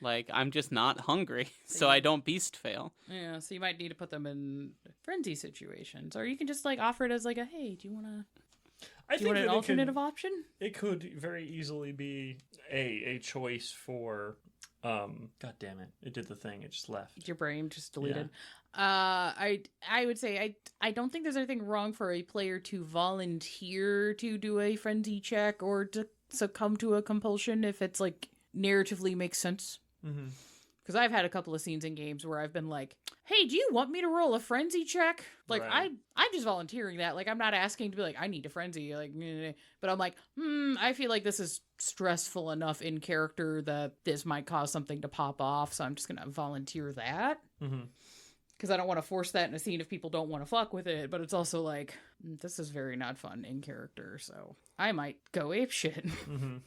Speaker 1: like, I'm just not hungry, so I don't beast fail.
Speaker 2: Yeah, so you might need to put them in frenzy situations, or you can just like offer it as like a, hey, do you want an alternative option?
Speaker 3: It could very easily be a choice for. God damn it! It did the thing. It just left.
Speaker 2: Your brain just deleted. I would say I don't think there's anything wrong for a player to volunteer to do a frenzy check or to succumb to a compulsion if it's like narratively makes sense.
Speaker 3: Mm-hmm.
Speaker 2: Because I've had a couple of scenes in games where I've been like, hey, do you want me to roll a frenzy check? Like,
Speaker 3: Right.
Speaker 2: I'm just volunteering that. Like, I'm not asking to be like, I need a frenzy. Like, but I'm like, I feel like this is stressful enough in character that this might cause something to pop off. So I'm just going to volunteer that.
Speaker 3: Mm-hmm.
Speaker 2: Because I don't want to force that in a scene if people don't want to fuck with it. But it's also like, this is very not fun in character. So I might go apeshit.
Speaker 3: Mm-hmm.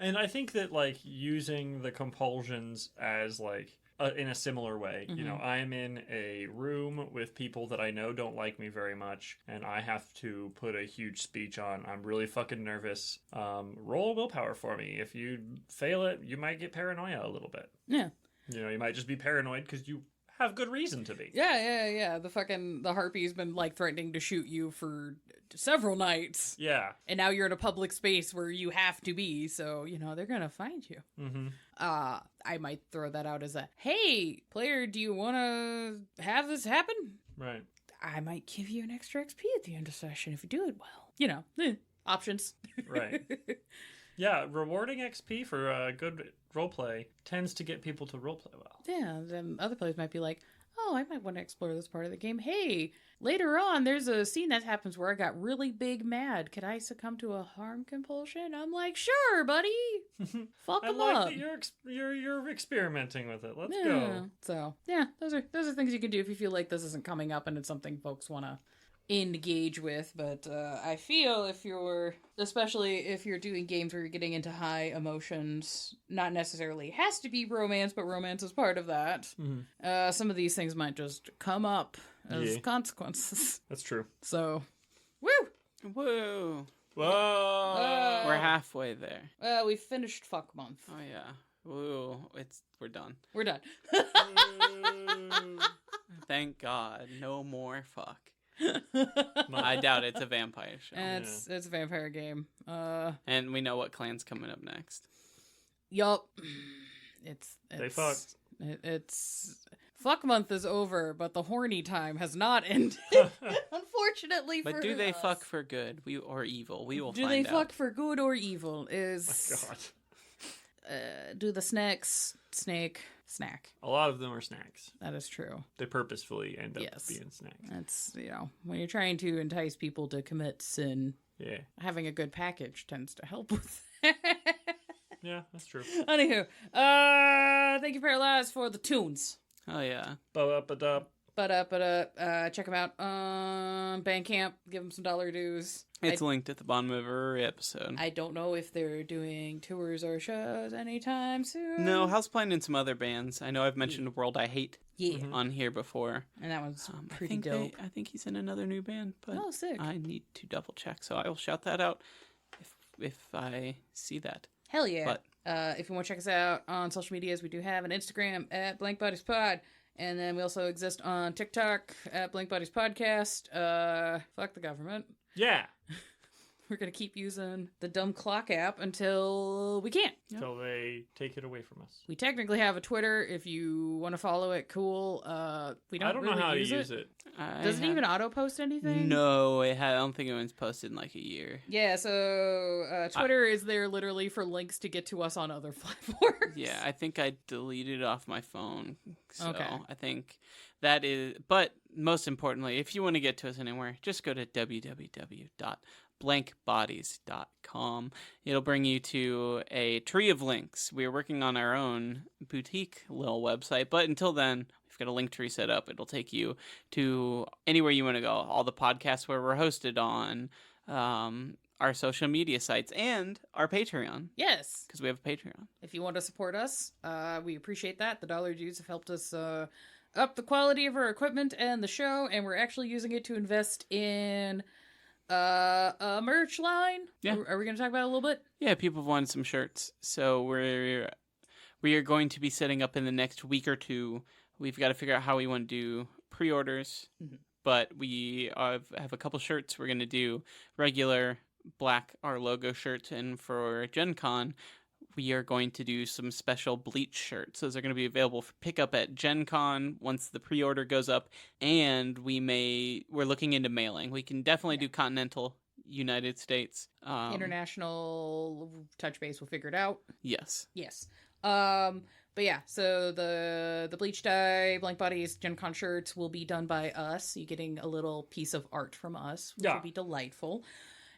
Speaker 3: And I think that, like, using the compulsions as, like, in a similar way, you know, I'm in a room with people that I know don't like me very much, and I have to put a huge speech on. I'm really fucking nervous. Roll willpower for me. If you fail it, you might get paranoia a little bit.
Speaker 2: Yeah.
Speaker 3: You know, you might just be paranoid because you have good reason to be.
Speaker 2: Yeah. The harpy's been like threatening to shoot you for several nights.
Speaker 3: Yeah.
Speaker 2: And now you're in a public space where you have to be, so, you know, they're gonna find you.
Speaker 3: Mm-hmm.
Speaker 2: I might throw that out as a, hey, player, do you want to have this happen?
Speaker 3: Right.
Speaker 2: I might give you an extra XP at the end of session if you do it well. You know, options.
Speaker 3: Right. Yeah, rewarding XP for good roleplay tends to get people to roleplay well.
Speaker 2: Yeah, then other players might be like, oh, I might want to explore this part of the game. Hey, later on, there's a scene that happens where I got really big mad. Could I succumb to a harm compulsion? I'm like, sure, buddy. Fuck
Speaker 3: I
Speaker 2: them
Speaker 3: like
Speaker 2: up.
Speaker 3: that you're experimenting with it. Let's
Speaker 2: Yeah.
Speaker 3: go.
Speaker 2: So, yeah, those are things you can do if you feel like this isn't coming up and it's something folks want to engage with. But I feel especially if you're doing games where you're getting into high emotions, not necessarily has to be romance, but romance is part of that.
Speaker 3: Mm-hmm.
Speaker 2: Some of these things might just come up as consequences.
Speaker 3: That's true.
Speaker 2: So, woo!
Speaker 1: Woo!
Speaker 3: Whoa!
Speaker 1: We're halfway there.
Speaker 2: We finished fuck month.
Speaker 1: Oh yeah. Woo! We're done.
Speaker 2: We're done.
Speaker 1: Thank God, no more fuck. I doubt it's a vampire show.
Speaker 2: It's a vampire game.
Speaker 1: And we know what clan's coming up next.
Speaker 2: Yup.
Speaker 3: They fucked.
Speaker 2: It's fuck month is over, but the horny time has not ended. Unfortunately,
Speaker 1: But
Speaker 2: for
Speaker 1: do they
Speaker 2: us.
Speaker 1: fuck for good? Or evil? We will
Speaker 2: Do
Speaker 1: find
Speaker 2: they
Speaker 1: out.
Speaker 2: fuck for good or evil? Is
Speaker 3: God.
Speaker 2: do the snake snack.
Speaker 3: A lot of them are snacks.
Speaker 2: That is true.
Speaker 3: They purposefully end up
Speaker 2: Yes.
Speaker 3: being snacks.
Speaker 2: That's, when you're trying to entice people to commit sin,
Speaker 3: Yeah.
Speaker 2: having a good package tends to help with that.
Speaker 3: Yeah, that's true.
Speaker 2: Anywho, thank you, Paralyze, for the tunes.
Speaker 1: Oh yeah.
Speaker 3: Ba-da-ba-da.
Speaker 2: Check them out on Bandcamp. Give them some dollar dues.
Speaker 1: It's linked at the bottom of every episode.
Speaker 2: I don't know if they're doing tours or shows anytime soon.
Speaker 1: No, Houseplant and some other bands. I know I've mentioned World I Hate on here before.
Speaker 2: And that one's pretty dope.
Speaker 1: I think he's in another new band, but
Speaker 2: Oh, sick.
Speaker 1: I need to double check, so I will shout that out if I see that.
Speaker 2: Hell yeah.
Speaker 1: But
Speaker 2: if you want to check us out on social medias, we do have an Instagram at Blank Bodies Pod. And then we also exist on TikTok at Blank Bodies Podcast. Fuck the government.
Speaker 3: Yeah.
Speaker 2: We're going to keep using the dumb clock app until we can't.
Speaker 3: Until they take it away from us.
Speaker 2: We technically have a Twitter. If you want to follow it, cool. We don't
Speaker 3: I don't
Speaker 2: really
Speaker 3: know how to
Speaker 2: use
Speaker 3: use it.
Speaker 2: Does it even auto-post anything?
Speaker 1: No, I don't think anyone's posted in like a year.
Speaker 2: Yeah, so Twitter is there literally for links to get to us on other platforms.
Speaker 1: Yeah, I think I deleted it off my phone. So
Speaker 2: Okay.
Speaker 1: I think that is... But most importantly, if you want to get to us anywhere, just go to www.blankbodies.com. It'll bring you to a tree of links. We're working on our own boutique little website, but until then, we've got a link tree set up. It'll take you to anywhere you want to go. All the podcasts where we're hosted on, our social media sites, and our Patreon,
Speaker 2: Yes.
Speaker 1: because we have a Patreon.
Speaker 2: If you want to support us, we appreciate that. The dollar dues have helped us up the quality of our equipment and the show, and we're actually using it to invest in a merch line.
Speaker 1: Yeah.
Speaker 2: Are we going to talk about it a little bit?
Speaker 1: Yeah, people have wanted some shirts, so we are going to be setting up in the next week or two. We've got to figure out how we want to do pre-orders, but we have a couple shirts. We're going to do regular black, our logo shirts, and for Gen Con, we are going to do some special bleach shirts. Those are going to be available for pickup at Gen Con once the pre-order goes up, and we're looking into mailing. We can definitely do continental United States.
Speaker 2: International touch base, we'll figure it out.
Speaker 1: Yes.
Speaker 2: Yes. But yeah, so the bleach dye Blank Bodies Gen Con shirts will be done by us. You're getting a little piece of art from us, which will be delightful.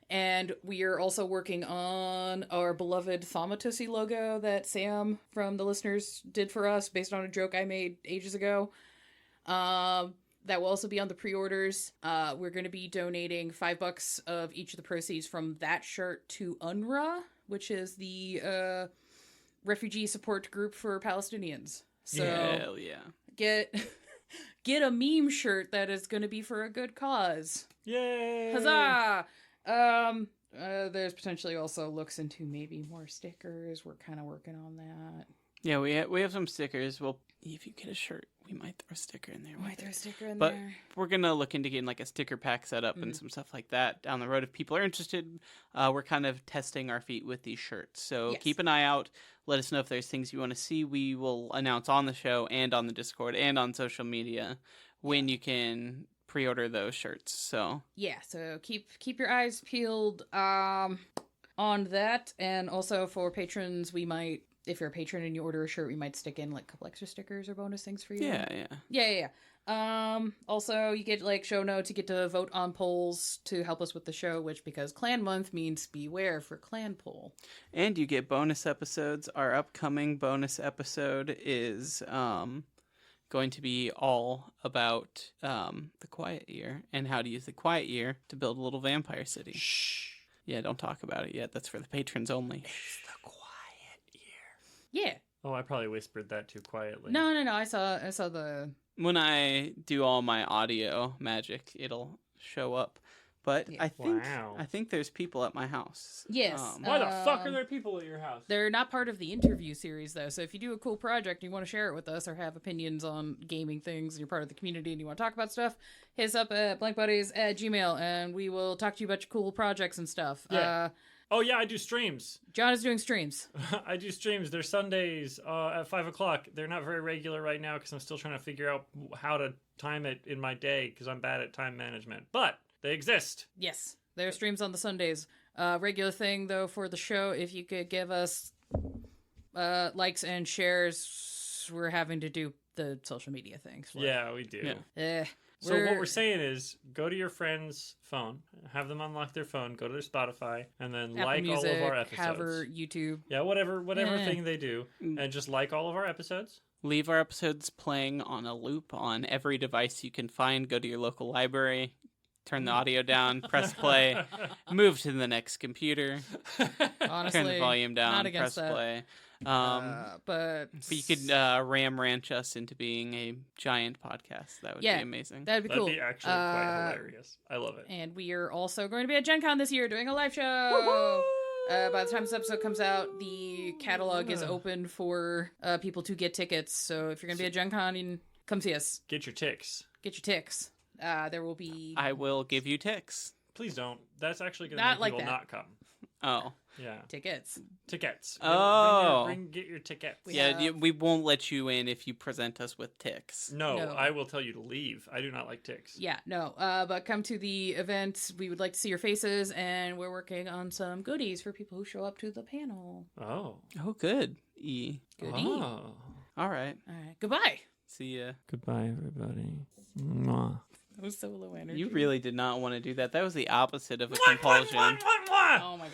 Speaker 2: And we are also working on our beloved Thaumatussi logo that Sam from the listeners did for us based on a joke I made ages ago. That will also be on the pre-orders. We're going to be donating $5 of each of the proceeds from that shirt to UNRWA, which is the refugee support group for Palestinians. So
Speaker 1: Hell yeah.
Speaker 2: get a meme shirt that is going to be for a good cause.
Speaker 3: Yay!
Speaker 2: Huzzah! There's potentially also looks into maybe more stickers. We're kind of working on that.
Speaker 1: Yeah, we have some stickers. Well, if you get a shirt, we might throw a sticker in there.
Speaker 2: Might throw a sticker in
Speaker 1: But
Speaker 2: there.
Speaker 1: we're gonna look into getting like a sticker pack set up and some stuff like that down the road if people are interested. We're kind of testing our feet with these shirts, so
Speaker 2: Yes.
Speaker 1: keep an eye out. Let us know if there's things you want to see. We will announce on the show and on the Discord and on social media when you can pre-order those shirts. So
Speaker 2: Yeah, so keep your eyes peeled on that, and also for patrons, we might, if you're a patron and you order a shirt, we might stick in like a couple extra stickers or bonus things for you.
Speaker 1: yeah.
Speaker 2: Also, you get like show notes. You get to vote on polls to help us with the show, which because Clan Month means beware for Clan poll.
Speaker 1: And you get bonus episodes. Our upcoming bonus episode is going to be all about the Quiet Year and how to use the Quiet Year to build a little vampire city. Shh. Yeah, don't talk about it yet. That's for the patrons only. It's the Quiet Year.
Speaker 2: Yeah.
Speaker 3: Oh, I probably whispered that too quietly.
Speaker 2: No. I saw the.
Speaker 1: When I do all my audio magic, it'll show up. But
Speaker 2: Yeah.
Speaker 1: I think there's people at my house.
Speaker 2: Yes.
Speaker 3: Why the fuck are there people at your house?
Speaker 2: They're not part of the interview series, though. So if you do a cool project and you want to share it with us or have opinions on gaming things, and you're part of the community and you want to talk about stuff, hit us up at blankbuddies@gmail.com and we will talk to you about your cool projects and stuff.
Speaker 3: Yeah. Oh, yeah, I do streams.
Speaker 2: John is doing streams.
Speaker 3: I do streams. They're Sundays at 5 o'clock. They're not very regular right now because I'm still trying to figure out how to time it in my day because I'm bad at time management. But they exist.
Speaker 2: Yes, there are streams on the Sundays. Regular thing, though, for the show, if you could give us likes and shares we're having to do the social media things. For.
Speaker 3: Yeah, we do.
Speaker 1: Yeah.
Speaker 3: So what we're saying is, go to your friend's phone, have them unlock their phone, go to their Spotify, and then
Speaker 2: Apple
Speaker 3: like
Speaker 2: Music,
Speaker 3: all of our episodes.
Speaker 2: Hover, YouTube.
Speaker 3: Yeah, whatever thing they do, and just like all of our episodes.
Speaker 1: Leave our episodes playing on a loop on every device you can find. Go to your local library, turn the audio down, press play, move to the next computer,
Speaker 2: Honestly,
Speaker 1: turn the volume down,
Speaker 2: not against
Speaker 1: press
Speaker 2: that.
Speaker 1: play.
Speaker 2: But
Speaker 1: you could ram ranch us into being a giant podcast. That would be amazing.
Speaker 2: That'd be cool.
Speaker 3: That'd be actually quite hilarious. I love it.
Speaker 2: And we are also going to be at Gen Con this year doing a live show. By the time this episode comes out, the catalog is open for people to get tickets. So if you're going to be at Gen Con, come see us.
Speaker 3: Get your ticks.
Speaker 2: Get your ticks. There will be...
Speaker 1: I will give you ticks.
Speaker 3: Please don't. That's actually going to
Speaker 2: Not
Speaker 3: make
Speaker 2: like
Speaker 3: people
Speaker 2: that.
Speaker 3: not come.
Speaker 1: Oh.
Speaker 3: Yeah.
Speaker 2: Tickets.
Speaker 3: Tickets.
Speaker 1: Oh.
Speaker 3: Get your tickets.
Speaker 1: We won't let you in if you present us with ticks.
Speaker 3: No,
Speaker 2: No.
Speaker 3: I will tell you to leave. I do not like ticks.
Speaker 2: Yeah, no. But come to the event. We would like to see your faces, and we're working on some goodies for people who show up to the panel.
Speaker 3: Oh.
Speaker 1: Oh, good. E.
Speaker 2: Goodie.
Speaker 3: Oh.
Speaker 1: All right.
Speaker 2: All right. Goodbye.
Speaker 1: See ya.
Speaker 3: Goodbye, everybody. Mwah.
Speaker 2: That was so low energy.
Speaker 1: You really did not want to do that. That was the opposite of a compulsion.
Speaker 2: Oh my god.